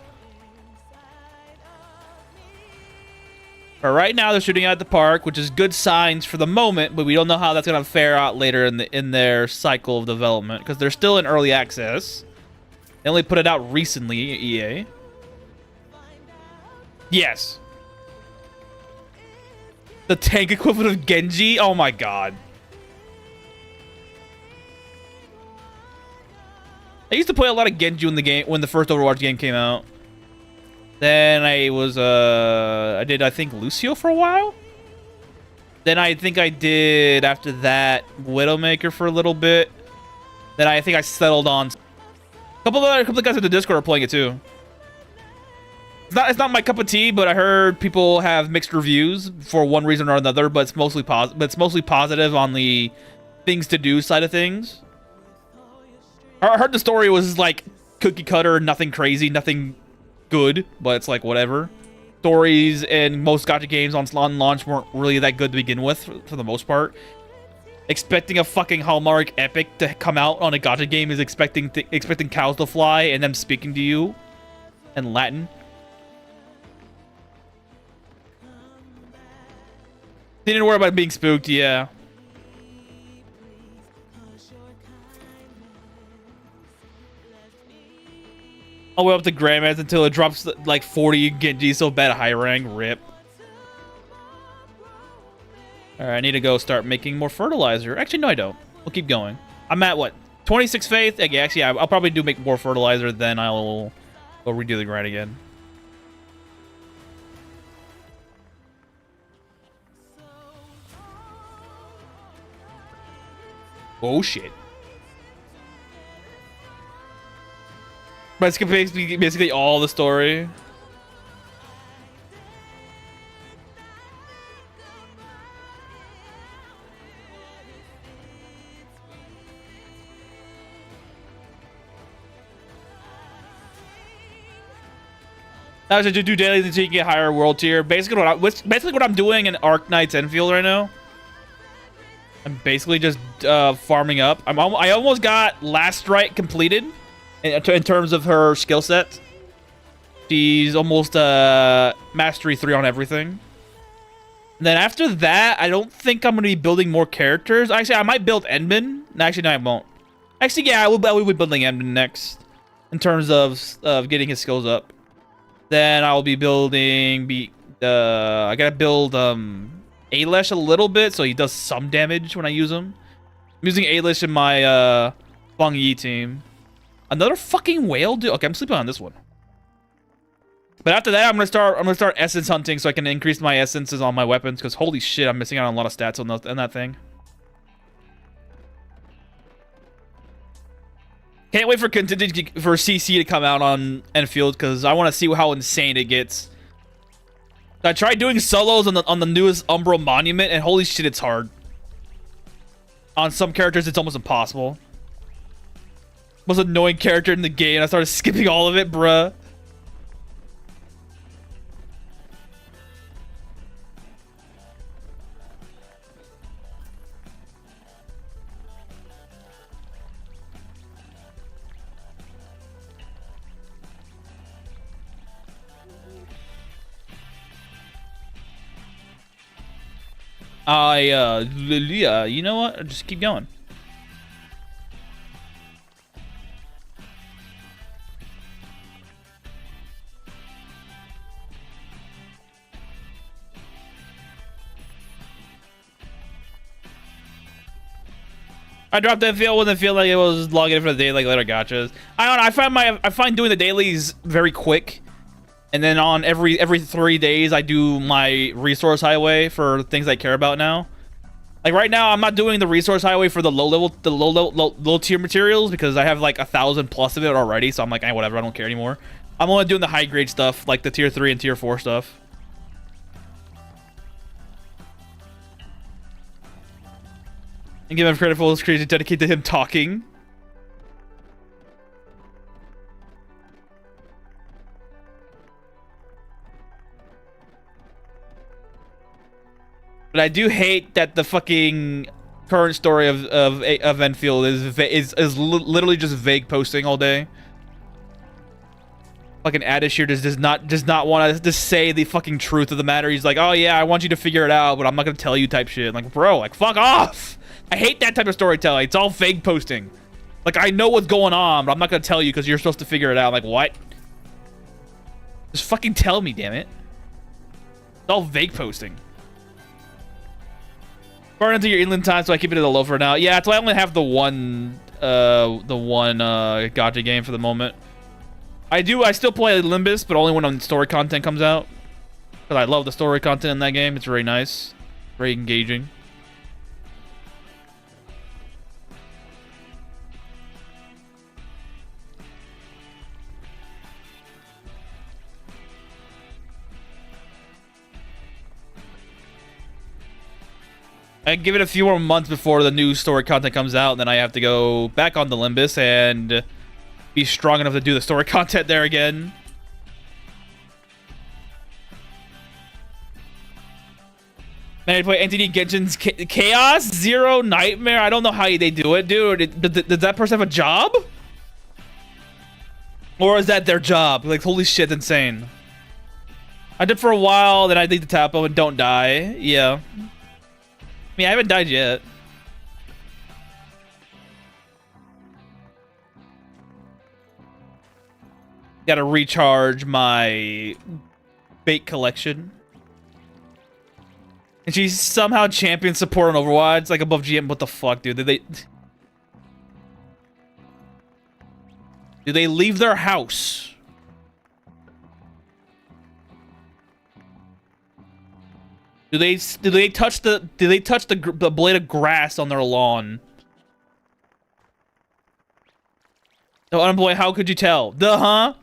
For right now, they're shooting out at the park, which is good signs for the moment, but we don't know how that's gonna fare out later in their cycle of development because they're still in early access. They only put it out recently, EA. Yes. The tank equivalent of Genji? Oh my god. I used to play a lot of Genji in the game when the first Overwatch game came out. Then I did I think Lucio for a while. Then I think I did after that Widowmaker for a little bit. Then I think I settled on a couple of guys at the Discord are playing it too. It's not my cup of tea, but I heard people have mixed reviews for one reason or another, but it's mostly positive on the things to do side of things. I heard the story was like cookie cutter, nothing crazy, nothing good, but it's like whatever. Stories in most gacha games on launch weren't really that good to begin with for the most part. Expecting a fucking Hallmark epic to come out on a gacha game is expecting cows to fly and them speaking to you in Latin. Didn't worry about being spooked, yeah. All the way up to Grandma's until it drops like 40 Genji so bad high rank. Rip. Alright, I need to go start making more fertilizer. Actually, no, I don't. We'll keep going. I'm at, what, 26 faith? Yeah, actually, I'll probably do make more fertilizer, then I'll go redo the grind again. Oh, shit. But it's basically all the story. I should do daily until you can get higher world tier. Basically what I'm doing in Arknights Endfield right now. I'm basically just farming up. I almost got Last Strike completed in terms of her skill set. She's almost mastery 3 on everything. And then after that, I don't think I'm going to be building more characters. Actually, I might build Endman. No, actually, no, I won't. Actually, yeah, I will be building Endman next in terms of getting his skills up. Then I'll be building. I gotta build Alish a little bit so he does some damage when I use him. I'm using Alish in my Feng Yi team. Another fucking whale, dude. Okay, I'm sleeping on this one. But after that, I'm gonna start essence hunting so I can increase my essences on my weapons. Because holy shit, I'm missing out on a lot of stats on that thing. Can't wait for CC to come out on Endfield because I want to see how insane it gets. I tried doing solos on the newest Umbral Monument, and holy shit, it's hard. On some characters, it's almost impossible. Most annoying character in the game. I started skipping all of it, bruh. You know what? Just keep going. I dropped that field when it feel like it was logging in for the day like later gotchas. I don't know. I find doing the dailies very quick. And then on every 3 days, I do my resource highway for things I care about now. Like right now, I'm not doing the resource highway for the low tier materials because I have like 1,000 plus of it already. So I'm like, whatever, I don't care anymore. I'm only doing the high grade stuff, like the tier 3 and tier 4 stuff. And give him credit for his creation dedicated to him talking. But I do hate that the fucking current story of Endfield is literally just vague posting all day. Fucking Adish here does not want to say the fucking truth of the matter. He's like, oh yeah, I want you to figure it out, but I'm not gonna tell you type shit. I'm like, bro, like fuck off. I hate that type of storytelling. It's all vague posting. Like I know what's going on, but I'm not gonna tell you because you're supposed to figure it out. I'm like what? Just fucking tell me, damn it. It's all vague posting. Burn into your Elin time, so I keep it at a low for now. Yeah, so I only have the one gacha game for the moment. I still play Limbus, but only when story content comes out. Because I love the story content in that game. It's very nice. Very engaging. I give it a few more months before the new story content comes out, and then I have to go back on the Limbus and be strong enough to do the story content there again. Man, I play NTD Genshin's Chaos Zero Nightmare. I don't know how they do it, dude. Does that person have a job? Or is that their job? Like, holy shit, insane. I did for a while, then I need to tap them and don't die. Yeah. I mean, I haven't died yet. Gotta recharge my bait collection. And she's somehow champion support on Overwatch. It's like above GM. What the fuck, dude? Did they leave their house? Do they touch the blade of grass on their lawn? Oh, Unemployed, how could you tell? Duh, huh?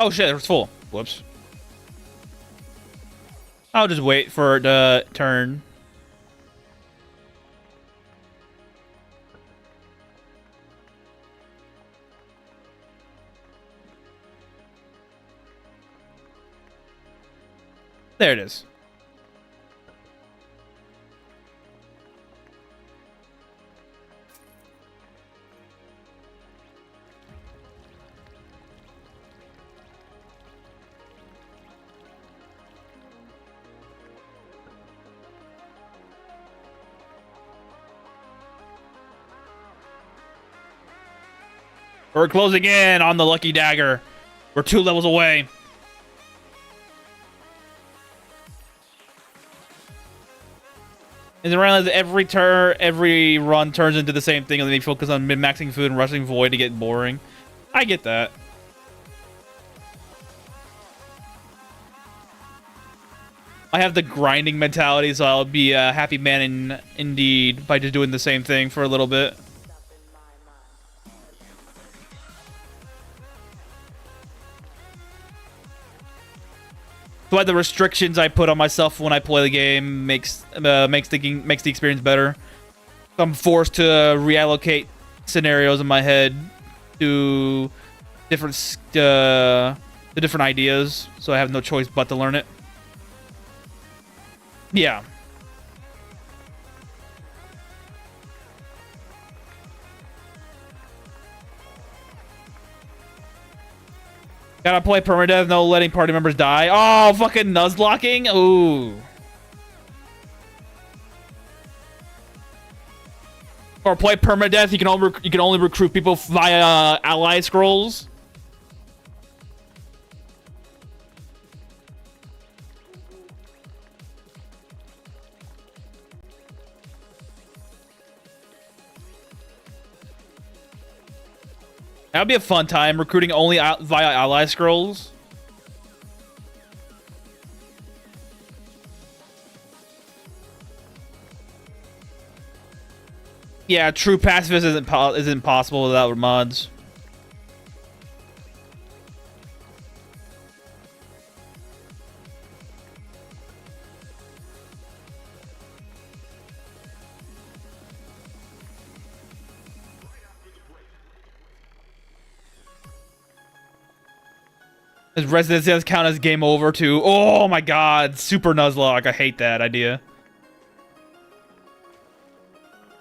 Oh shit, it's full. Whoops. I'll just wait for it to turn. There it is. We're closing in on the lucky dagger. We're 2 levels away. And around every run turns into the same thing, and then you focus on min-maxing food and rushing void to get boring. I get that. I have the grinding mentality, so I'll be a happy man indeed by just doing the same thing for a little bit. Why the restrictions I put on myself when I play the game makes the experience better. I'm forced to reallocate scenarios in my head to different ideas, so I have no choice but to learn it. Yeah. Gotta play Permadeath, no letting party members die. Oh, fucking nuzlocking? Ooh. Or play Permadeath, you can only recruit people via ally scrolls. That'd be a fun time, recruiting only via ally scrolls. Yeah, true pacifist isn't possible without mods. Does Residence count as game over too? Oh my god, super nuzlocke. I hate that idea.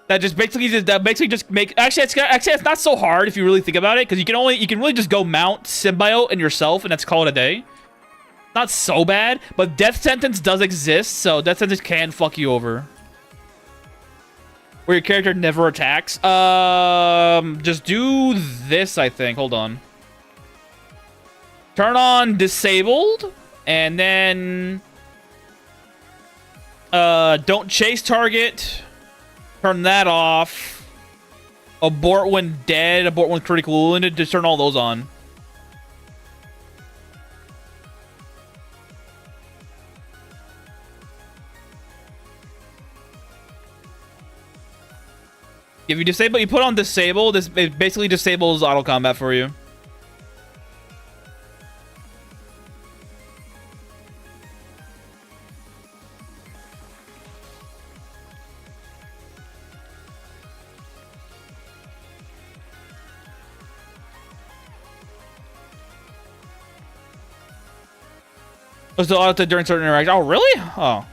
That basically just make actually it's not so hard if you really think about it, because you can really just go mount symbiote and yourself, and that's call it a day. Not so bad, but death sentence does exist, so death sentence can fuck you over. Where your character never attacks. Just do this, I think. Hold on. Turn on disabled, and then don't chase target. Turn that off. Abort when dead, abort when critical wounded. Just turn all those on. If you disable, you put on disable, this it basically disables auto combat for you. Oh, so auto during certain interactions. Oh, really? Oh.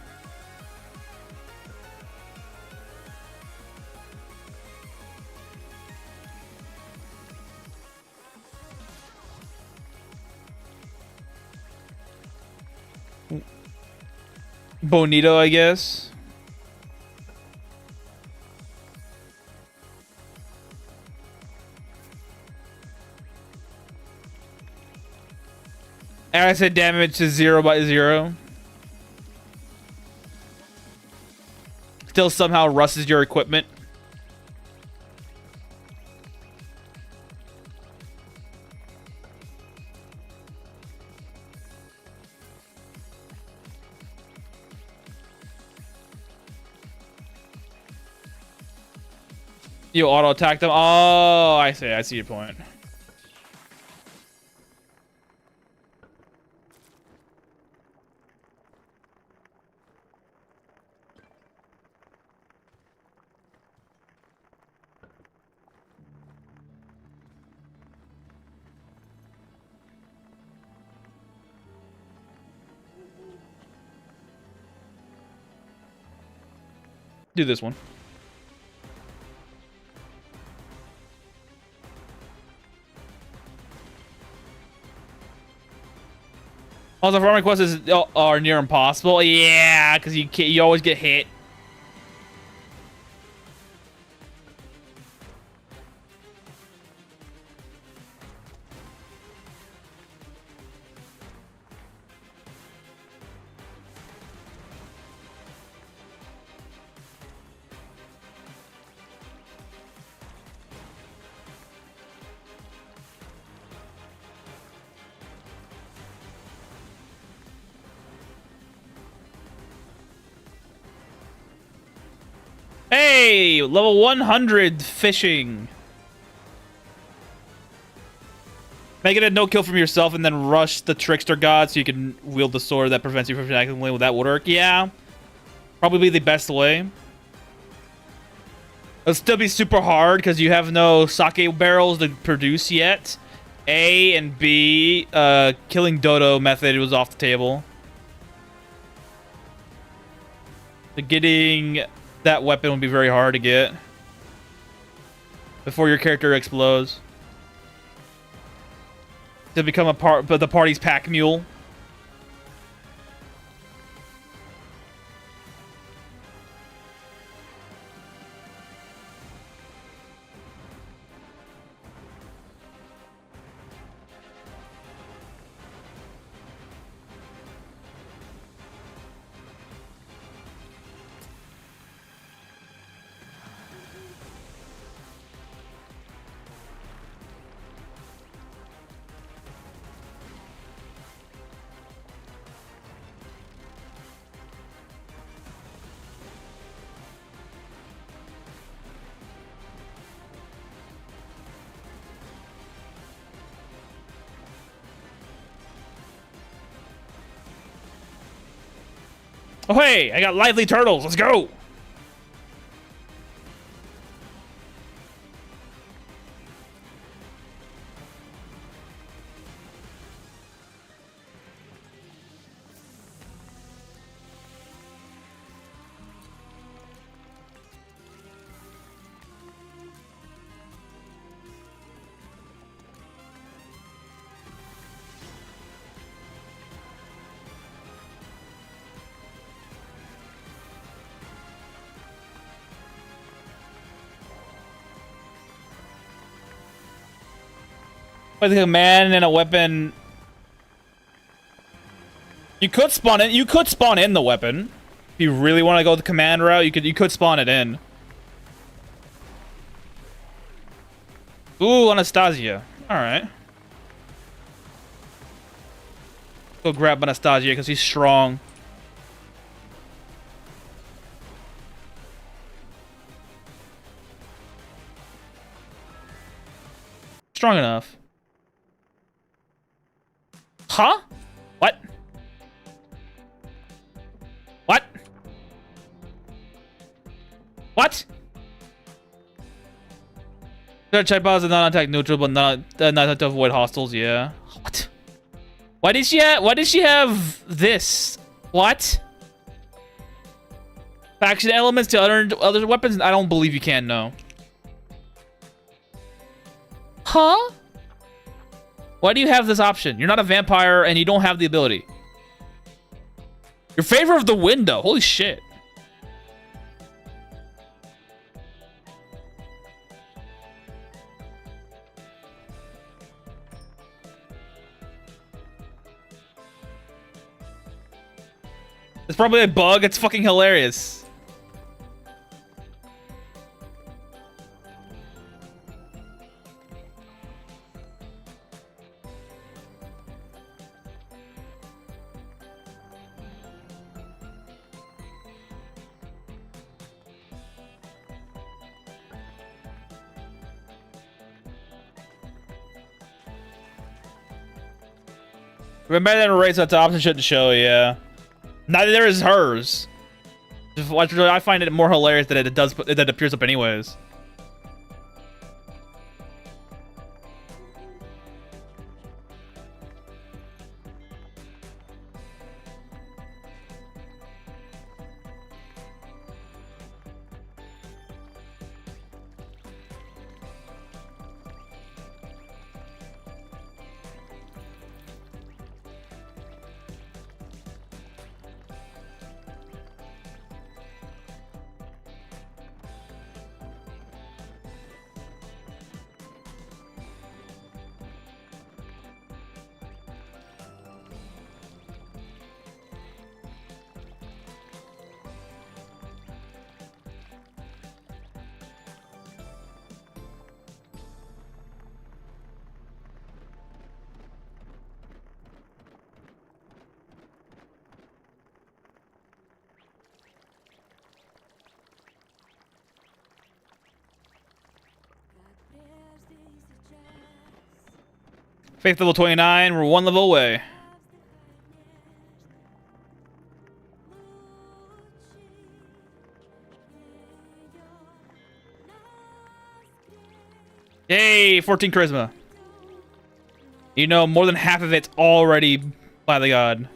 Bonito, I guess. Acid damage to 0 by 0. Still somehow rusts your equipment. You auto attack them. Oh, I see. I see your point. Do this one. Also, farming quests are near impossible. Yeah, because you always get hit. Hey, level 100 fishing. Make it a no kill from yourself and then rush the trickster god so you can wield the sword that prevents you from attacking with that would work. Yeah, probably the best way. It'll still be super hard because you have no sake barrels to produce yet. A and B, killing Dodo method was off the table. So getting that weapon would be very hard to get before your character explodes. To become a part, but the party's pack mule. Oh, hey, I got lively turtles. Let's go. With a command and a weapon. You could spawn it. You could spawn in the weapon. If you really want to go the command route, you could spawn it in. Ooh, Anastasia. Alright. Go grab Anastasia because he's strong. Strong enough. Huh? What? What? What? Their check bots are not attack neutral, but not to avoid hostiles. Yeah. What? Why did she have this? What? Faction elements to other weapons? I don't believe you can, no. Huh? Why do you have this option? You're not a vampire and you don't have the ability. Your favor of the window. Holy shit. It's probably a bug. It's fucking hilarious. Remember that erase that option shouldn't show, yeah. Neither is hers. I find it more hilarious that it appears up anyways. Faith level 29, we're one level away. Yay, 14 charisma. You know, more than half of it's already by the god.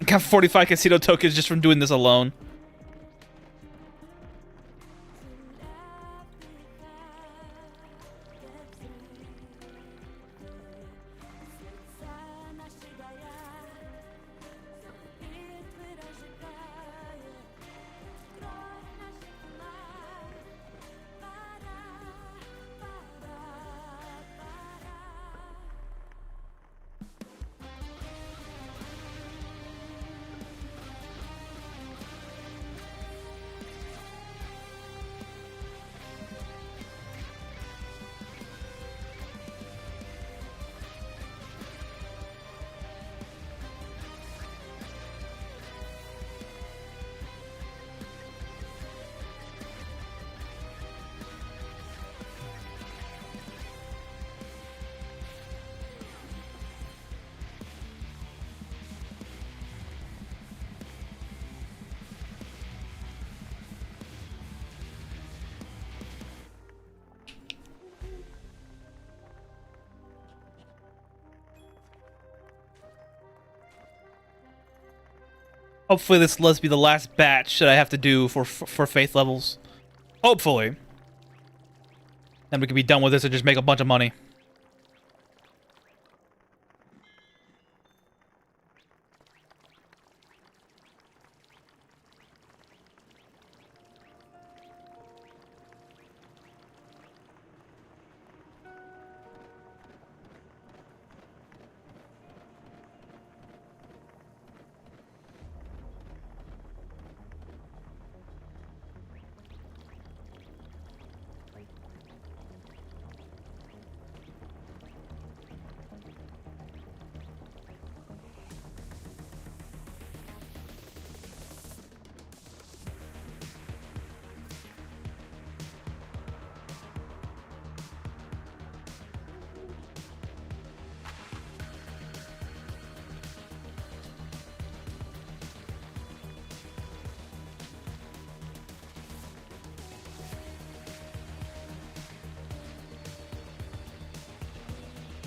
Got 45 casino tokens just from doing this alone. Hopefully this must be the last batch that I have to do for faith levels. Hopefully. Then we can be done with this and just make a bunch of money.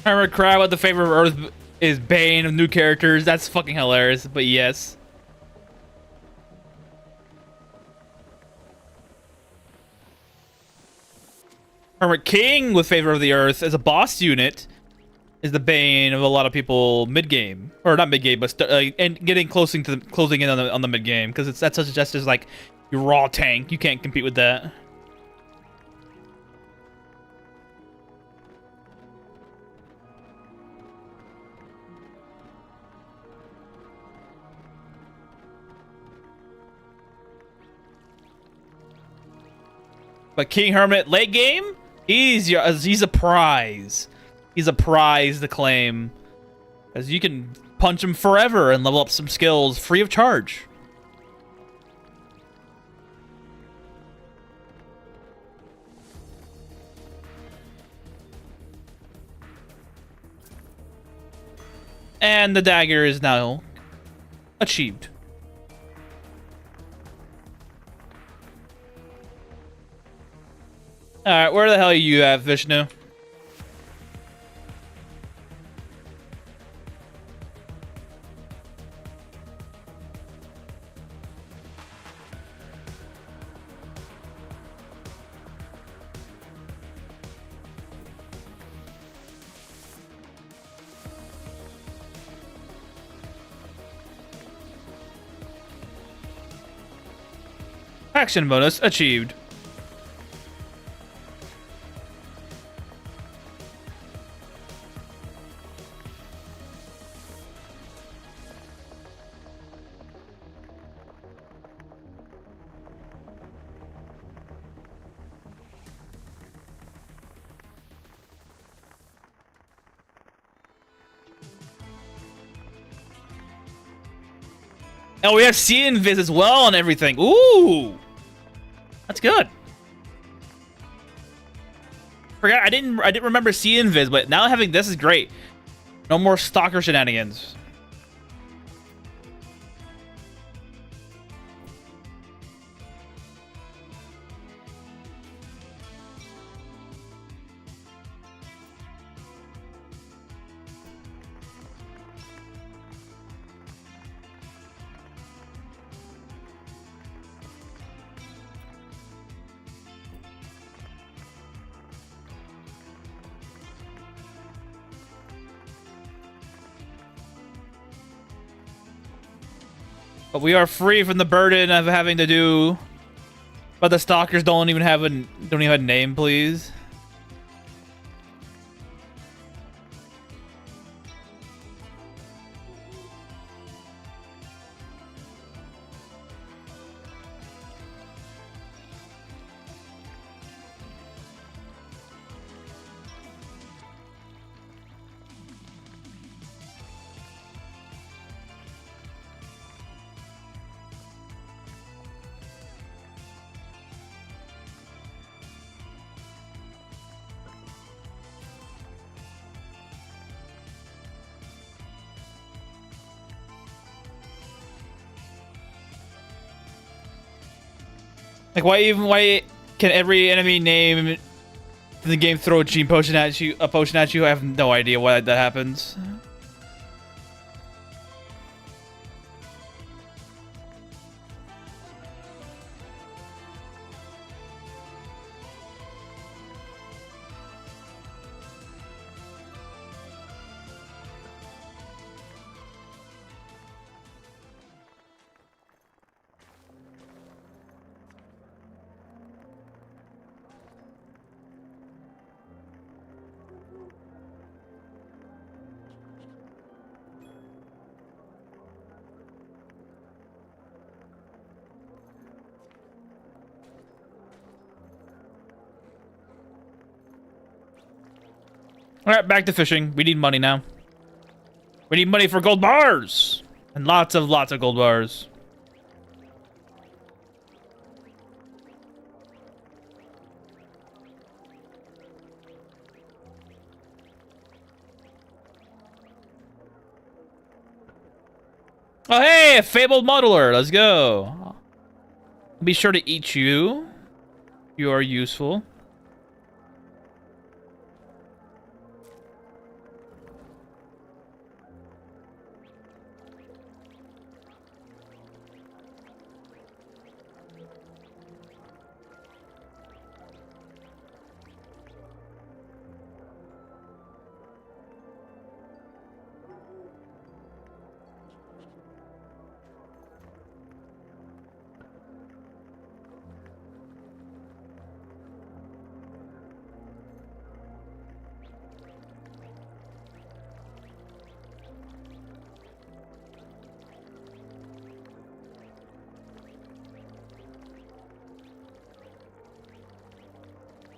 Hermit Crab with the favor of Earth is Bane of new characters. That's fucking hilarious, but yes. Hermit King with favor of the Earth as a boss unit is the bane of a lot of people mid-game, or not mid-game, but and getting closing in on the mid-game, because that's just as like your raw tank. You can't compete with that. But King Hermit late game, he's a prize. He's a prize to claim, as you can punch him forever and level up some skills free of charge. And the dagger is now achieved. Alright, where the hell are you at, Vishnu? Action bonus achieved. Oh, we have See Invis as well and everything. Ooh, that's good. Forgot I didn't remember See Invis, but now having this is great. No more stalker shenanigans. But we are free from the burden of having to do. But the stalkers don't even have a name, please. Like, why can every enemy name in the game throw a gene potion at you? I have no idea why that happens. Alright, back to fishing. We need money now. We need money for gold bars! And lots of gold bars. Oh, hey, a fabled modeler. Let's go. Be sure to eat you. You are useful.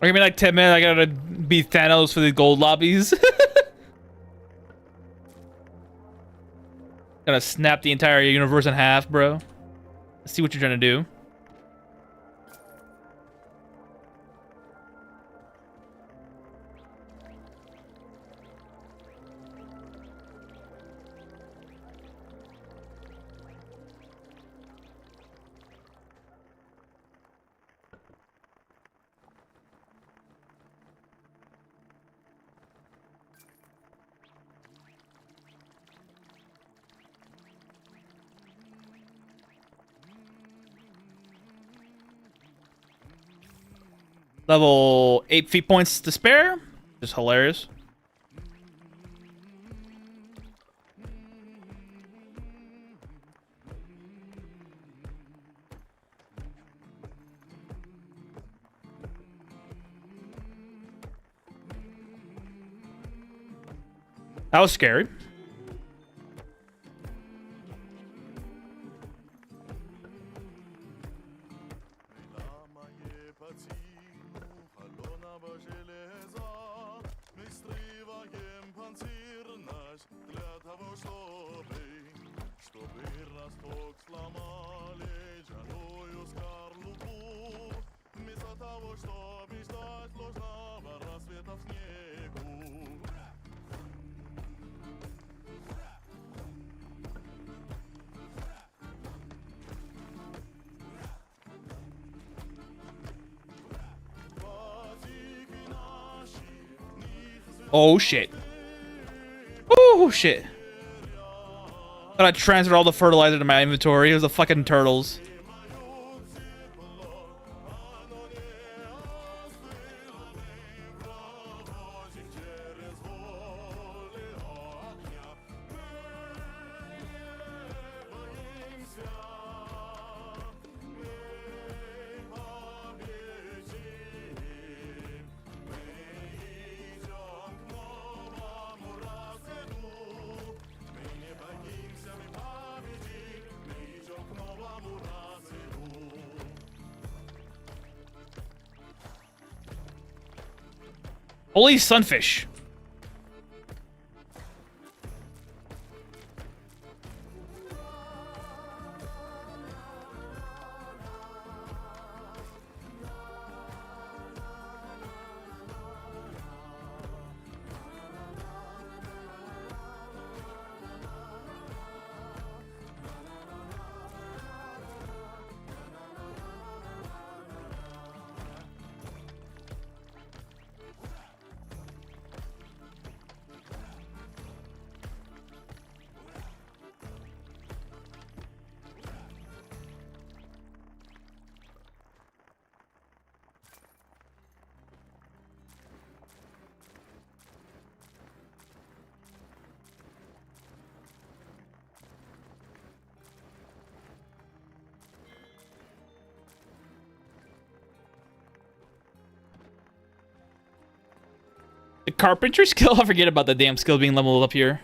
Or give me like 10 minutes, I gotta beat Thanos for the gold lobbies. Gotta snap the entire universe in half, bro. Let's see what you're trying to do. Level 8 feet points to spare. Just hilarious. That was scary. Oh shit. Oh shit. Thought I transferred all the fertilizer to my inventory. It was the fucking turtles. Holy sunfish. The carpentry skill? I forget about the damn skill being leveled up here.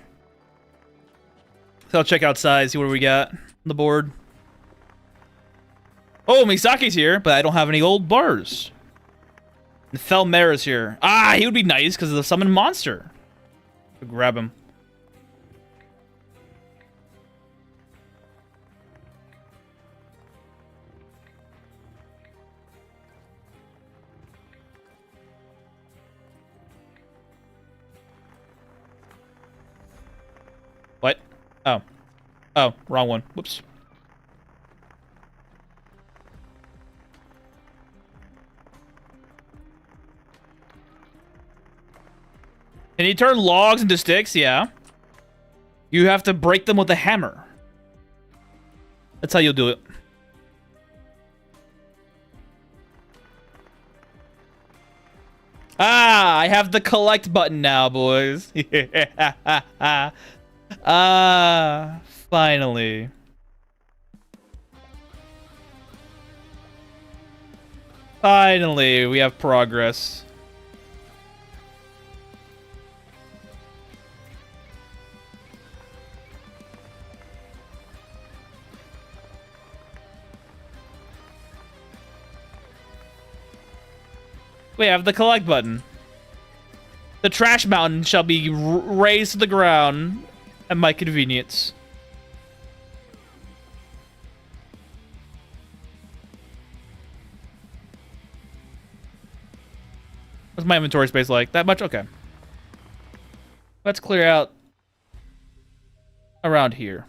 So I'll check outside, see what we got on the board. Oh, Misaki's here, but I don't have any old bars. And Felmera's here. Ah, he would be nice because of the summon monster. Grab him. What? Oh. Oh, wrong one. Whoops. Can you turn logs into sticks? Yeah. You have to break them with a hammer. That's how you'll do it. Ah, I have the collect button now, boys. Ah, finally. Finally, we have progress. We have the collect button. The trash mountain shall be raised to the ground at my convenience. What's my inventory space like? That much? Okay. Let's clear out around here.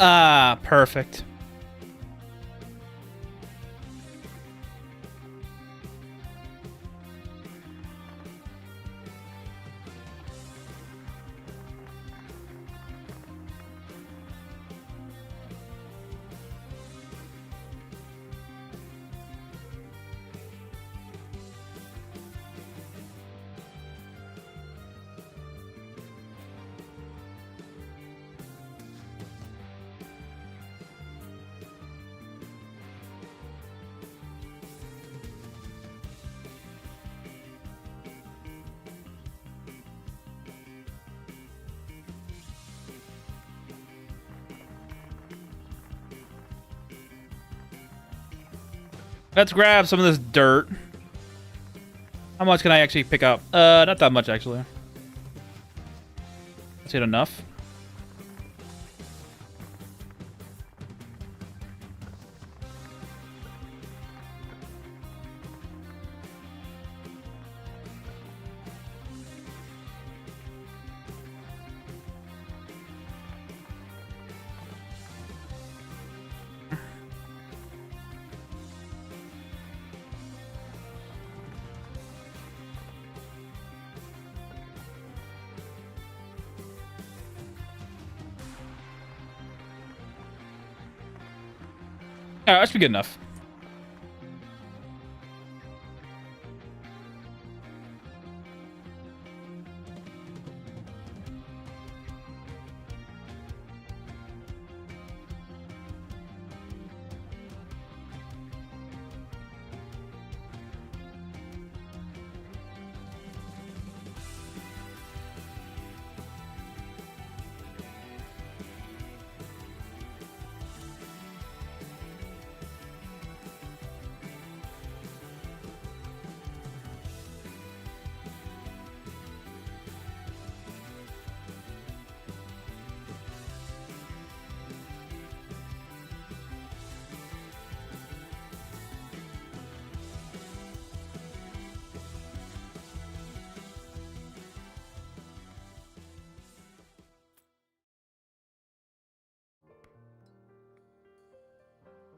Ah, perfect. Let's grab some of this dirt. How much can I actually pick up? Not that much, actually. Is it enough? Alright, that should be good enough.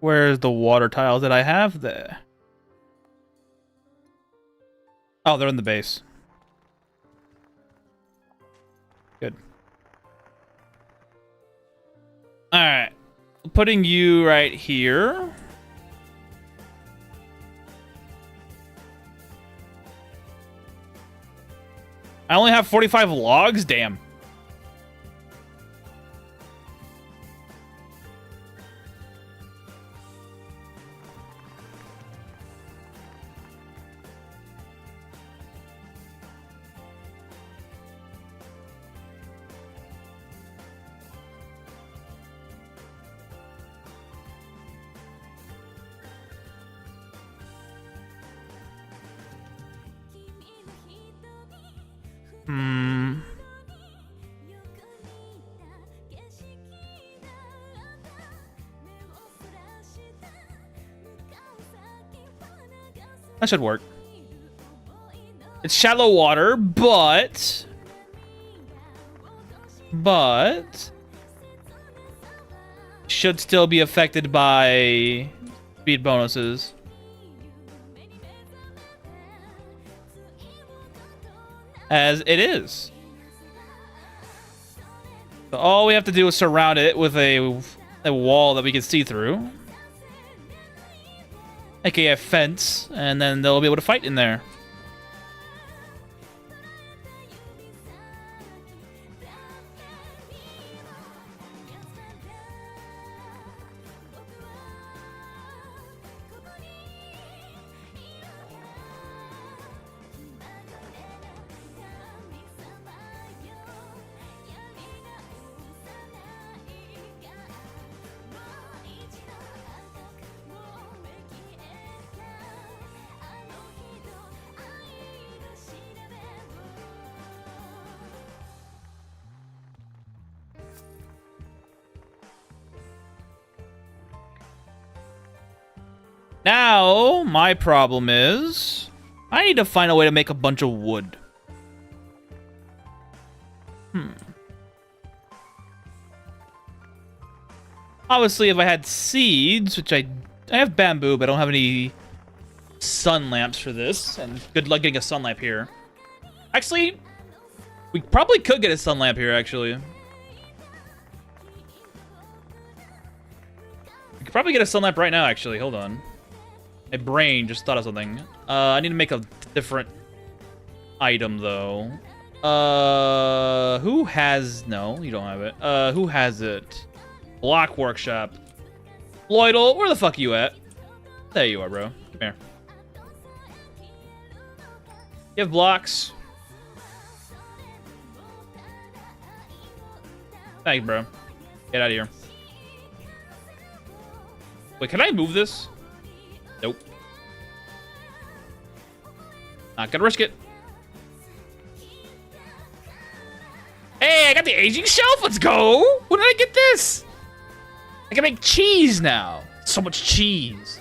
Where's the water tiles that I have there? Oh, they're in the base. Good. Alright. Putting you right here. I only have 45 logs? Damn. That should work. It's shallow water, but should still be affected by speed bonuses. As it is. So all we have to do is surround it with a wall that we can see through. AKA a fence, and then they'll be able to fight in there. Now, my problem is, I need to find a way to make a bunch of wood. Obviously, if I had seeds, which I have bamboo, but I don't have any sun lamps for this, and good luck getting a sun lamp here. Actually, we probably could get a sun lamp here, actually. We could probably get a sun lamp right now, actually. Hold on. My brain just thought of something. I need to make a different item, though. Who has... No, you don't have it. Who has it? Block Workshop. Lloydle, where the fuck are you at? There you are, bro. Come here. You have blocks. Thanks, bro. Get out of here. Wait, can I move this? Nope. Not gonna risk it. Hey, I got the aging shelf. Let's go. When did I get this? I can make cheese now. So much cheese.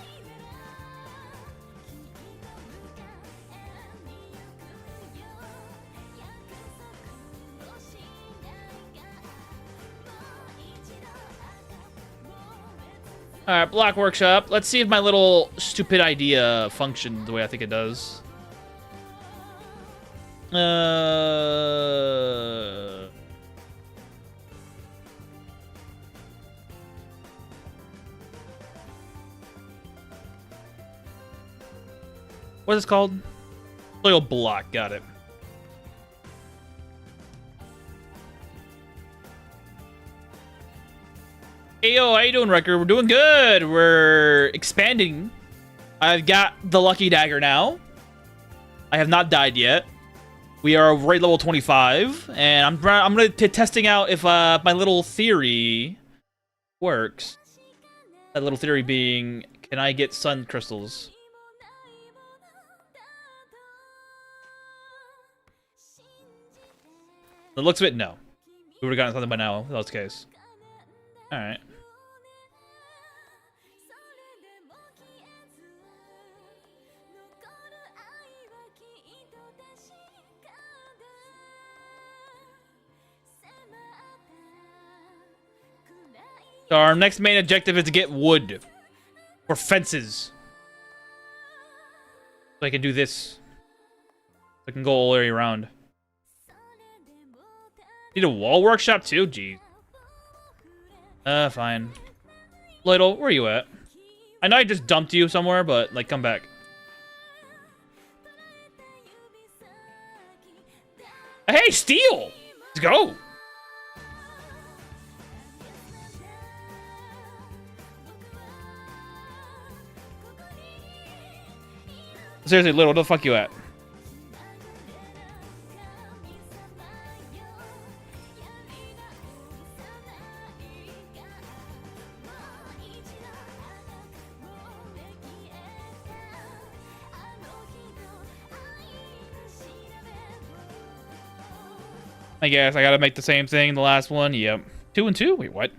Alright, Block Workshop. Let's see if my little stupid idea functioned the way I think it does. What is this called? Soil block, got it. Hey, yo, how you doing, Wrecker? We're doing good. We're expanding. I've got the Lucky Dagger now. I have not died yet. We are right level 25, and I'm gonna testing out if my little theory works. That little theory being, can I get sun crystals? The looks of it, no. We would have gotten something by now if that was the case. Alright. So our next main objective is to get wood for fences. So I can do this. I can go all the way around. Need a wall workshop too? Jeez. Fine. Little, where are you at? I know I just dumped you somewhere, but, like, come back. Hey, Steel! Let's go! Seriously, Little, where the fuck you at? I guess I gotta make the same thing in the last one. Yep. 2 and 2? Wait, what?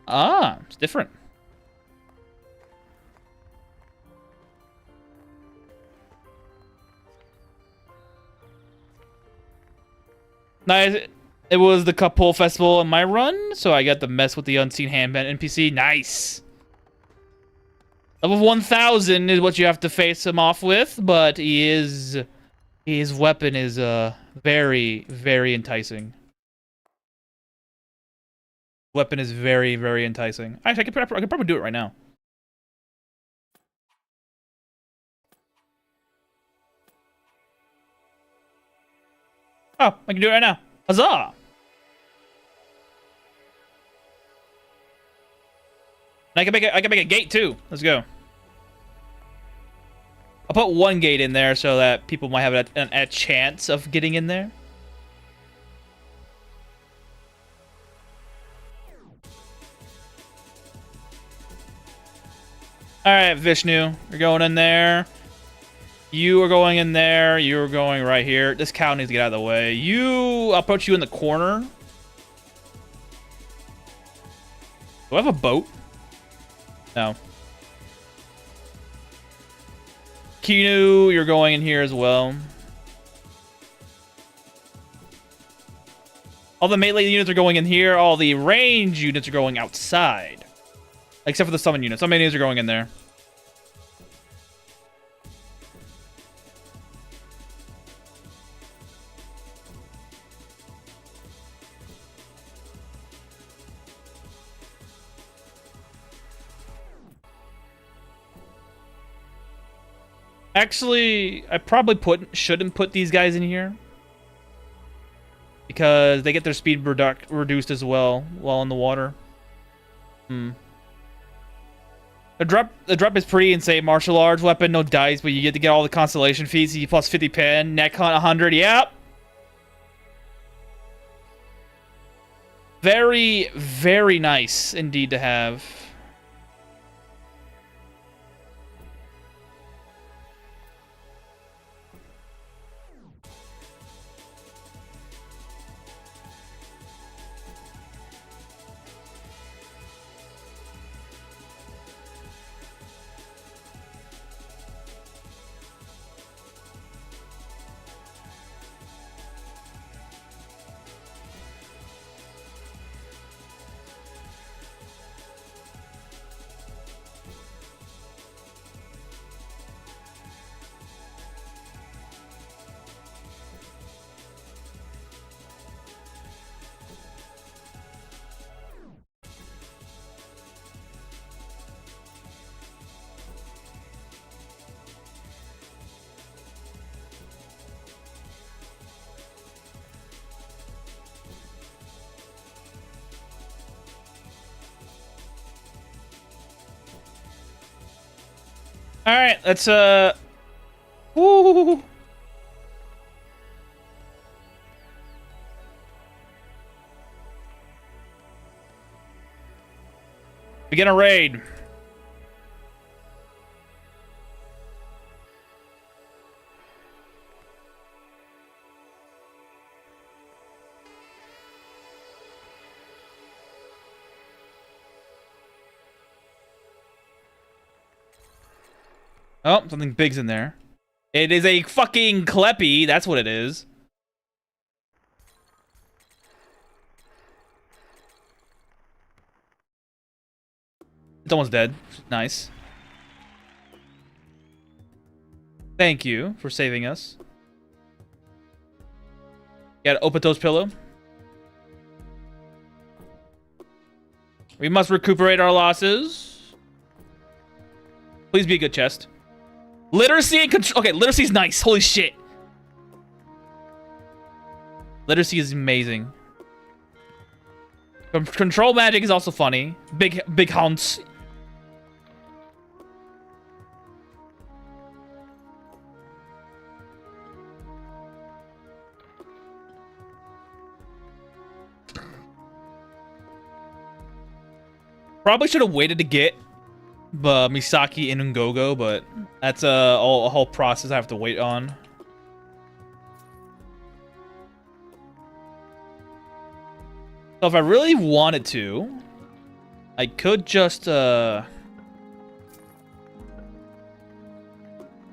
Ah, it's different. Nice. It was the Couple Festival in my run, so I got to mess with the Unseen Handband NPC. Nice. Level 1000 is what you have to face him off with, but his weapon is very, very enticing. Weapon is very, very enticing. Actually, I could probably do it right now. Oh, I can do it right now. Huzzah! And I can make a gate too. Let's go. I'll put one gate in there so that people might have a chance of getting in there. All right, Vishnu, you're going in there. You are going in there. You're going right here. This cow needs to get out of the way. I'll approach you in the corner. Do I have a boat? No. Kinu, you're going in here as well. All the melee units are going in here. All the range units are going outside. Except for the summon units. Some units are going in there. Actually, I probably shouldn't put these guys in here. Because they get their speed reduced as well while in the water. The drop is pretty insane. Martial arts weapon, no dice, but you get to get all the constellation feats. You plus 50 pen, neck hunt 100. Yep. Very, very nice indeed to have. All right, let's woo. Begin a raid. Oh, something big's in there. It is a fucking Kleppy. That's what it is. It's almost dead. Nice. Thank you for saving us. Got an Opato's pillow. We must recuperate our losses. Please be a good chest. Literacy and control. Okay, literacy's nice. Holy shit. Literacy is amazing. Control magic is also funny. Big hunts. Probably should have waited to get Misaki and Ngogo, but that's a whole process I have to wait on. So if I really wanted to, I could just I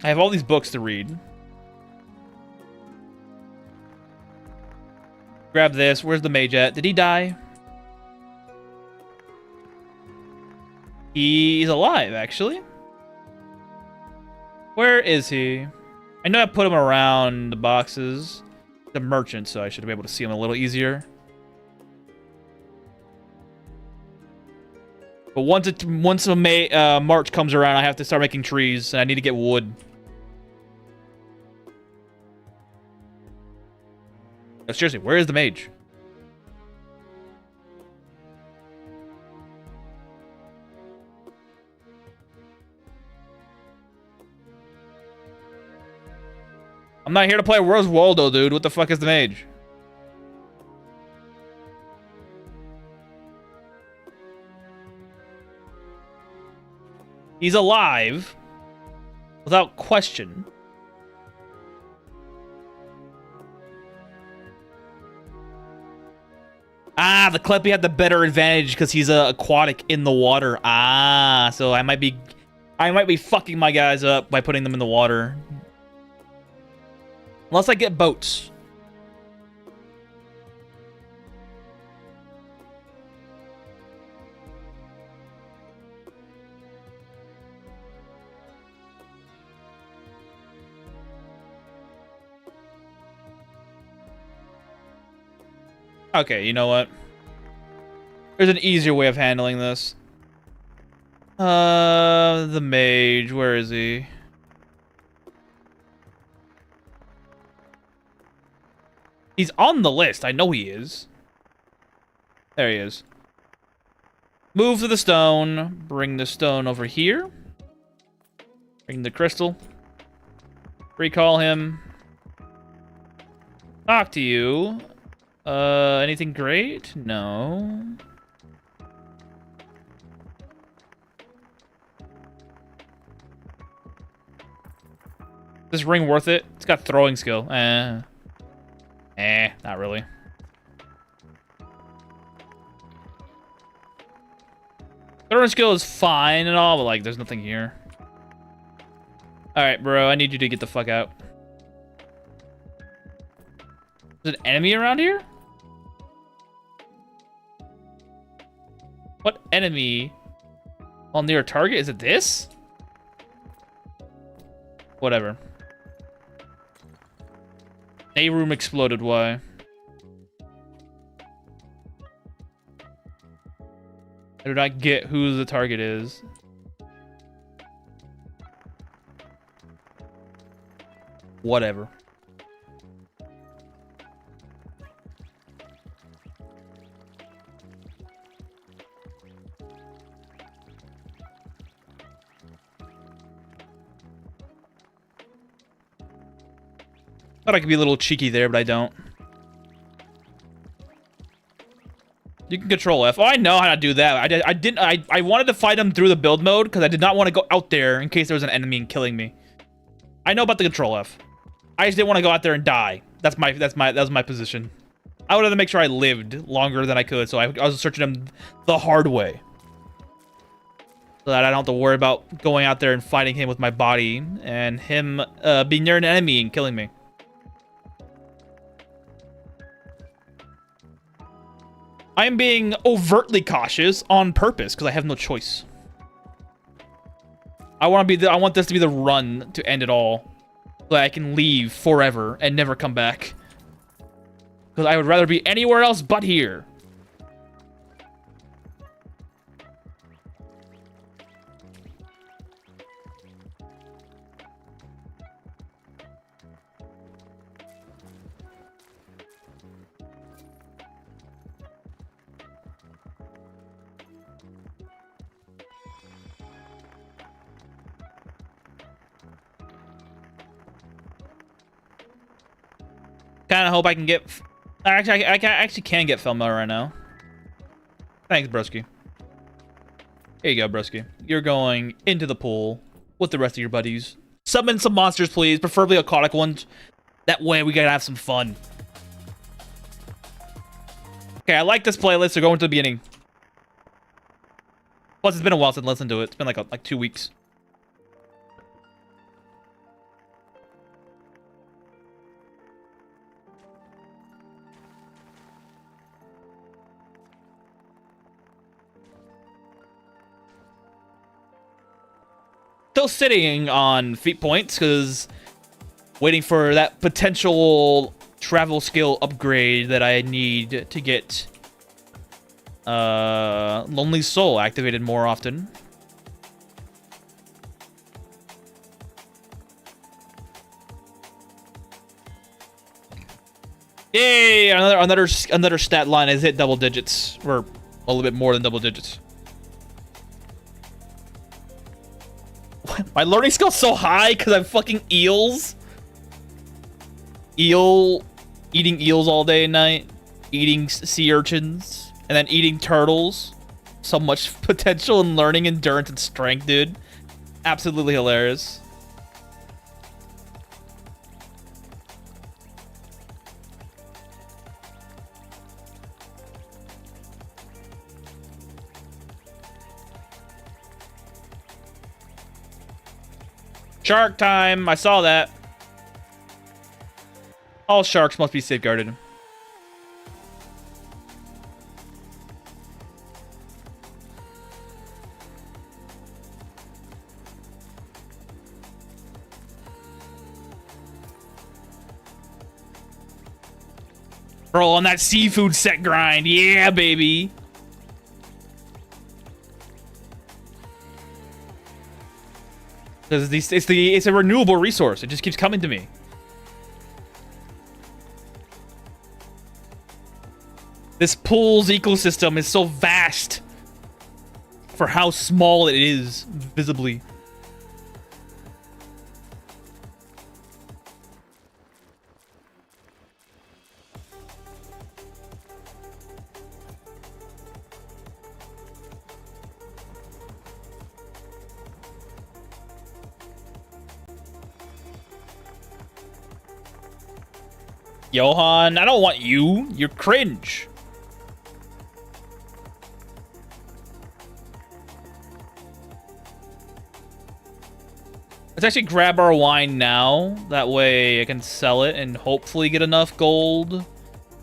have all these books to read. Grab this. Where's the mage at? Did he die? He's alive, actually. Where is he? I know I put him around the boxes. The merchant, so I should be able to see him a little easier. But once March comes around, I have to start making trees, and I need to get wood. No, seriously, where is the mage? I'm not here to play Where's Waldo, dude. What the fuck is the mage? He's alive. Without question. Ah, the Kleppy had the better advantage because he's aquatic in the water. Ah, so I might be fucking my guys up by putting them in the water. Unless I get boats. Okay, you know what? There's an easier way of handling this. The mage, where is he? He's on the list. I know he is. There he is. Move to the stone. Bring the stone over here. Bring the crystal. Recall him. Talk to you. Anything great? No. Is this ring worth it? It's got throwing skill. Not really. Throwing skill is fine and all, but like, there's nothing here. Alright, bro, I need you to get the fuck out. Is an enemy around here? What enemy? While near a target? Is it this? Whatever. A room exploded, why? I do not get who the target is. Whatever. Thought I could be a little cheeky there, but I don't. You can control F. Oh, I know how to do that. I wanted to fight him through the build mode because I did not want to go out there in case there was an enemy and killing me. I know about the control F. I just didn't want to go out there and die. That was my position. I wanted to make sure I lived longer than I could, so I was searching him the hard way. So that I don't have to worry about going out there and fighting him with my body and him being near an enemy and killing me. I am being overtly cautious on purpose because I have no choice. I want this to be the run to end it all, so that I can leave forever and never come back. Because I would rather be anywhere else but here. Kind of hope I can get... Actually, I actually can get Felmel right now. Thanks, broski. Here you go, broski. You're going into the pool with the rest of your buddies. Summon some monsters, please. Preferably aquatic ones. That way we gotta have some fun. Okay, I like this playlist, so going to the beginning. Plus, it's been a while since I listened to it. It's been like 2 weeks. still sitting on feat points because waiting for that potential travel skill upgrade that I need to get Lonely Soul activated more often. Yay! Another stat line has hit double digits, or a little bit more than double digits. My learning skill's so high because I'm fucking eels. Eating eels all day and night, eating sea urchins, and then eating turtles. So much potential in learning, endurance, and strength, dude. Absolutely hilarious. Shark time! I saw that. All sharks must be safeguarded. Bro, on that seafood set grind. Yeah, baby. Because it's a renewable resource. It just keeps coming to me. This pool's ecosystem is so vast for how small it is visibly. Johan, I don't want you. You're cringe. Let's actually grab our wine now. That way I can sell it and hopefully get enough gold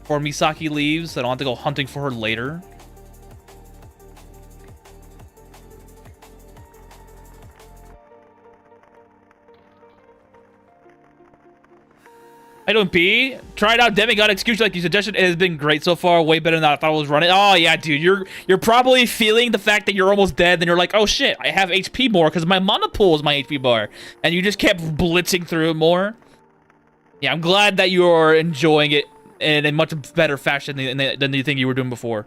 before Misaki leaves so I don't have to go hunting for her later. I don't B. Tried out Demigod Execution like you suggested. It has been great so far. Way better than I thought it was running. Oh yeah, dude. You're probably feeling the fact that you're almost dead. Then you're like, oh shit, I have HP more because my mana pool is my HP bar, and you just kept blitzing through it more. Yeah, I'm glad that you're enjoying it in a much better fashion than you think you were doing before.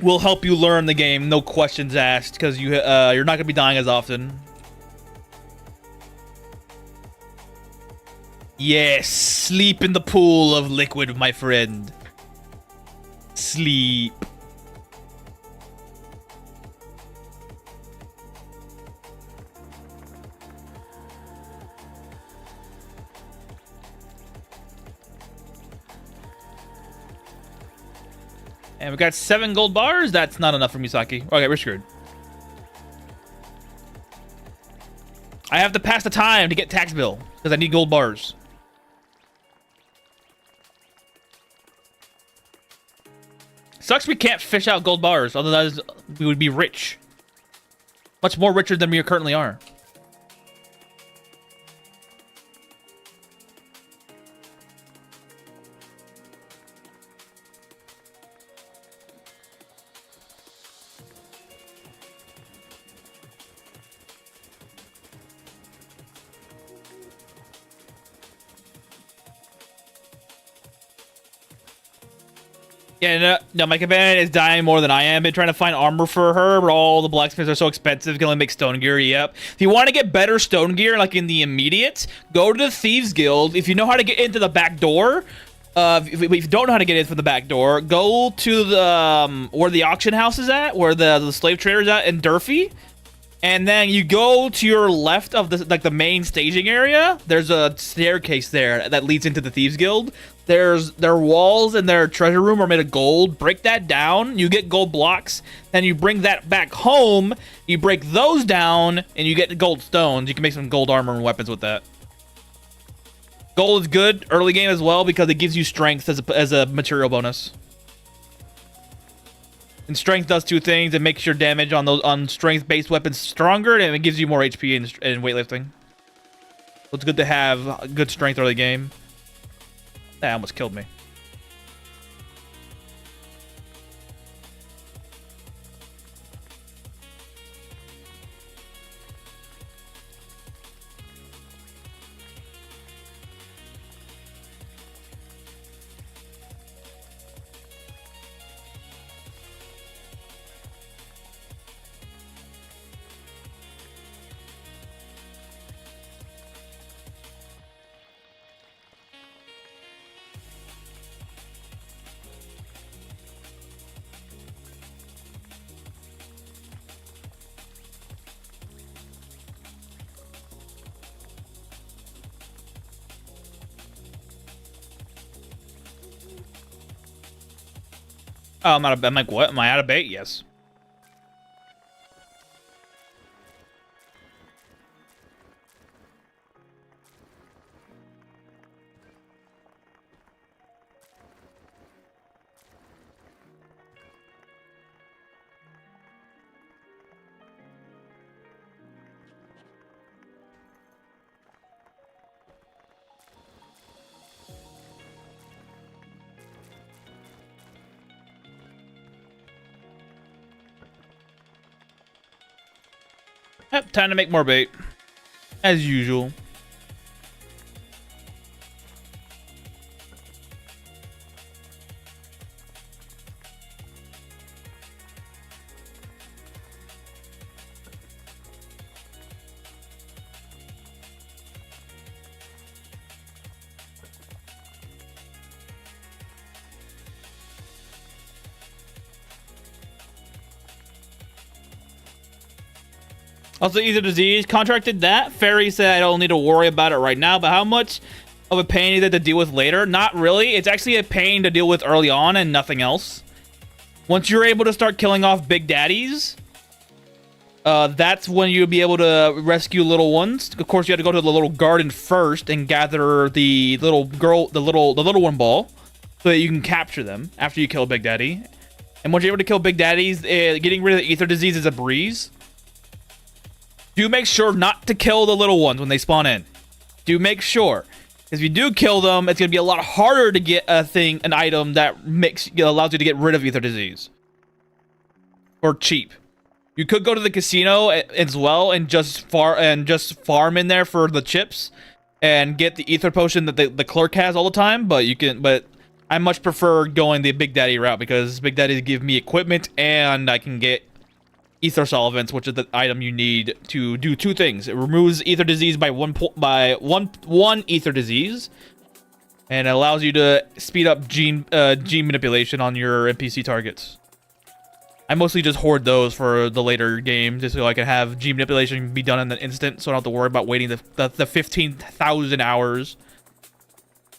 We'll help you learn the game, no questions asked, because you're not gonna be dying as often. Yes, sleep in the pool of liquid, my friend. Sleep. And we got 7 gold bars. That's not enough for Misaki. Okay, we're screwed. I have to pass the time to get tax bill because I need gold bars. Sucks we can't fish out gold bars, otherwise we would be rich. Much more richer than we currently are. Yeah, no, my companion is dying more than I am. Been trying to find armor for her, but all the blacksmiths are so expensive. Can only make stone gear. Yep. If you want to get better stone gear, like in the immediate, go to the Thieves Guild. If you know how to get into the back door, if you don't know how to get in from the back door, go to the where the auction house is at, where the slave trader's at in Durfee, and then you go to your left of the main staging area. There's a staircase there that leads into the Thieves Guild. Their walls and their treasure room are made of gold. Break that down. You get gold blocks. Then you bring that back home. You break those down, and you get gold stones. You can make some gold armor and weapons with that. Gold is good early game as well because it gives you strength as a material bonus. And strength does two things. It makes your damage on those strength-based weapons stronger, and it gives you more HP in weightlifting. So it's good to have good strength early game. That almost killed me. Oh, I'm like, what? Am I out of bait? Yes. Yep, time to make more bait. As usual. Also, Ether Disease contracted that. Fairy said I don't need to worry about it right now, but how much of a pain is it to deal with later? Not really. It's actually a pain to deal with early on and nothing else. Once you're able to start killing off big daddies, that's when you'll be able to rescue little ones. Of course, you have to go to the little garden first and gather the little girl, the little one ball, so that you can capture them after you kill a big daddy. And once you're able to kill big daddies, getting rid of the Ether Disease is a breeze. Do make sure not to kill the little ones when they spawn in. Do make sure. Because if you do kill them, it's going to be a lot harder to get an item that allows you to get rid of Ether Disease. For cheap. You could go to the casino as well and just farm in there for the chips and get the ether potion that the clerk has all the time, but I much prefer going the Big Daddy route because Big Daddy give me equipment and I can get ether solvents, which is the item you need to do two things. It removes ether disease by one ether disease, and it allows you to speed up gene manipulation on your NPC targets. I mostly just hoard those for the later game, just so I can have gene manipulation be done in an instant, so I don't have to worry about waiting the 15,000 hours.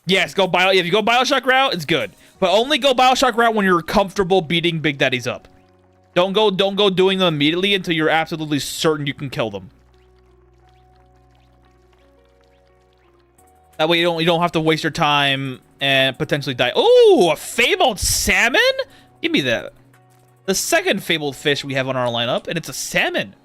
Yes, if you go Bioshock route, it's good, but only go Bioshock route when you're comfortable beating Big Daddies up. Don't go doing them immediately until you're absolutely certain you can kill them. That way you don't have to waste your time and potentially die. Oh, a fabled salmon? Give me that. The second fabled fish we have on our lineup, and it's a salmon.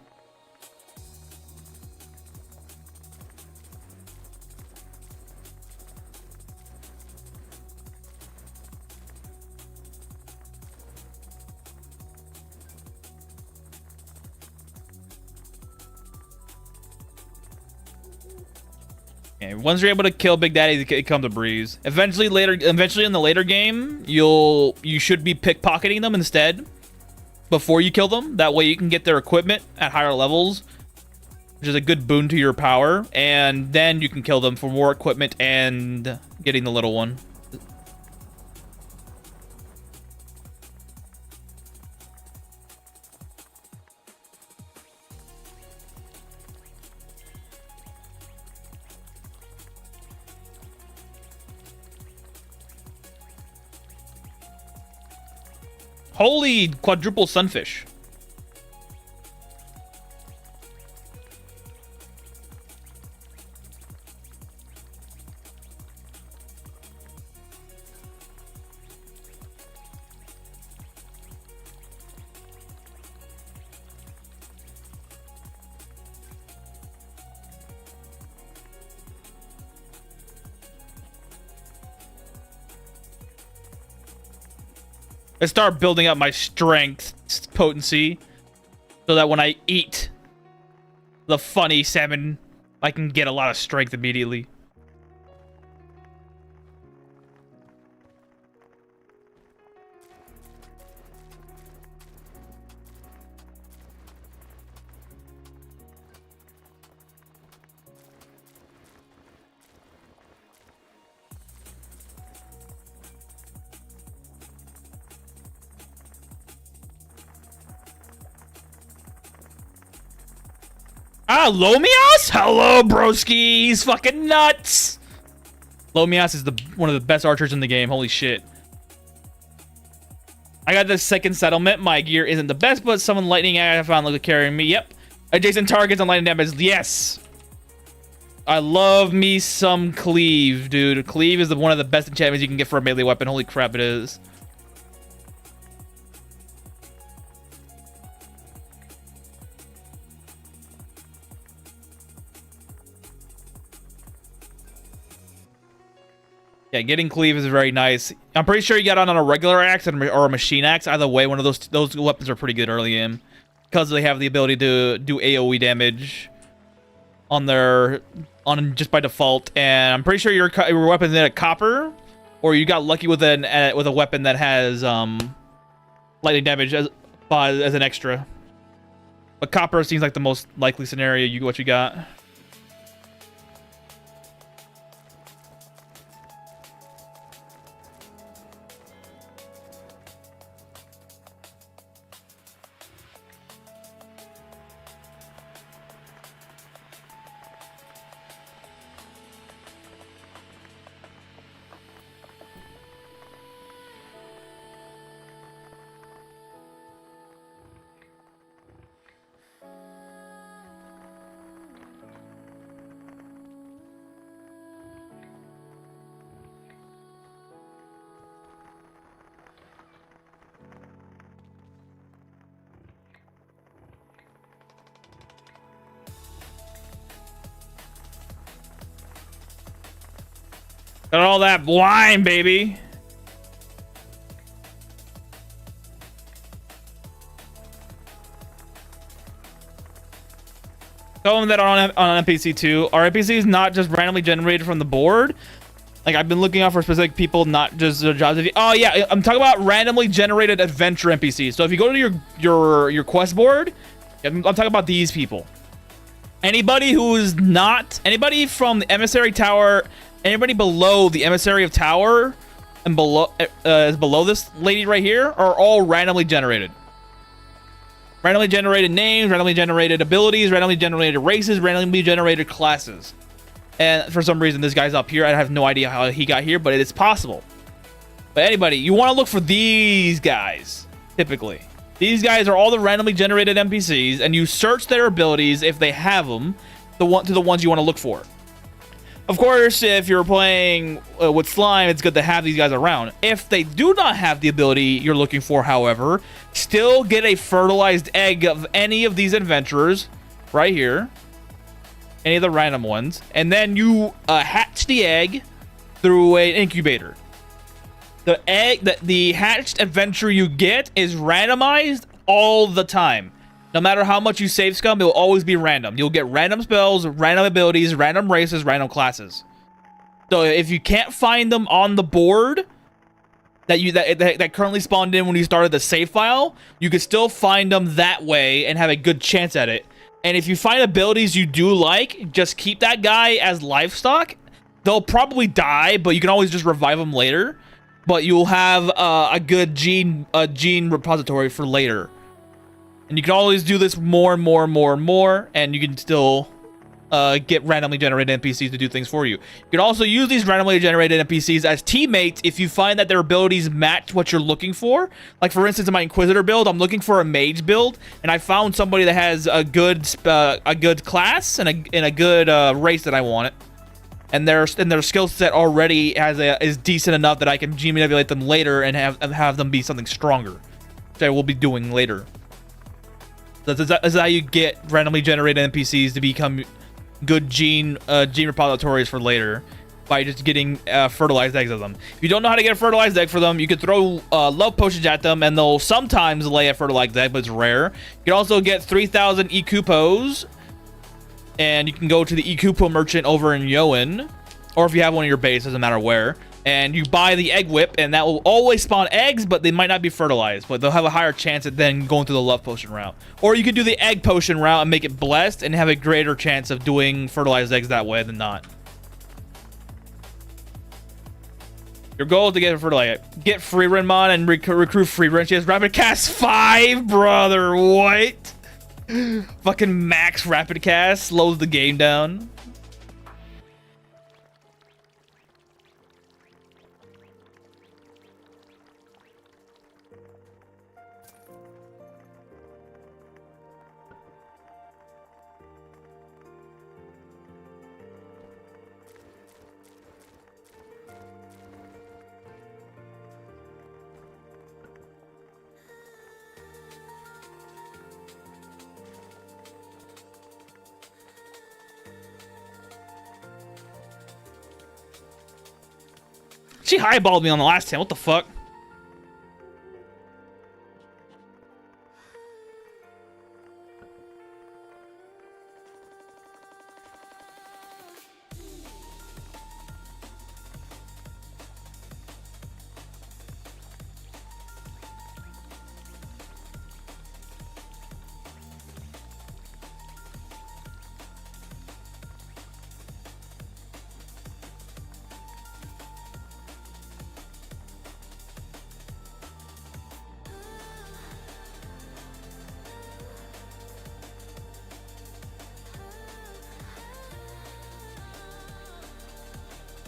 Okay, once you're able to kill Big Daddy, it comes a breeze. Eventually in the later game, you should be pickpocketing them instead before you kill them. That way you can get their equipment at higher levels, which is a good boon to your power, and then you can kill them for more equipment and getting the little one. Holy quadruple sunfish. Let's start building up my strength potency so that when I eat the funny salmon, I can get a lot of strength immediately. Ah, Lomias? Hello, broski. He's fucking nuts. Lomias is one of the best archers in the game. Holy shit. I got the second settlement. My gear isn't the best, but someone lightning I found like carrying me. Yep. Adjacent targets on lightning damage. Yes. I love me some cleave, dude. Cleave is one of the best enchantments you can get for a melee weapon. Holy crap, it is. Yeah, getting cleave is very nice. I'm pretty sure you got on a regular axe or a machine axe. Either way, one of those weapons are pretty good early in because they have the ability to do AoE damage on just by default. And I'm pretty sure your weapon's in a copper, or you got lucky with a weapon that has lightning damage as an extra. But copper seems like the most likely scenario. What you got? Got all that wine, baby. Tell them that on NPC too. Are NPCs not just randomly generated from the board? Like, I've been looking out for specific people, not just their jobs. Oh yeah, I'm talking about randomly generated adventure NPCs. So if you go to your quest board, I'm talking about these people. Anybody from the emissary tower. Anybody below the emissary of tower and below this lady right here are all randomly generated. Randomly generated names, randomly generated abilities, randomly generated races, randomly generated classes. And for some reason, this guy's up here. I have no idea how he got here, but it is possible. But anybody, you want to look for these guys, typically. These guys are all the randomly generated NPCs, and you search their abilities if they have them to the ones you want to look for. Of course, if you're playing with slime, it's good to have these guys around. If they do not have the ability you're looking for, however, still get a fertilized egg of any of these adventurers right here. Any of the random ones. And then you hatch the egg through an incubator. The hatched adventure you get is randomized all the time. No matter how much you save scum, it will always be random. You'll get random spells, random abilities, random races, random classes. So if you can't find them on the board that currently spawned in when you started the save file, you can still find them that way and have a good chance at it. And if you find abilities you do like, just keep that guy as livestock. They'll probably die, but you can always just revive them later. But you'll have a good gene repository for later. And you can always do this more and more and more and more, and you can still get randomly generated NPCs to do things for you. You can also use these randomly generated NPCs as teammates if you find that their abilities match what you're looking for. Like, for instance, in my Inquisitor build, I'm looking for a mage build, and I found somebody that has a good class and a good race that I want. And their skill set already is decent enough that I can gene manipulate them later and have them be something stronger, which I will be doing later. That's how you get randomly generated NPCs to become good gene repositories for later, by just getting fertilized eggs of them. If you don't know how to get a fertilized egg for them, you could throw love potions at them, and they'll sometimes lay a fertilized egg, but it's rare. You can also get 3,000 Ekupos, and you can go to the Ekupo merchant over in Yoan, or if you have one in your base, doesn't matter where, and you buy the egg whip, and that will always spawn eggs, but they might not be fertilized, but they'll have a higher chance at then going through the love potion route. Or you could do the egg potion route and make it blessed and have a greater chance of doing fertilized eggs that way than not. Your goal is to get a fertilized egg. Get free run mod and recruit free run. She has rapid cast 5, brother. What? Fucking max rapid cast slows the game down. She highballed me on the last 10. What the fuck?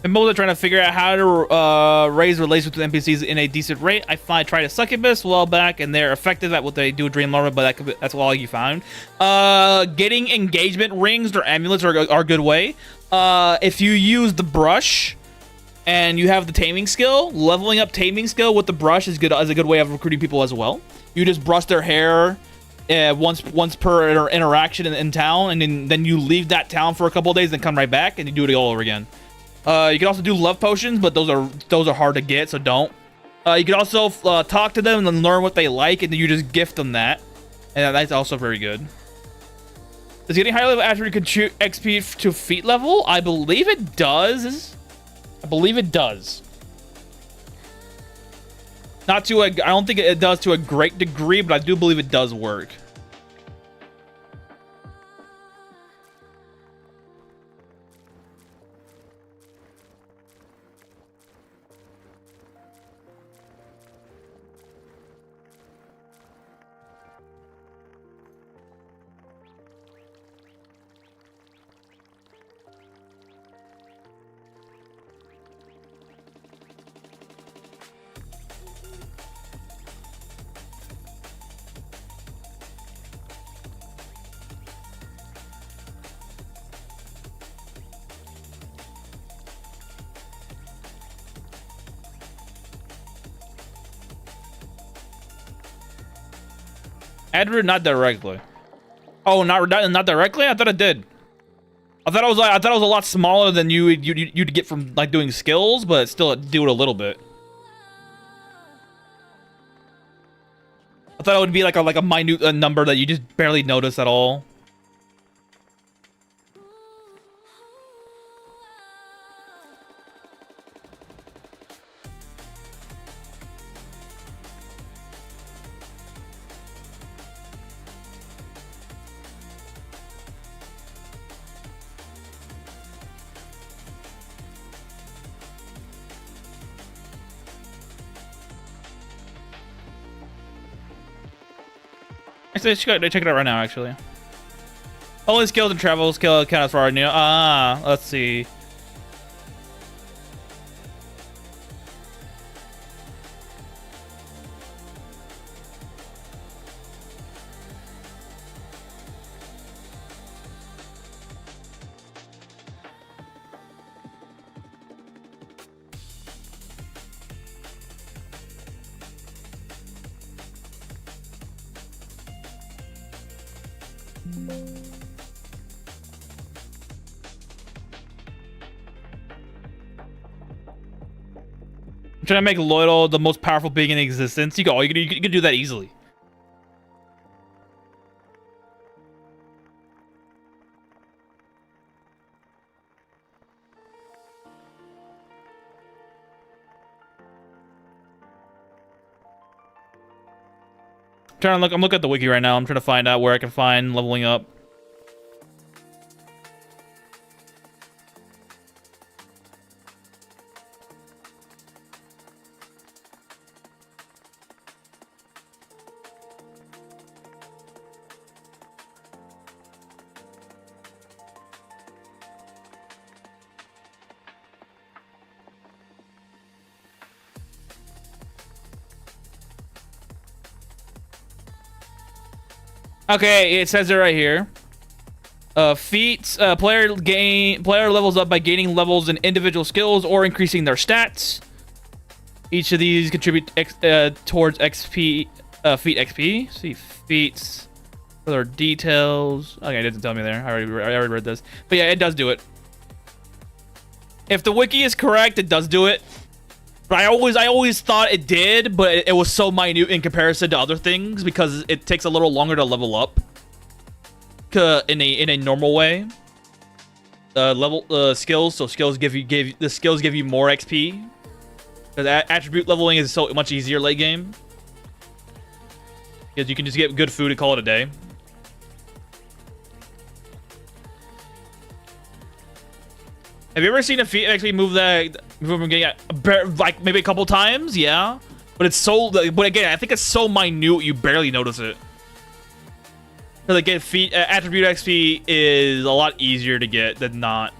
And both are trying to figure out how to raise relations with NPCs in a decent rate. I tried a succubus a while back, and they're effective at what they do with Dream Larva, but that's all you found. Getting engagement rings or amulets are a good way. If you use the brush and you have the taming skill, leveling up taming skill with the brush is a good way of recruiting people as well. You just brush their hair once per interaction in town, and then you leave that town for a couple of days, then come right back, and you do it all over again. You can also do love potions, but those are hard to get, so don't. You can also talk to them and then learn what they like, and then you just gift them that. And that's also very good. Does getting higher level after you can shoot XP to feet level? I believe it does. I believe it does. Not to I don't think it does to a great degree, but I do believe it does work. Edward, not directly. Oh, not directly. I thought it did. I thought it was a lot smaller than you'd get from like doing skills, but still do it a little bit. I thought it would be like a minute number that you just barely notice at all. Check it out right now, actually. Only skills and travel skill count as far as new. Let's see. I'm trying to make Loyal the most powerful being in existence. You can do that easily. I'm looking at the wiki right now. I'm trying to find out where I can find leveling up. Okay, it says it right here. Feats. Player levels up by gaining levels in individual skills or increasing their stats. Each of these contribute towards XP. Feat XP. See feats. Other details. Okay, it doesn't tell me there. I already read this. But yeah, it does do it. If the wiki is correct, it does do it. But I always thought it did, but it was so minute in comparison to other things because it takes a little longer to level up. In a normal way. Skills. So skills give you more XP. Because attribute leveling is so much easier late game. Because you can just get good food and call it a day. Have you ever seen a feat actually move from getting like maybe a couple times? Yeah, but it's so. But again, I think it's so minute you barely notice it. Because again, feat attribute XP is a lot easier to get than not.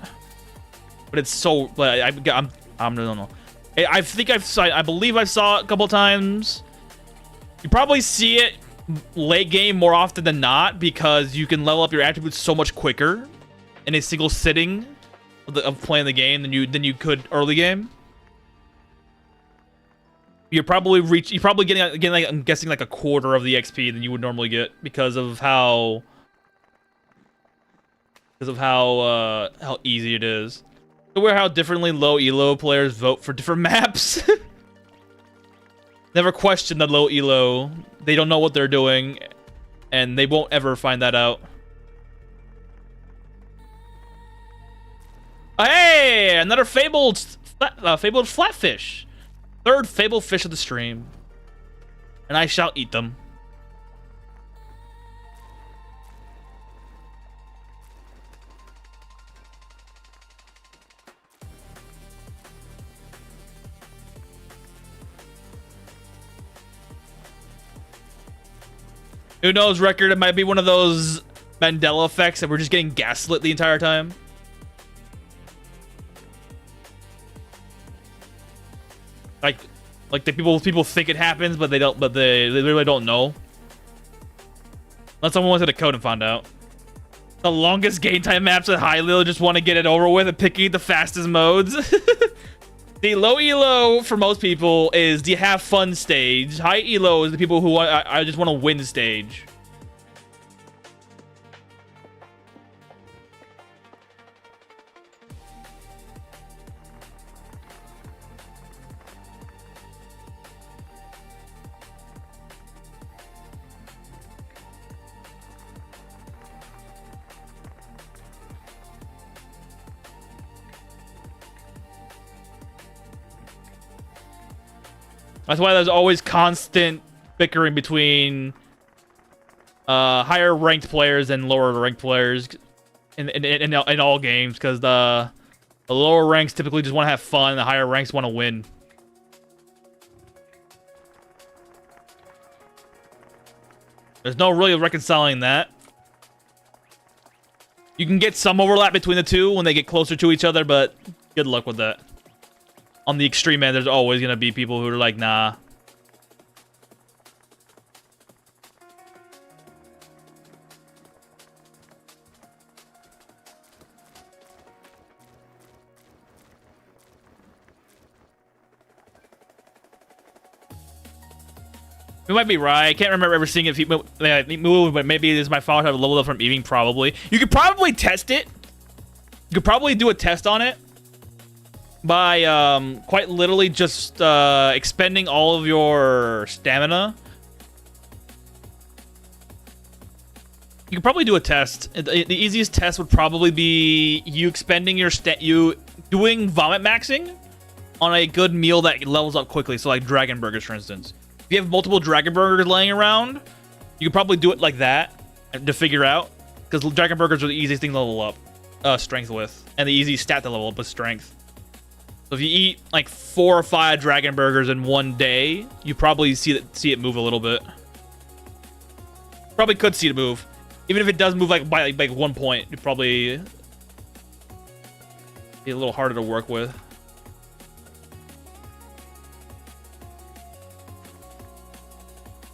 But it's so. But I don't know. I believe I saw it a couple times. You probably see it late game more often than not because you can level up your attributes so much quicker in a single sitting of playing the game than you could early game. You're probably getting like, I'm guessing like a quarter of the XP than you would normally get because of how easy it is. Aware how differently low elo players vote for different maps. Never question the low elo. They don't know what they're doing, and they won't ever find that out. Hey, another fabled flatfish. Third fabled fish of the stream. And I shall eat them. Who knows, Record? It might be one of those Mandela effects that we're just getting gaslit the entire time. Like the people think it happens, but they don't. But they really don't know. Unless someone went to the code and found out. The longest game time maps at high elo just want to get it over with and picking the fastest modes. The low elo for most people is the have fun stage. High elo is the people who I just want to win stage. That's why there's always constant bickering between higher ranked players and lower ranked players in all games, because the lower ranks typically just want to have fun and the higher ranks want to win. There's no really reconciling that. You can get some overlap between the two when they get closer to each other, but good luck with that. On the extreme end, there's always going to be people who are like, nah. We might be right. I can't remember ever seeing it move, but maybe it is my fault. I have leveled up from eating, probably. You could probably test it. You could probably do a test on it. by quite literally just expending all of your stamina. You could probably do a test. The easiest test would probably be you expending your you doing vomit maxing on a good meal that levels up quickly. So like dragon burgers, for instance. If you have multiple dragon burgers laying around, you could probably do it like that to figure out, because dragon burgers are the easiest thing to level up strength with, and the easiest stat to level up with strength. So if you eat like 4 or 5 dragon burgers in one day, you probably see it move a little bit. Probably could see it move. Even if it does move like by like 1 point, it'd probably be a little harder to work with.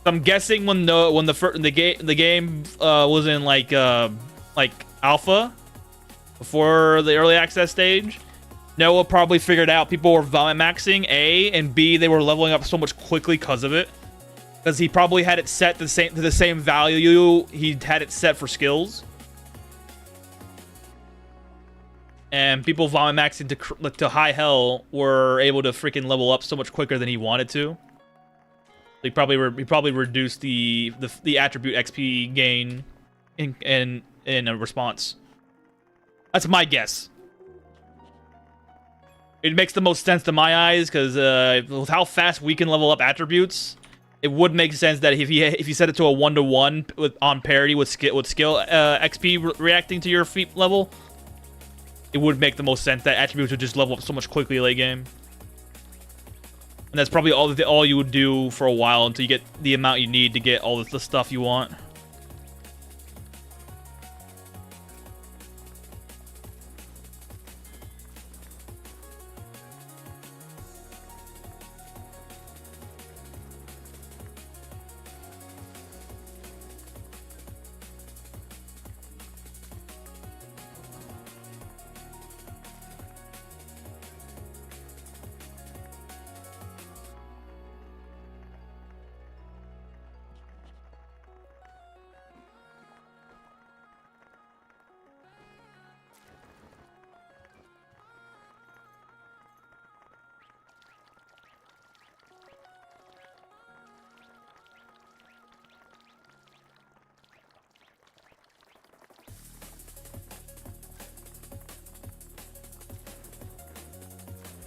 I'm guessing when the game was in like alpha, before the early access stage, Noah probably figured out people were vomit maxing, A, and B, they were leveling up so much quickly because of it. Because he probably had it set to the same value he had it set for skills. And people vomit maxing to high hell were able to freaking level up so much quicker than he wanted to. He probably reduced the attribute XP gain in a response. That's my guess. It makes the most sense to my eyes because with how fast we can level up attributes, it would make sense that if you set it to a 1-to-1 on parity with skill XP reacting to your feat level, it would make the most sense that attributes would just level up so much quickly late game. And that's probably all you would do for a while until you get the amount you need to get all the stuff you want.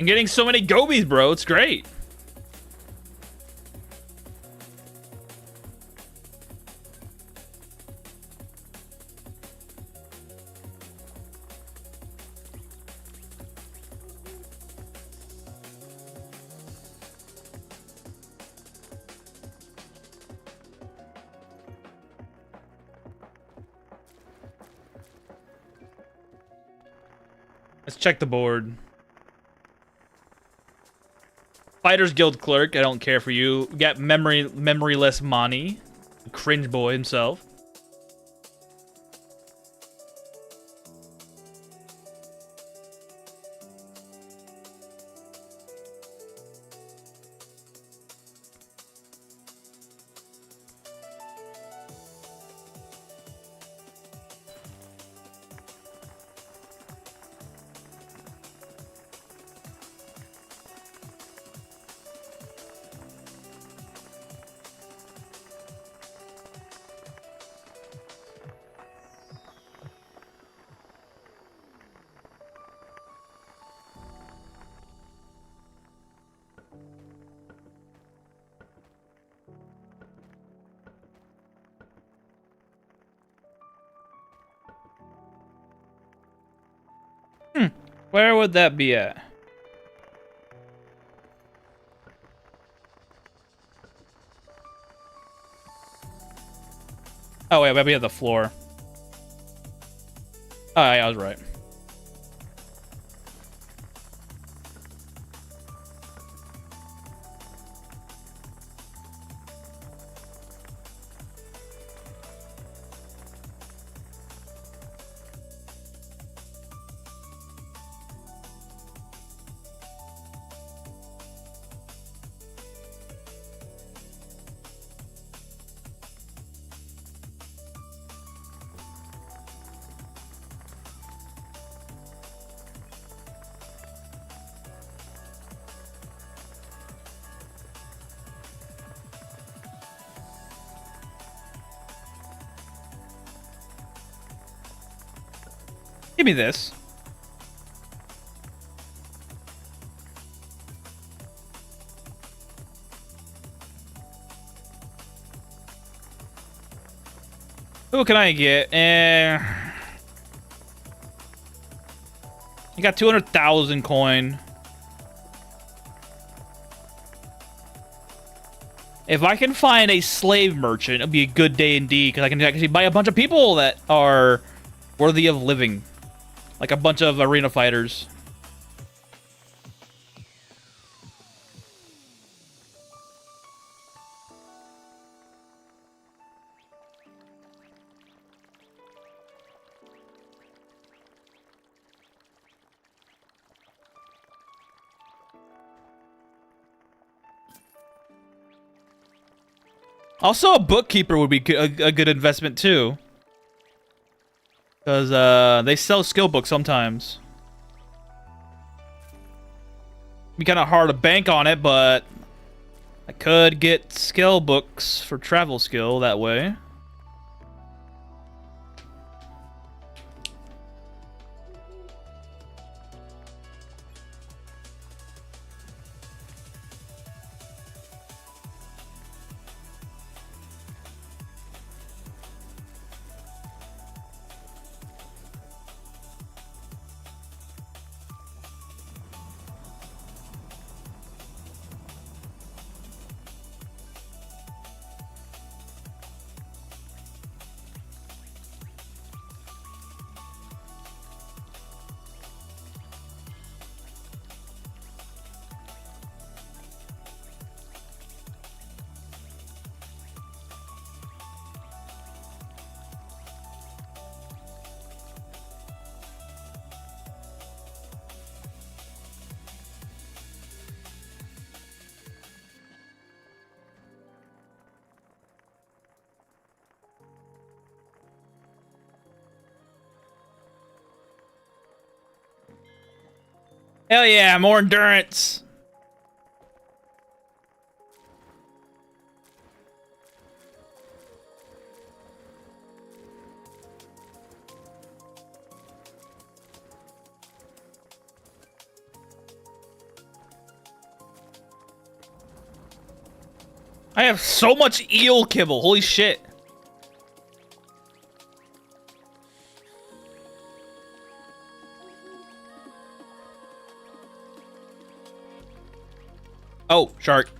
I'm getting so many gobies, bro. It's great. Let's check the board. Fighters Guild Clerk, I don't care for you. We got memoryless Mani, cringe boy himself. Where would that be at? Oh wait, maybe at the floor. Oh yeah, I was right. Give me this. Who can I get? You got 200,000 coin. If I can find a slave merchant, it'll be a good day indeed, because I can actually buy a bunch of people that are worthy of living. Like a bunch of arena fighters. Also, a bookkeeper would be a good investment, too. Because they sell skill books sometimes. Be kind of hard to bank on it, but I could get skill books for travel skill that way. Hell yeah, more endurance. I have so much eel kibble. Holy shit. Oh, shark.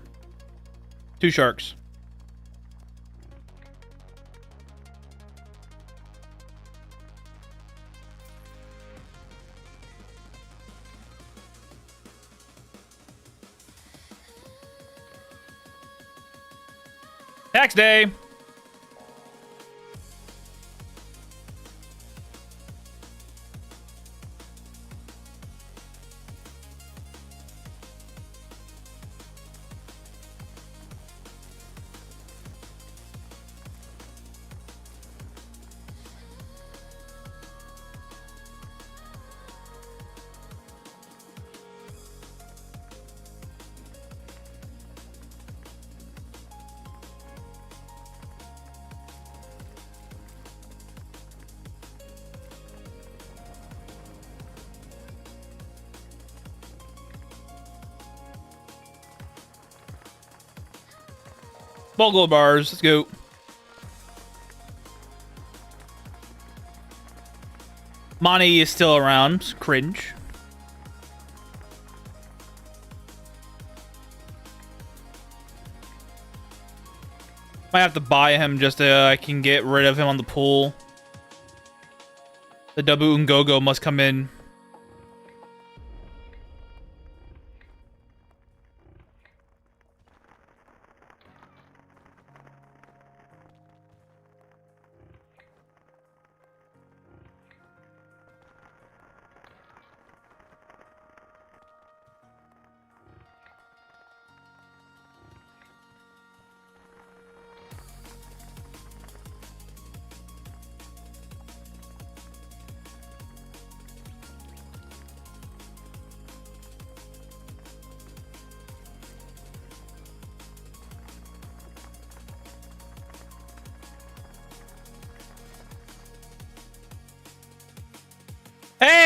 2 sharks. Tax day. Ball gold bars. Let's go. Monty is still around. Cringe. Might have to buy him just so I can get rid of him on the pool. The Dabu Ngogo must come in.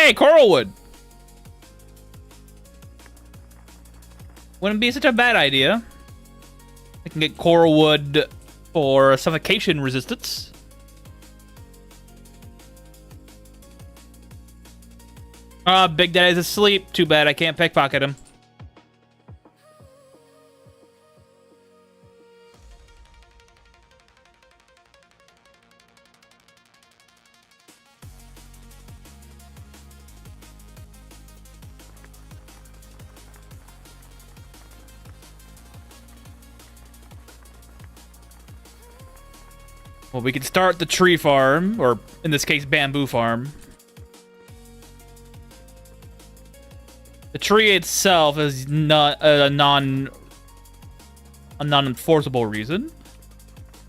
Hey, coral wood. Wouldn't be such a bad idea. I can get coral wood for suffocation resistance. Big Daddy's asleep. Too bad I can't pickpocket him. Well, we can start the tree farm, or in this case, bamboo farm. The tree itself is not a non-enforceable reason. The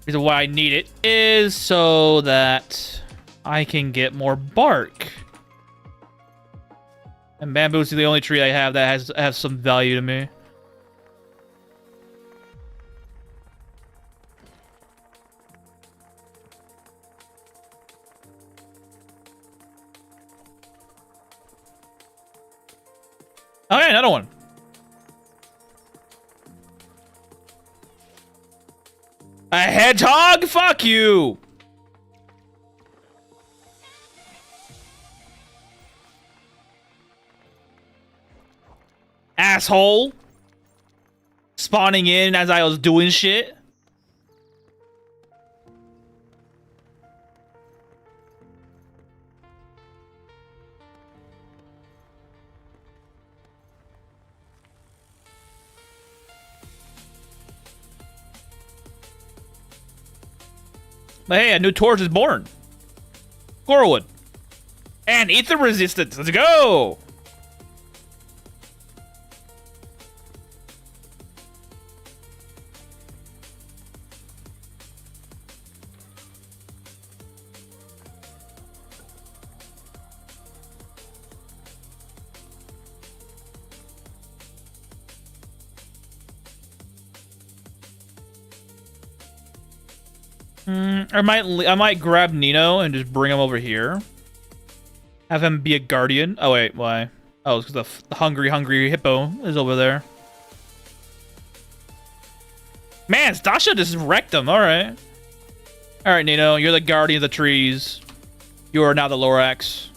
reason why I need it is so that I can get more bark. And bamboo is the only tree I have that has some value to me. Oh yeah, another one. A hedgehog? Fuck you! Asshole! Spawning in as I was doing shit. But hey, a new torch is born. Coralwood. And ether resistance. Let's go! I might grab Nino and just bring him over here. Have him be a guardian. Oh wait, why? Oh, it's because the hungry hippo is over there. Man, Stasha just wrecked him. All right, Nino, you're the guardian of the trees. You are now the Lorax.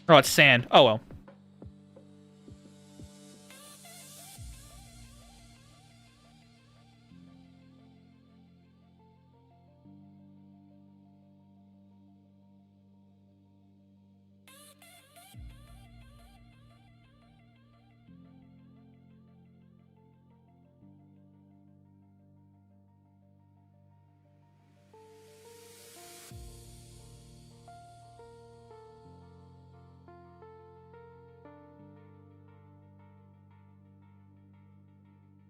Oh, it's sand. Oh, well.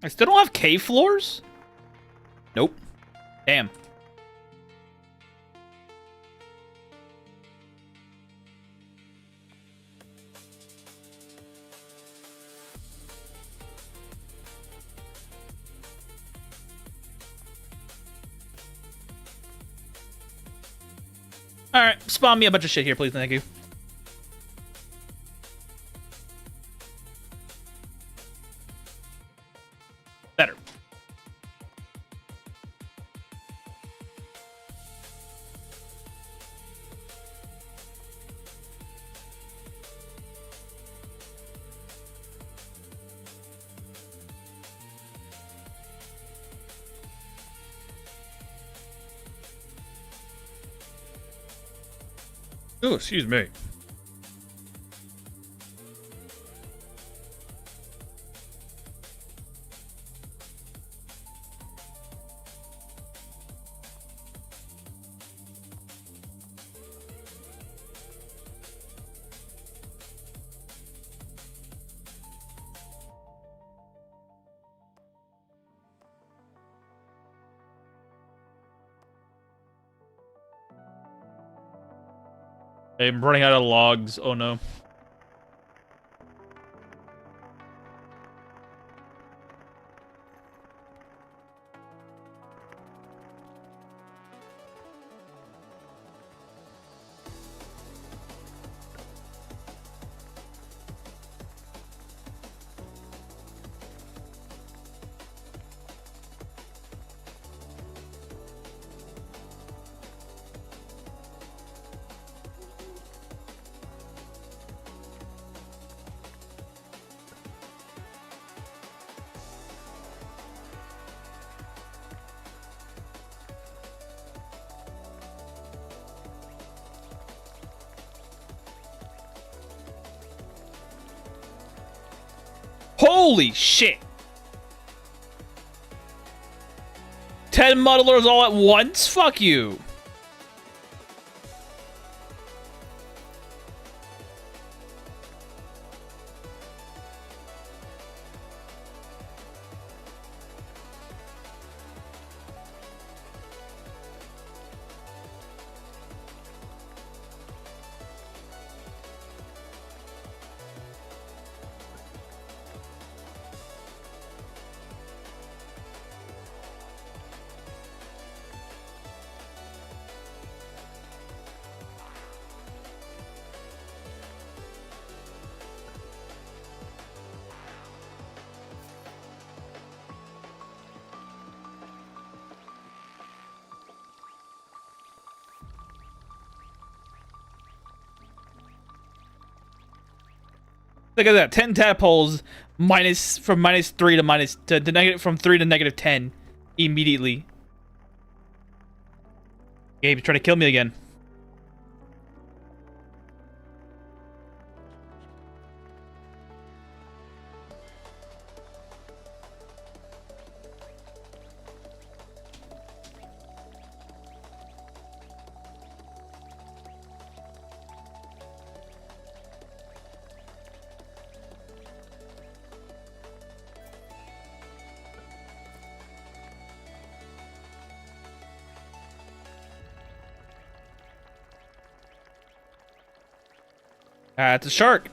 I still don't have cave floors? Nope. Damn. Alright, spawn me a bunch of shit here, please, thank you. Better. Oh, excuse me. I'm running out of logs. Oh no. Holy shit! 10 muddlers all at once? Fuck you. Look at that, 10 tadpoles from -3 to negative from 3 to -10 immediately. Gabe's trying to kill me again. It's a shark.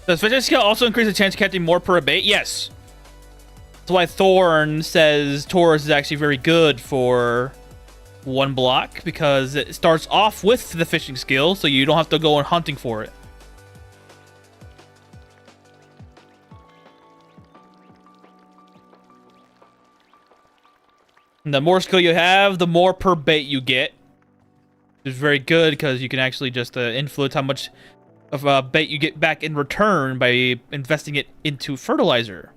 Does fishing skill also increase the chance of catching more per bait? Yes. That's why Thorn says Taurus is actually very good for one block, because it starts off with the fishing skill, so you don't have to go on hunting for it. And the more skill you have, the more per bait you get. Which is very good, because you can actually just influence how much of a bait you get back in return by investing it into fertilizer.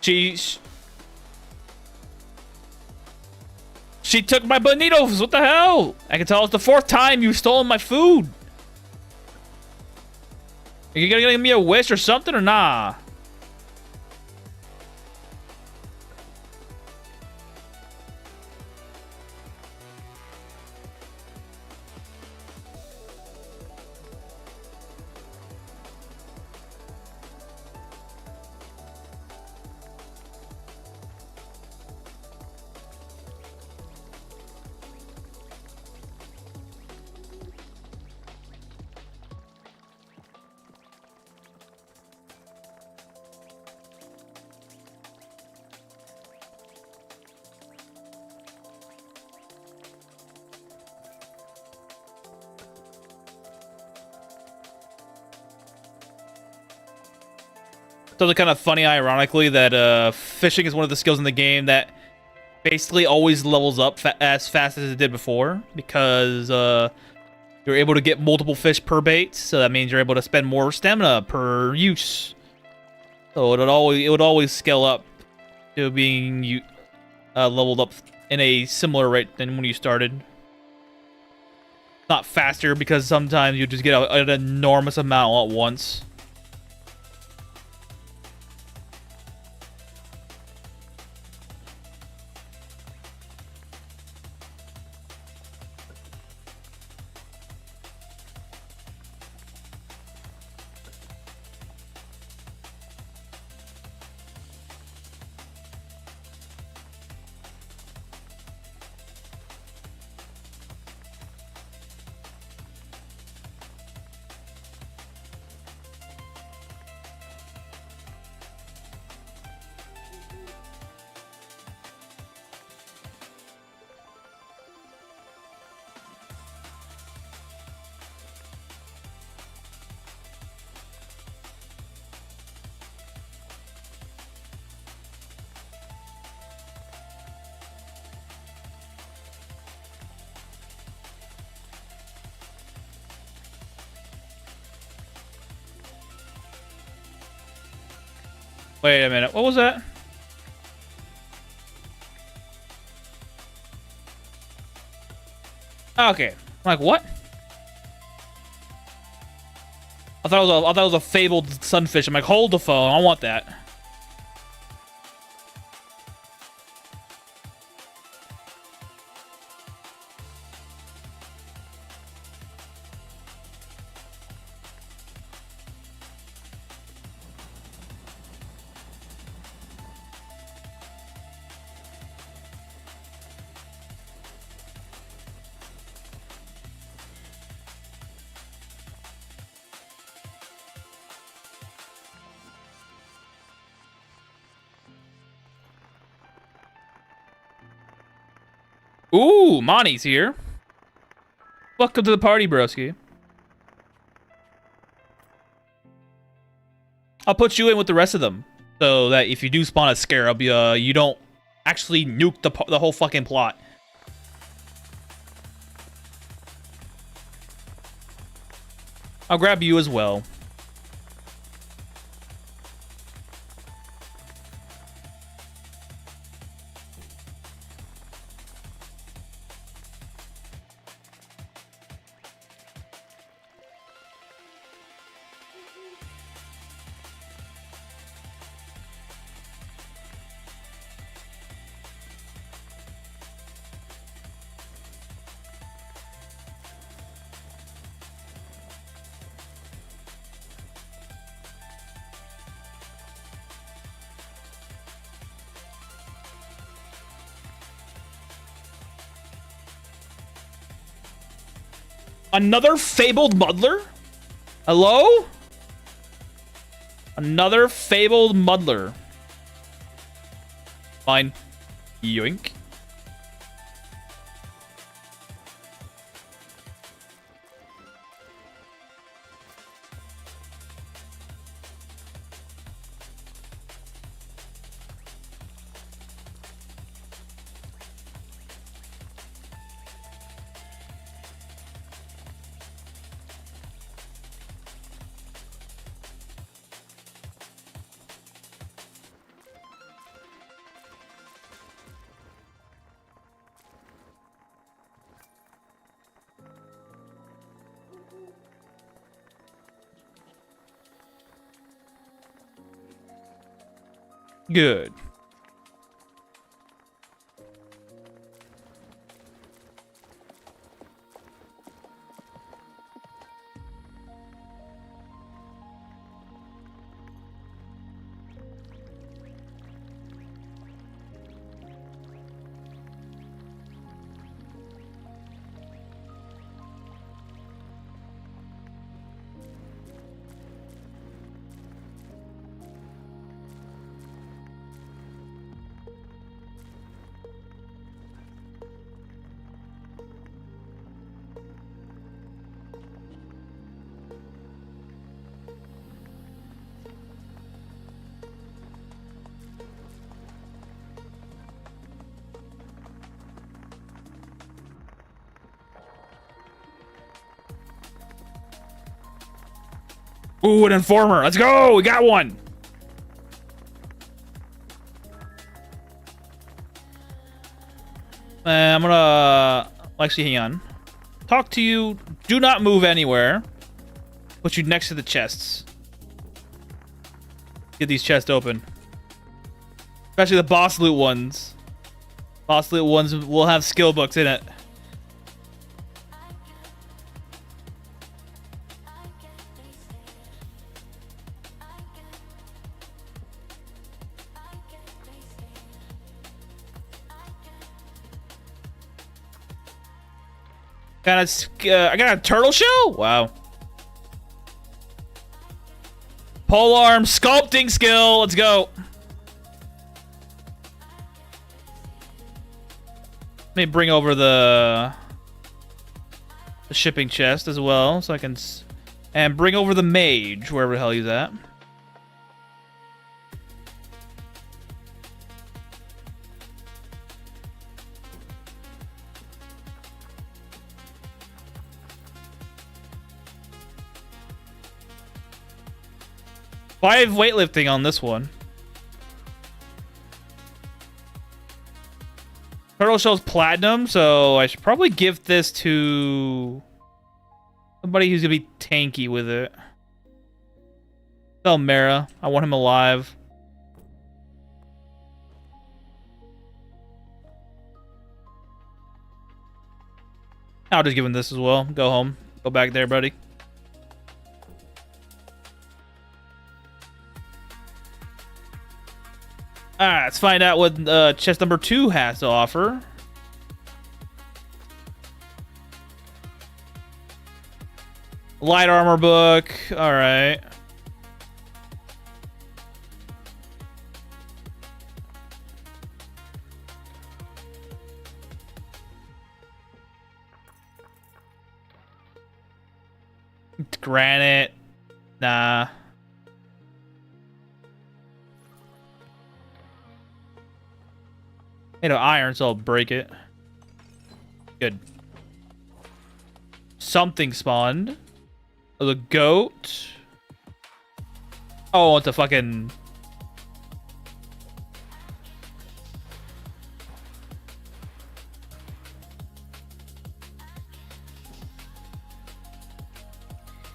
She took my bonitos. What the hell? I can tell it's the 4th time you've stolen my food. Are you gonna give me a wish or something or nah? So it's kind of funny, ironically, that fishing is one of the skills in the game that basically always levels up as fast as it did before, because you're able to get multiple fish per bait, so that means you're able to spend more stamina per use. So it would always scale up to being leveled up in a similar rate than when you started. not faster because sometimes you just get an enormous amount all at once. Wait a minute, what was that? Okay, I'm like, what? I thought it was a fabled sunfish. I'm like, hold the phone, I want that. Ooh, Monty's here. Welcome to the party, broski. I'll put you in with the rest of them, so that if you do spawn a scarab, you don't actually nuke the whole fucking plot. I'll grab you as well. Another fabled muddler? Hello? Another fabled muddler. Fine. Yoink. Good. Ooh, an informer. Let's go. We got one. I'm gonna actually hang on. talk to you. Do not move anywhere. Put you next to the chests. Get these chests open. Especially the boss loot ones. Boss loot ones will have skill books in it. I got a turtle shell? Wow. Polearm sculpting skill. Let's go. Let me bring over the shipping chest as well, so I can... And bring over the mage, wherever the hell he's at. Five weightlifting on this one. Turtle shell's platinum, so I should probably give this to somebody who's gonna be tanky with it. Tell Mara, I want him alive. I'll just give him this as well. Go home. Go back there, buddy. Alright, let's find out what chest number 2 has to offer. Light armor book. Alright. Granite. Nah. Made of iron, so I'll break it. Good. Something spawned. Oh, the goat. Oh, it's a fucking...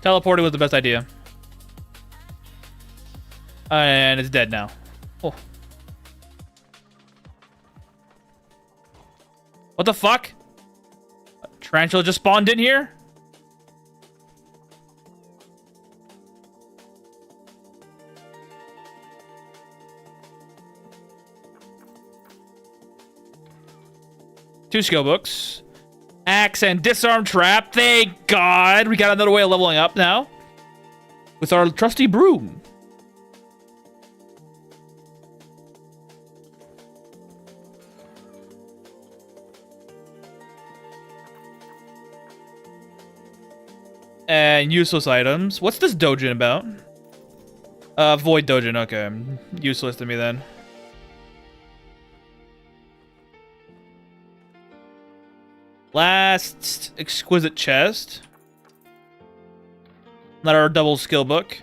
Teleporting was the best idea. And it's dead now. Oh. What the fuck? A tarantula just spawned in here? Two skill books. Axe and disarm trap. Thank God. We got another way of leveling up now. With our trusty broom. And useless items. What's this dojin about? Void dojin. Okay. Useless to me then. Last exquisite chest. Another double skill book.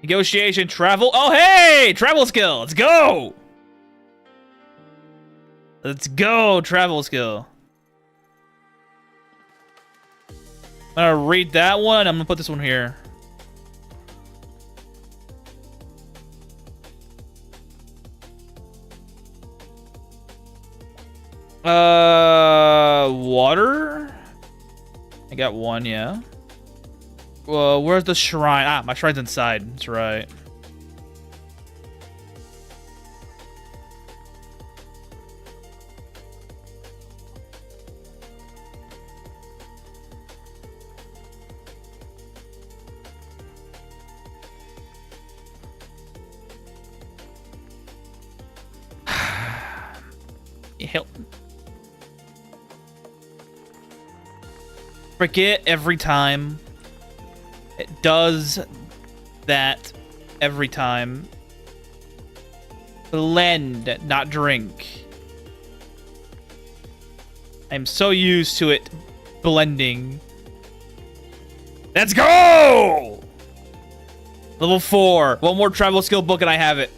Negotiation, travel. Oh, hey! Travel skill. Let's go! Let's go, travel skill. I'm gonna read that one. I'm gonna put this one here. Water? I got one, yeah. Well, where's the shrine? Ah, my shrine's inside. That's right. Help. Forget every time. It does that every time. Blend, not drink. I'm so used to it blending. Let's go! Level 4. One more travel skill book and I have it.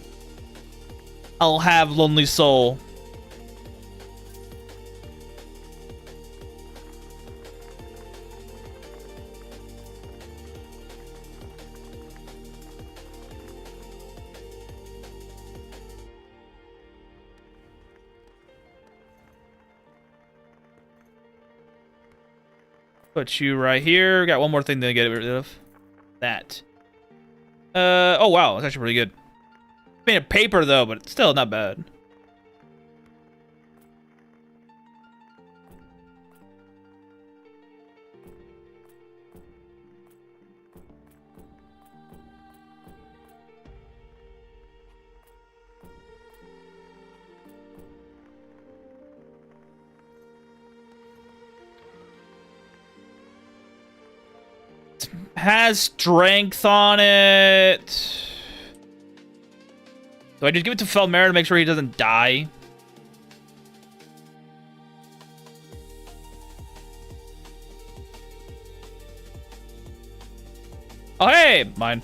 I'll have Lonely Soul. Put you right here. Got one more thing to get rid of. That. Oh wow, that's actually pretty good. Made of paper though, but it's still not bad. Has strength on it. Do I just give it to Felmera to make sure he doesn't die? Oh, hey! Mine.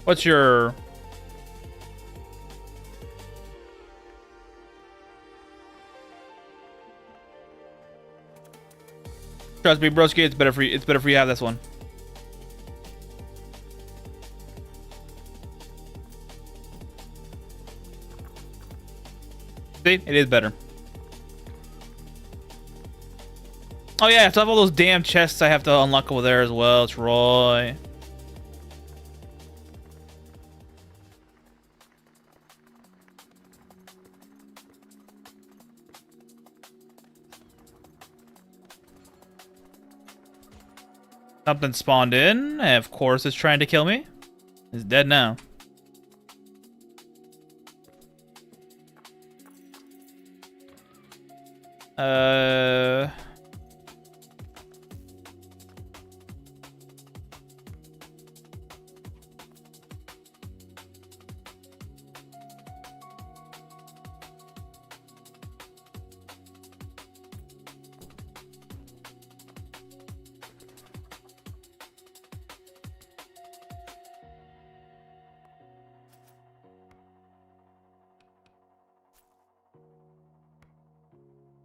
What's your... Trust me, broski, it's better for you. It's better for you to have this one. See? It is better. Oh yeah, so I have all those damn chests I have to unlock over there as well. It's Roy. Something spawned in, and of course it's trying to kill me. It's dead now.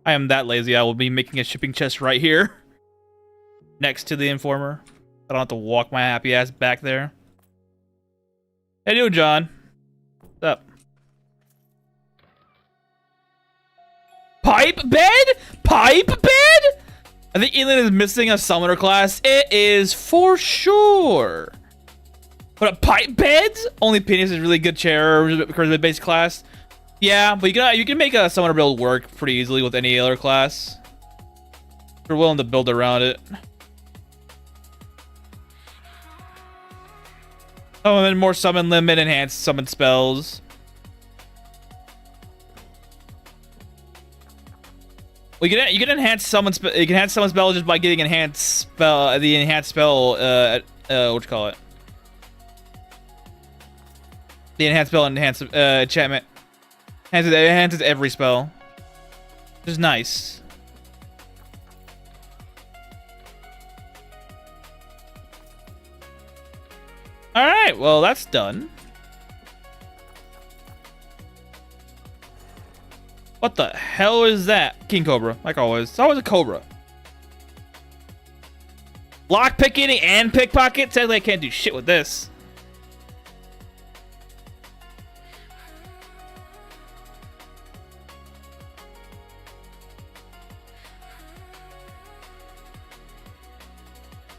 I am that lazy. I will be making a shipping chest right here. Next to the informer. I don't have to walk my happy ass back there. How you doing, John? What's up? Pipe bed? Pipe bed? I think Elin is missing a summoner class. It is for sure. But a pipe beds? Only Penis is really good chair because of the base class. Yeah, but you can make a summoner build work pretty easily with any other class. If you're willing to build around it. Summon more summon limit, enhanced summon spells. Well, you can enhance summon spell just by getting enhanced spell what you call it? The enhanced spell enchantment. It enhances every spell. Which is nice. Alright, well that's done. What the hell is that? King Cobra, like always. It's always a Cobra. Lock picking and pickpocket? Sadly I can't do shit with this.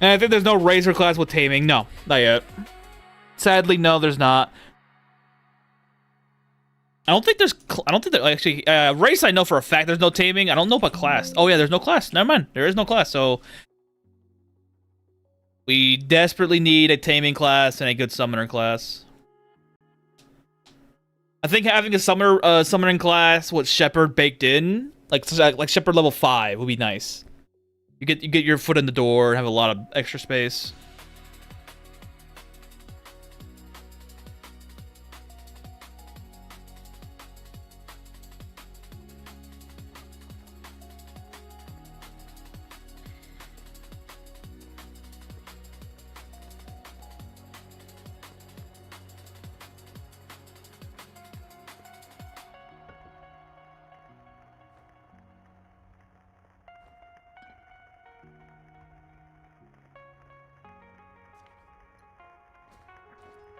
And I think there's no Razor class with taming. No, not yet. Sadly, no, there's not. I don't think there's actually race. I know for a fact there's no taming. I don't know about class. Oh yeah, there's no class. Never mind. There is no class. So we desperately need a taming class and a good summoner class. I think having a summoning class with Shepherd baked in, like Shepherd level 5, would be nice. You get your foot in the door and have a lot of extra space.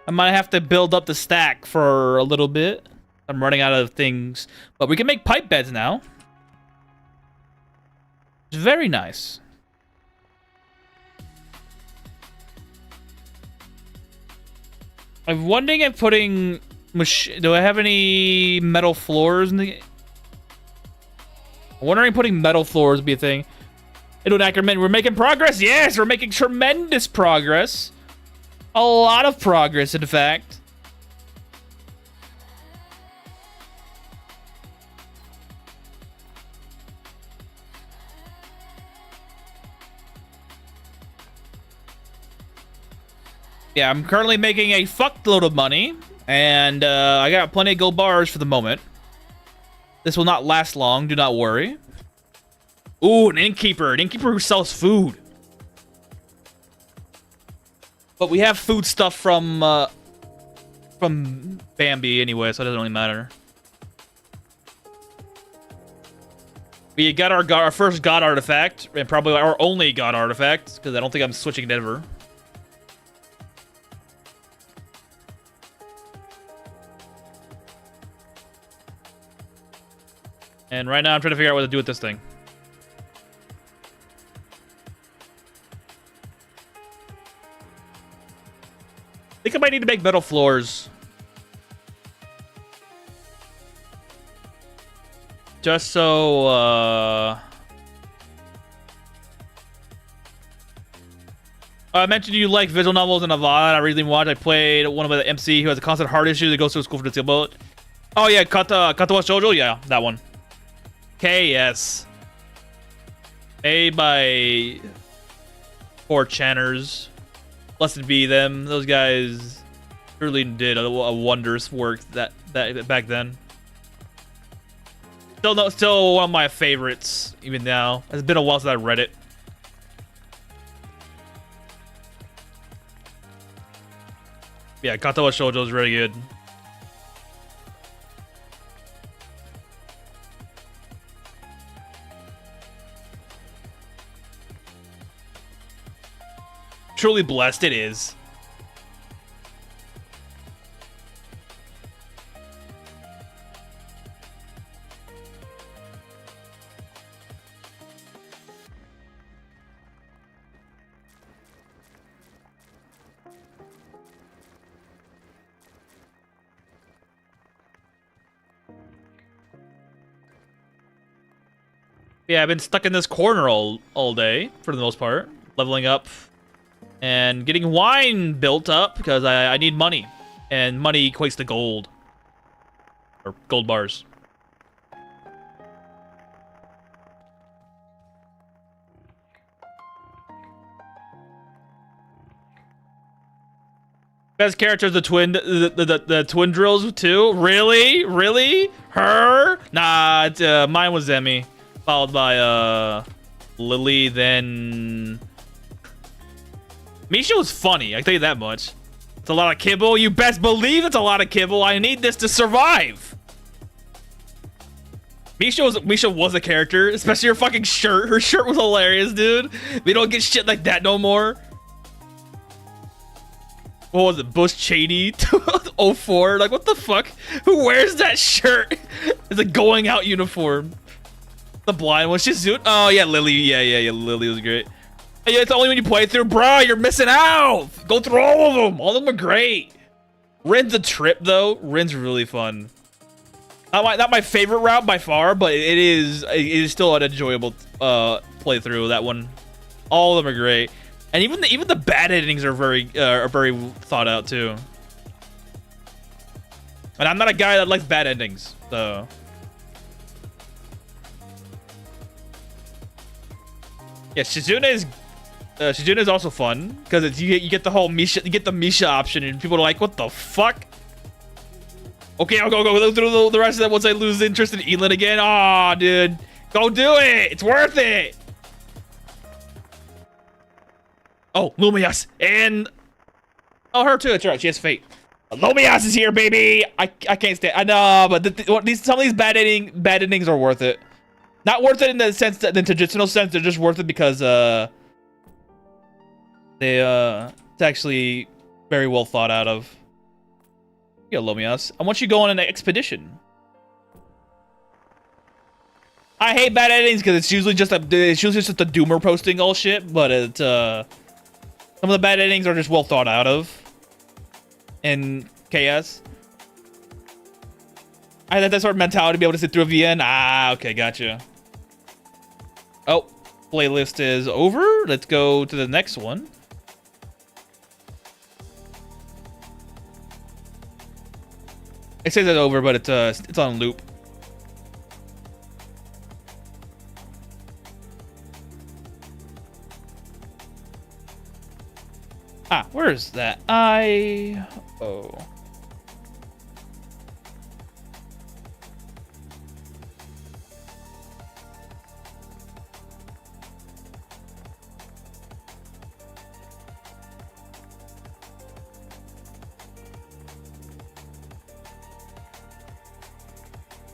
I might have to build up the stack for a little bit. I'm running out of things. But we can make pipe beds now. It's very nice. I'm wondering if putting... Do I have any metal floors in the... I'm wondering if putting metal floors would be a thing. It'll accurate. We're making progress. Yes, we're making tremendous progress. A lot of progress, in fact. Yeah, I'm currently making a fuckload of money, and I got plenty of gold bars for the moment. This will not last long, do not worry. Ooh, an innkeeper who sells food. But we have food stuff from Bambi anyway, so it doesn't really matter. We got our first god artifact, and probably our only god artifact, because I don't think I'm switching it ever. And right now I'm trying to figure out what to do with this thing. I think I might need to make metal floors. Just so, I mentioned you like visual novels and Avad. I recently watched. I played one of the MC who has a constant heart issue that goes to school for the steel bullet. Oh yeah, Kata wa Shoujo? Yeah, that one. KS. Made by 4chaners. Blessed be them. Those guys truly did a wondrous work that back then. Still one of my favorites even now. It's been a while since I read it. Yeah, Kata wa Shoujo is really good. Truly blessed it is. Yeah, I've been stuck in this corner all day for the most part, leveling up and getting wine built up because I need money, and money equates to gold or gold bars. Best character is the twin drills too. Really? Her? Nah, it's, mine was Emmy, followed by Lily, then Misha was funny, I can tell you that much. It's a lot of kibble. You best believe it's a lot of kibble. I need this to survive. Misha was a character, especially her fucking shirt. Her shirt was hilarious, dude. We don't get shit like that no more. What was it? Bush Cheney 04? Like, what the fuck? Who wears that shirt? It's a going out uniform. The blind one. Shizuka. Oh, yeah, Lily. Yeah. Lily was great. Yeah, it's only when you play through, bro. You're missing out. Go through all of them. All of them are great. Rin's a trip, though. Rin's really fun. Not my favorite route by far, but it is still an enjoyable playthrough. That one. All of them are great. And even the bad endings are very thought out too. And I'm not a guy that likes bad endings, so. Yeah, Shizune is also fun because you get the whole Misha, you get the Misha option, and people are like, "What the fuck?" Okay, I'll go through the rest of that once I lose interest in Elin again. Aw, dude, go do it. It's worth it. Oh, Lumias and her too. That's right. She has fate. Lumias is here, baby. I can't stay. I know, but some of these bad endings are worth it. Not worth it in the sense that the traditional sense. They're just worth it because it's actually very well thought out of. Yo, Lomias. I want you to go on an expedition. I hate bad editings because it's usually just a doomer posting all shit, but it's some of the bad editings are just well thought out of in KS. I had that sort of mentality to be able to sit through a VN. Ah, okay, gotcha. Oh, playlist is over. Let's go to the next one. It says it's over, but it's on loop. Ah, where is that? Oh.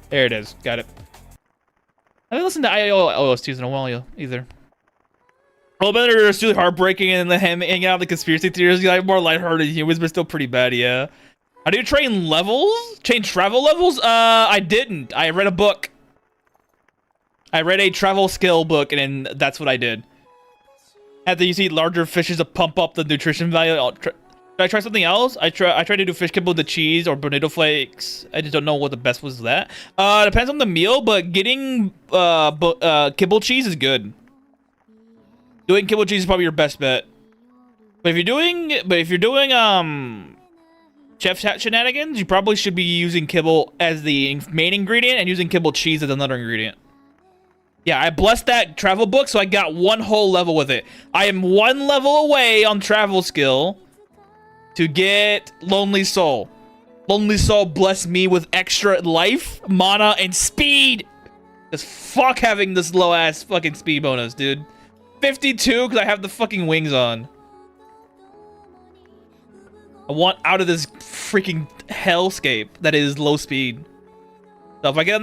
There it is. Got it. I haven't listened to OSTs in a while either. Well, better is really heartbreaking, and him hanging out the conspiracy theories. Like more lighthearted humans, but still pretty bad. Yeah. How do you train levels? Train travel levels? I didn't. I read a book. I read a travel skill book, and then that's what I did. After you see larger fishes to pump up the nutrition value. Did I try something else? I tried to do fish kibble with the cheese or bonito flakes. I just don't know what the best was. That depends on the meal, but getting kibble cheese is good. Doing kibble cheese is probably your best bet. But if you're doing chef shenanigans, you probably should be using kibble as the main ingredient and using kibble cheese as another ingredient. Yeah, I blessed that travel book, so I got one whole level with it. I am one level away on travel skill to get Lonely Soul. Lonely Soul blessed me with extra life, mana, and speed. Just fuck having this low ass fucking speed bonus, dude. 52 because I have the fucking wings on. I want out of this freaking hellscape that is low speed. So if I get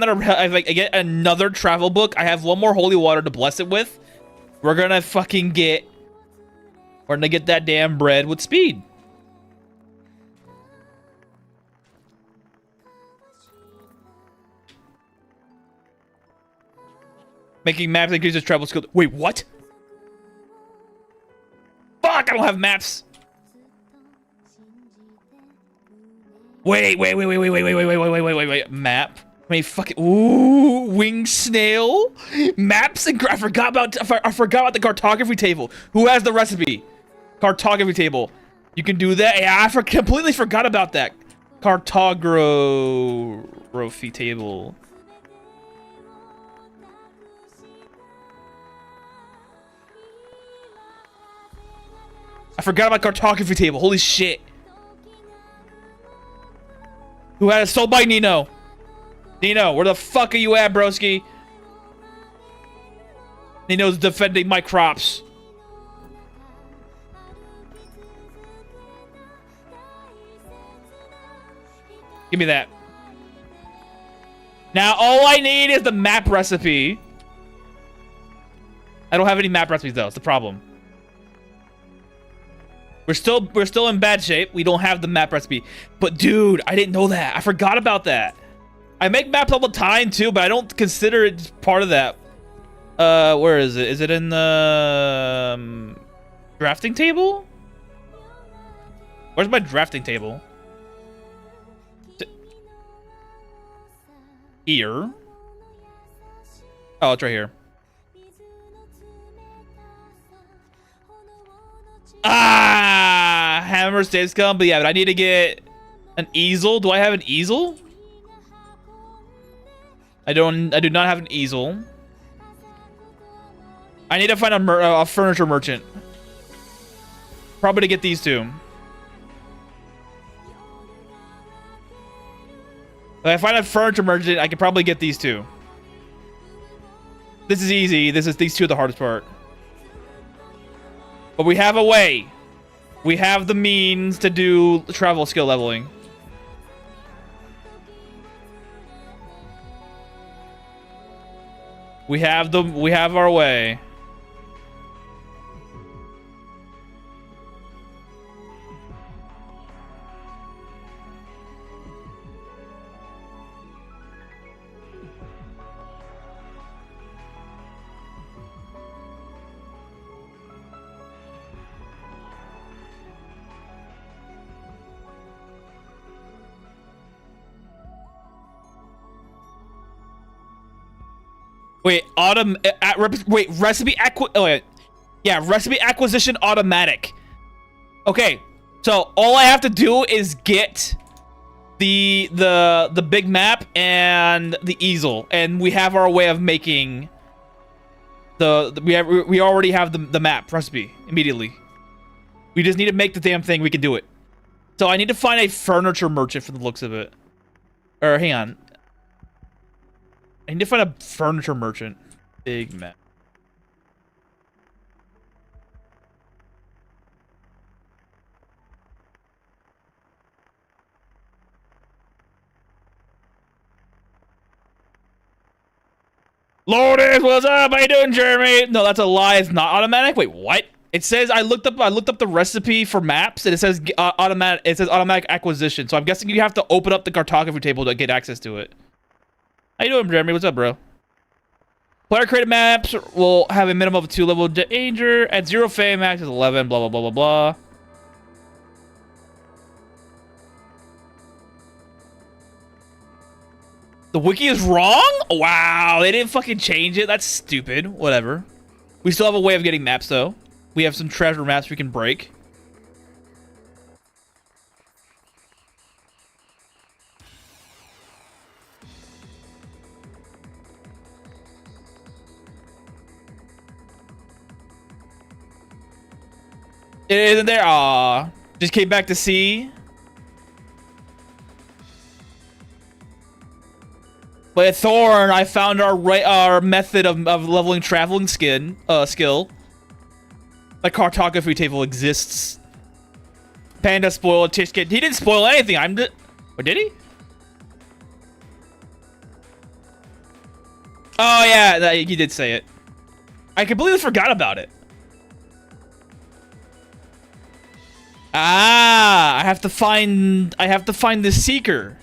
another travel book, I have one more holy water to bless it with. We're gonna get that damn bread with speed. Making maps increases travel skill. Wait, what? Fuck, I don't have maps. Wait. Map. I mean, fucking. Ooh, wing snail. Maps and I forgot about the cartography table. Who has the recipe? Cartography table. You can do that. Yeah, I completely forgot about that. Cartography table. I forgot about cartography table. Holy shit. Who had it sold by Nino? Nino, where the fuck are you at, broski? Nino's defending my crops. Give me that. Now, all I need is the map recipe. I don't have any map recipes, though. It's the problem. We're still in bad shape. We don't have the map recipe. But dude, I didn't know that. I forgot about that. I make maps all the time too, but I don't consider it part of that. Where is it? Is it in the drafting table? Where's my drafting table? Here. Oh, it's right here. Ah, hammer stays come, but yeah, but I need to get an easel. Do I have an easel? I do not have an easel. I need to find a furniture merchant. Probably to get these two. If I find a furniture merchant, I can probably get these two. This is easy. These two are the hardest part. But we have a way. We have the means to do travel skill leveling. We have our way. Wait, wait, recipe acquisition automatic. Okay, so all I have to do is get the big map and the easel, and we have our way of making we already have the map recipe immediately. We just need to make the damn thing. We can do it. So I need to find a furniture merchant from the looks of it. Or hang on. I need to find a furniture merchant. Big map. Lourdes, what's up? How you doing, Jeremy? No, that's a lie. It's not automatic. Wait, what? It says I looked up the recipe for maps, and it says automatic. It says automatic acquisition. So I'm guessing you have to open up the cartography table to get access to it. How you doing, Jeremy? What's up, bro? Player created maps will have a minimum of 2 level danger at 0 fame. Max is 11. Blah blah blah blah blah. The wiki is wrong? Wow, they didn't fucking change it. That's stupid. Whatever. We still have a way of getting maps, though. We have some treasure maps we can break. It isn't there. Aw. Just came back to see. But at Thorn, I found our method of leveling traveling skill. The cartography table exists. Panda spoiled Tish Kid. He didn't spoil anything. Or did he? Oh yeah, he did say it. I completely forgot about it. Ah, I have to find the Seeker.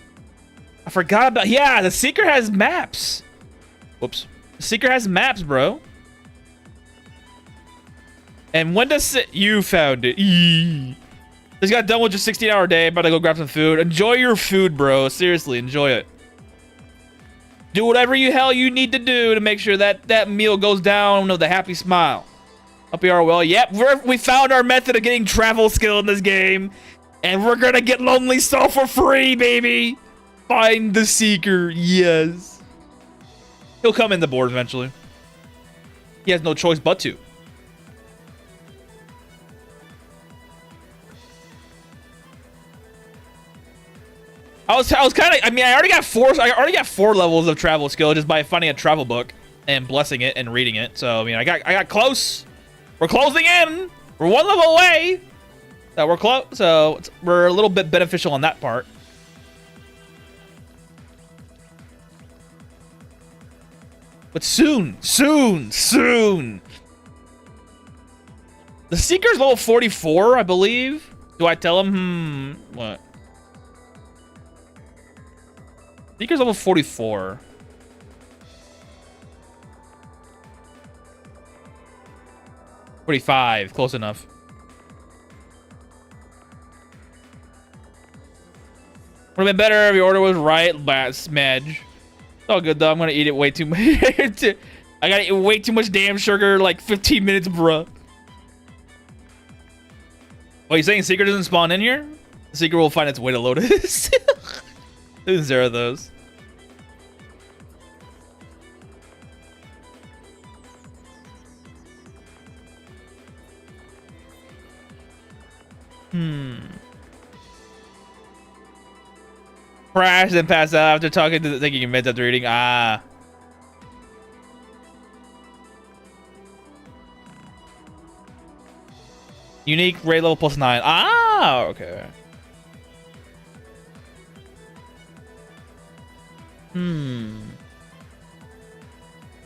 I forgot about... Yeah, the Seeker has maps. Whoops. The Seeker has maps, bro. And when does it... You found it. Eee. Just got done with your 16-hour day. About to go grab some food. Enjoy your food, bro. Seriously, enjoy it. Do whatever you need to do to make sure that meal goes down with a happy smile. Hope you are well. Yep, we found our method of getting travel skill in this game. And we're gonna get Lonely Soul for free, baby. Find the Seeker, yes. He'll come in the board eventually. He has no choice but to. I was kind of... I mean, I already got 4 levels of travel skill just by finding a travel book and blessing it and reading it. So I mean, I got close. We're closing in. We're 1 level away. So we're close. So we're a little bit beneficial on that part. But soon. The Seeker's level 44, I believe. Do I tell him? What? Seeker's level 44. $45, close enough. Would have been better if your order was right, smedge. It's all good though. I'm gonna eat it way too much. I gotta eat way too much damn sugar, like 15 minutes, bruh. Oh, you saying Seeker doesn't spawn in here? The Seeker will find its way to Lotus. There's 0 of those. Crash and pass out after talking to thinking you meant after reading. Ah. Unique raid level +9. Ah, okay.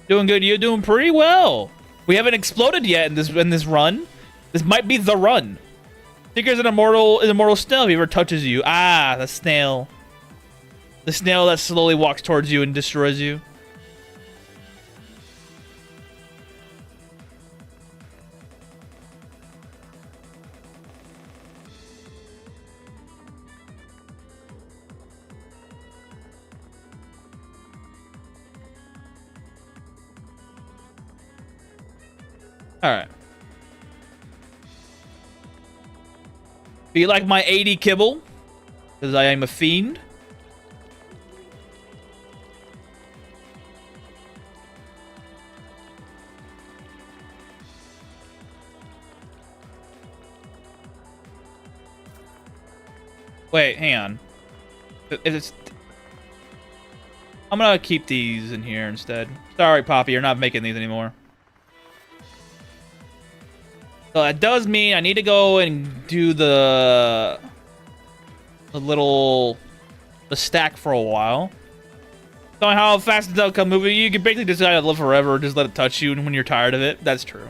Doing good. You're doing pretty well. We haven't exploded yet in this run. This might be the run. Seeker's an immortal snail if he ever touches you. Ah, the snail. The snail that slowly walks towards you and destroys you. All right. Do you like my 80 kibble? Because I am a fiend. Wait, hang on. It's... I'm gonna keep these in here instead. Sorry, Poppy, you're not making these anymore. So that does mean I need to go and do the stack for a while. Knowing how fast the come moving, you can basically decide to live forever, just let it touch you when you're tired of it. That's true.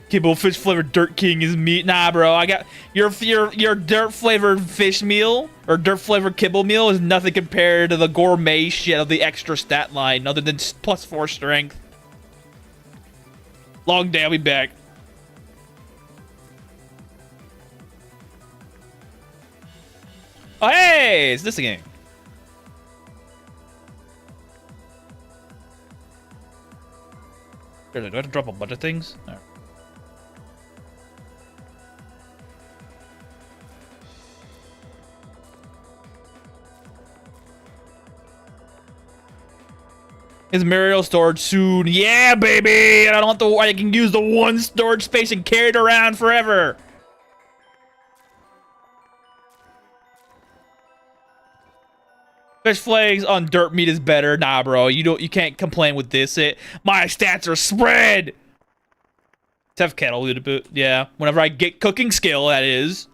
Kibble fish flavored Dirt King is meat. Nah, bro, I got your dirt flavored fish meal or dirt flavored kibble meal is nothing compared to the gourmet shit of the extra stat line, other than +4 strength. Long day, I'll be back. Oh, hey, it's this again. Do I have to drop a bunch of things? All right. Is Mario storage soon? Yeah, baby! And I don't have to. I can use the one storage space and carry it around forever. Fish flakes on dirt meat is better. Nah, bro, you can't complain with this. My stats are spread. Tough kettle, a little bit. Yeah, whenever I get cooking skill, that is.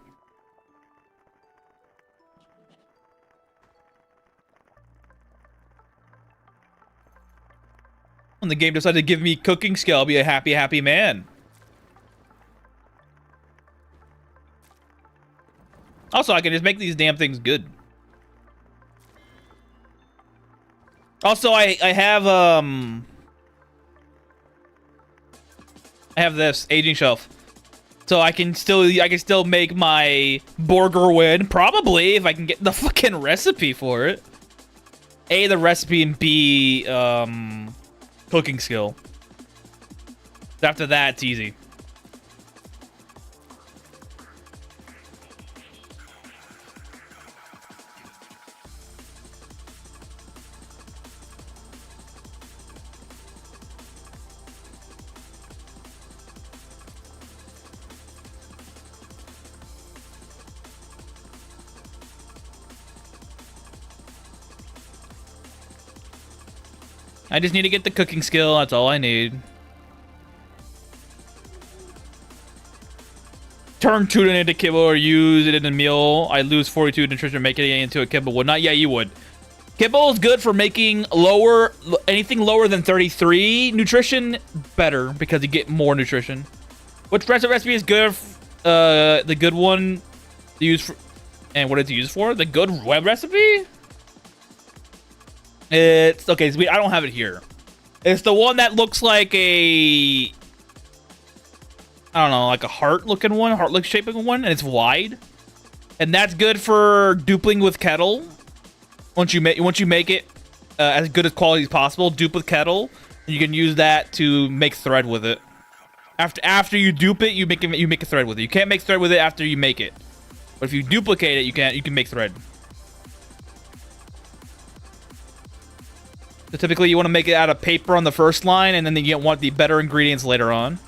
When the game decided to give me cooking skill, I'll be a happy, happy man. Also, I can just make these damn things good. Also, I have this aging shelf, so I can still make my burger win probably if I can get the fucking recipe for it. A, the recipe, and B, cooking skill. After that, it's easy. I just need to get the cooking skill, that's all I need. Turn tuna into kibble or use it in a meal. I lose 42 nutrition, make it into a kibble. Well, not, yeah, you would. Kibble is good for making anything lower than 33 nutrition better, because you get more nutrition. Which recipe is good? The good one to use for, and what it's used for? The good web recipe? It's okay. So I don't have it here. It's the one that looks like a, I don't know, like a heart-looking one, heart-like shaping one, and it's wide, and that's good for dupling with kettle. Once you make it as good as quality as possible, dupe with kettle, and you can use that to make thread with it. After you dupe it, you make a thread with it. You can't make thread with it after you make it, but if you duplicate it, you can make thread. So typically, you want to make it out of paper on the first line, and then you want the better ingredients later on. So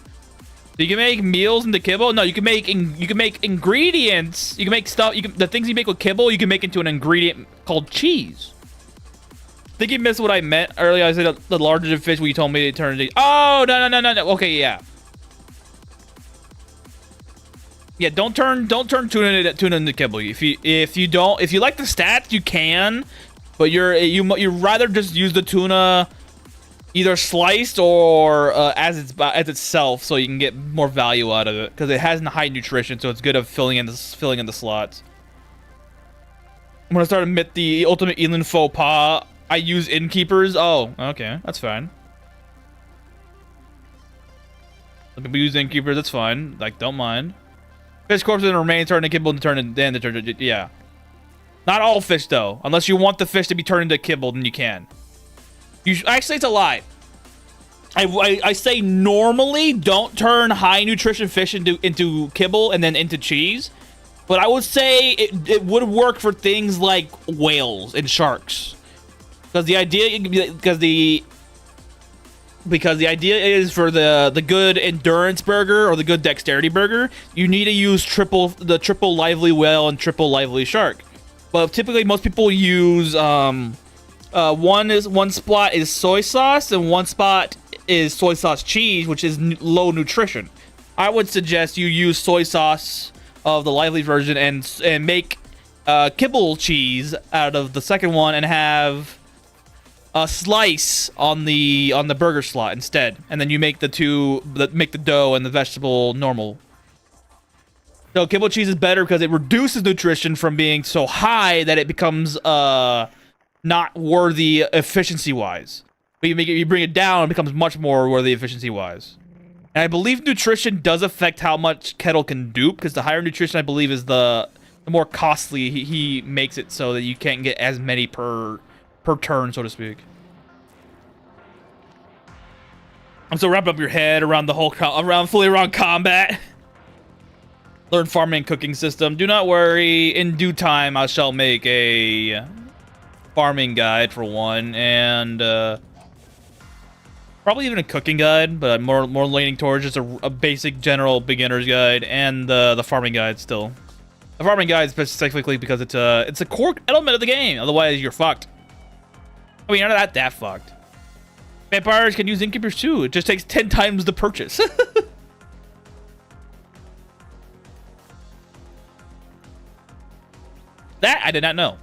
you can make meals into kibble. No, you can make ingredients. You can make stuff. The things you make with kibble, you can make into an ingredient called cheese. I think you missed what I meant earlier. I said the larger the fish. When you told me to turn it. Oh no. Okay, yeah. Yeah, don't turn tuna into kibble. If you like the stats, you can. But you rather just use the tuna either sliced or as itself, so you can get more value out of it, because it has high nutrition, so it's good at filling in the slots. I'm gonna start admit the ultimate Elin faux pas. I use innkeepers. Oh, okay, that's fine. Some people use innkeepers. That's fine. Like, don't mind. Fish corpses remain turn to kibble and turn yeah. Not all fish, though. Unless you want the fish to be turned into kibble, then you can. Actually, it's a lie. I say normally don't turn high nutrition fish into kibble and then into cheese, but I would say it would work for things like whales and sharks, because the idea is for the good endurance burger or the good dexterity burger, you need to use triple lively whale and triple lively shark. But typically most people use one spot is soy sauce and one spot is soy sauce cheese, which is low nutrition. I would suggest you use soy sauce of the lively version and make kibble cheese out of the second one and have a slice on the burger slot instead, and then you make the dough and the vegetable normal. So kibble cheese is better because it reduces nutrition from being so high that it becomes not worthy efficiency wise. But you bring it down, it becomes much more worthy efficiency wise. And I believe nutrition does affect how much kettle can dupe, because the higher nutrition I believe is the more costly he makes it, so that you can't get as many per turn, so to speak. I'm still wrapping up your head around the whole fully around combat. Learn farming and cooking system. Do not worry. In due time, I shall make a farming guide for one, and probably even a cooking guide, but more leaning towards just a basic general beginner's guide, and the farming guide still. The farming guide specifically because it's a core element of the game. Otherwise, you're fucked. I mean, you're not that fucked. Vampires can use innkeepers too. It just takes 10 times the purchase. That I did not know.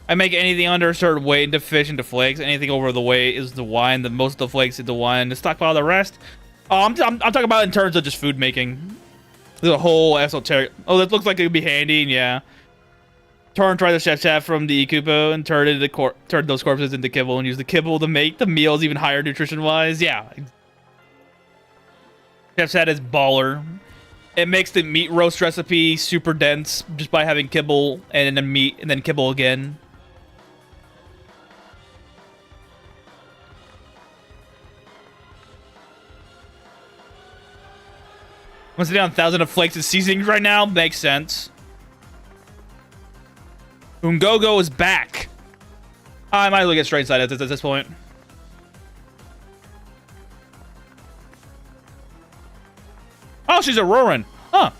I make anything under a certain weight into fish into flakes. Anything over the weight is the wine. The most of the flakes is the wine. The stockpile the rest. I'm talking about in terms of just food making. The whole esoteric. Oh, that looks like it would be handy. Yeah. Try the chef's hat from the Ikupo and turn those corpses into kibble and use the kibble to make the meals even higher nutrition wise. Yeah. Chef's hat is baller. It makes the meat roast recipe super dense just by having kibble and then meat and then kibble again. I'm sitting on 1,000 of flakes and seasonings right now. Makes sense. Ungogo is back. I might as well get straight inside at this point. Oh, she's a Roran. Huh.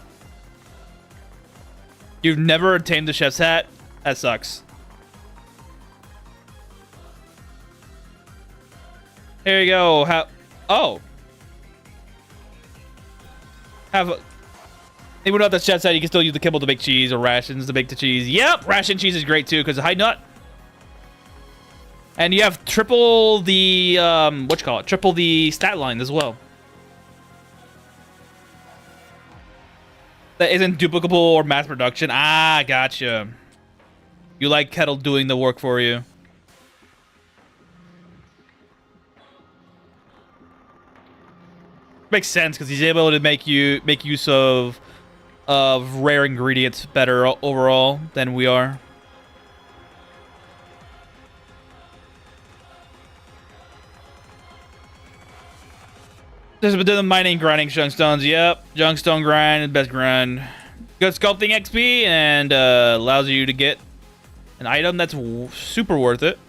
You've never attained the chef's hat? That sucks. Here you go. Oh. Even without the chef's hat, you can still use the kibble to make cheese or rations to make the cheese. Yep, ration cheese is great too because of high nut. And you have triple the triple the stat line as well. That isn't duplicable or mass production. Ah, gotcha. You like kettle doing the work for you. Makes sense because he's able to make use of rare ingredients better overall than we are. Just been the mining, grinding junkstones. Yep, junkstone grind is best grind. Good sculpting XP and allows you to get an item that's super worth it.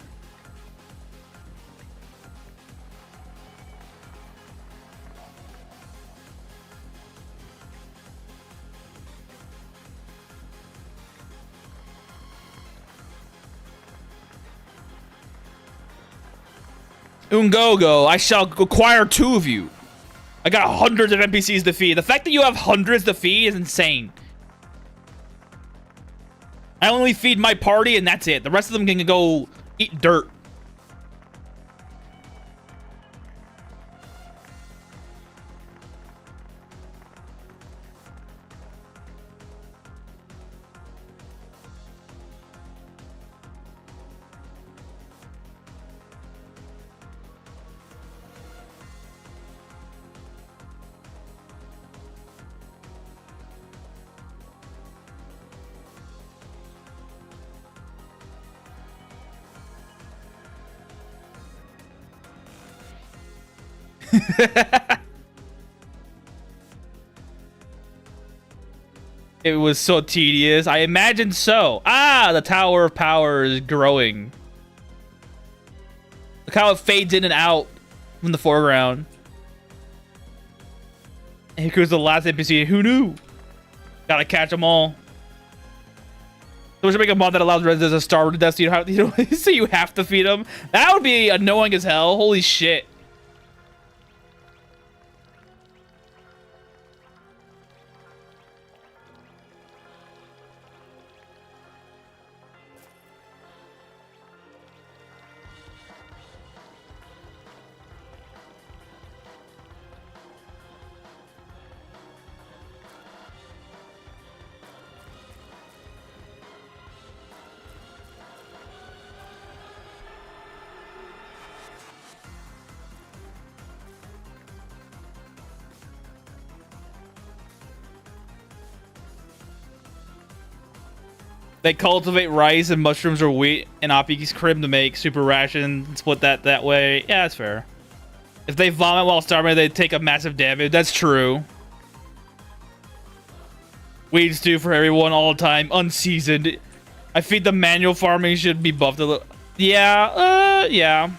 Ungogo, I shall acquire 2 of you. I got hundreds of NPCs to feed. The fact that you have hundreds to feed is insane. I only feed my party and that's it. The rest of them can go eat dirt. It was so tedious. I imagine so. Ah, the Tower of Power is growing. Look how it fades in and out from the foreground. And here goes the last NPC. Who knew? Gotta catch them all. So we should make a mod that allows residents to starve to death so so you have to feed them. That would be annoying as hell. Holy shit. They cultivate rice and mushrooms or wheat in Oppi's crib to make super ration and split that way. Yeah, that's fair. If they vomit while starving, they take a massive damage. That's true. Weed stew for everyone all the time, unseasoned. I feed the manual farming should be buffed a little. Yeah, yeah.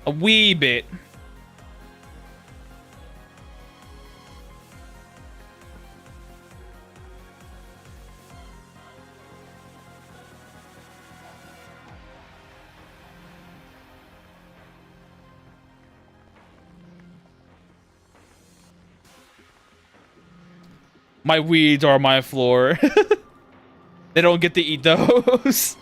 A wee bit. My weeds are my floor. They don't get to eat those.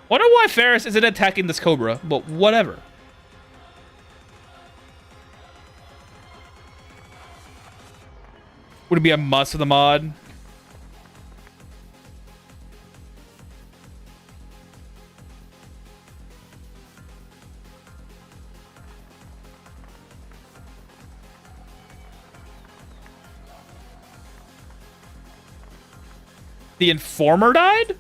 Wonder why Ferris isn't attacking this Cobra, but whatever. Would it be a must for the mod? The Informer died?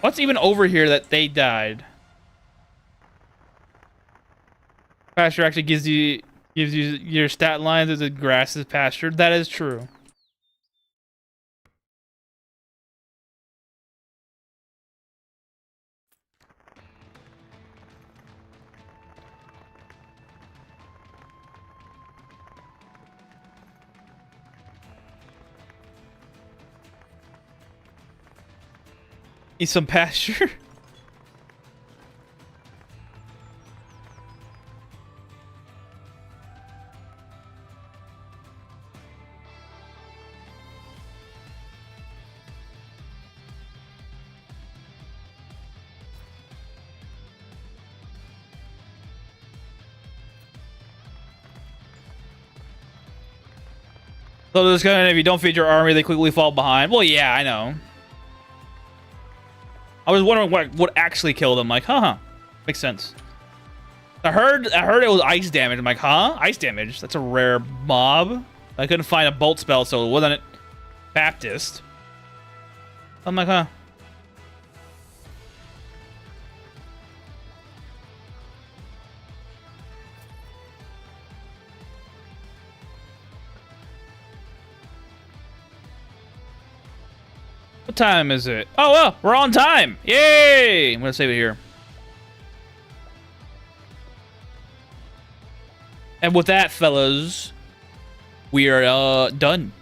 What's even over here that they died? Pasture actually gives you your stat lines as the grass is pastured. That is true. Eat some pasture. So this kind of, if you don't feed your army, they quickly fall behind. Well, yeah, I know. I was wondering what actually killed him. Like, huh? Makes sense. I heard it was ice damage. I'm like, huh? Ice damage? That's a rare mob. I couldn't find a bolt spell, so it wasn't it Baptist. I'm like, huh? What time is it? Oh, well, we're on time. Yay! I'm gonna save it here. And with that, fellas, we are done.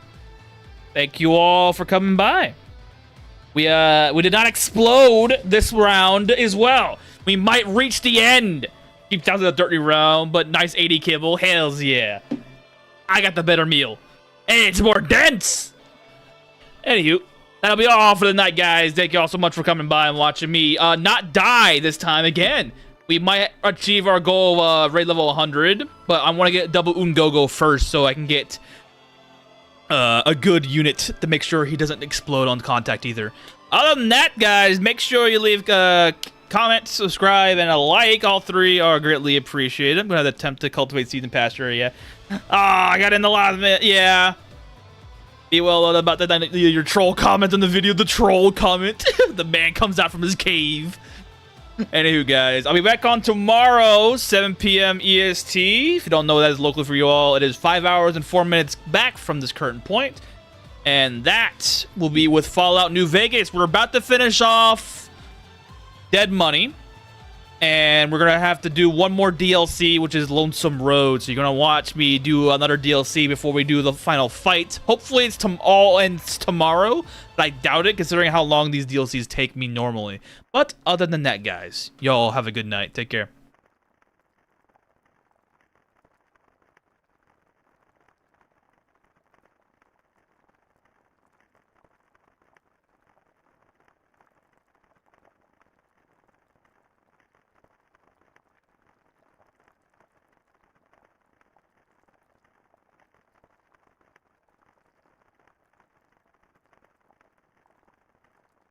Thank you all for coming by. We did not explode this round as well. We might reach the end. Keep down to the dirty round, but nice 80 kibble. Hells yeah. I got the better meal. And it's more dense. Anywho, that'll be all for the night, guys. Thank you all so much for coming by and watching me not die this time again. We might achieve our goal of raid level 100, but I want to get double Ungogo first so I can get a good unit to make sure he doesn't explode on contact either. Other than that, guys, make sure you leave comment, subscribe, and a like. All three are greatly appreciated. I'm going to attempt to cultivate season pasture area. I got in the last minute. Yeah. Be well about your troll comment on the video. The troll comment. The man comes out from his cave. Anywho, guys, I'll be back on tomorrow, 7 p.m. EST. If you don't know, that is locally for you all. It is 5 hours and 4 minutes back from this current point. And that will be with Fallout New Vegas. We're about to finish off Dead Money. And we're going to have to do one more DLC, which is Lonesome Road. So you're going to watch me do another DLC before we do the final fight. Hopefully it's all ends tomorrow, but I doubt it considering how long these DLCs take me normally. But other than that, guys, y'all have a good night. Take care.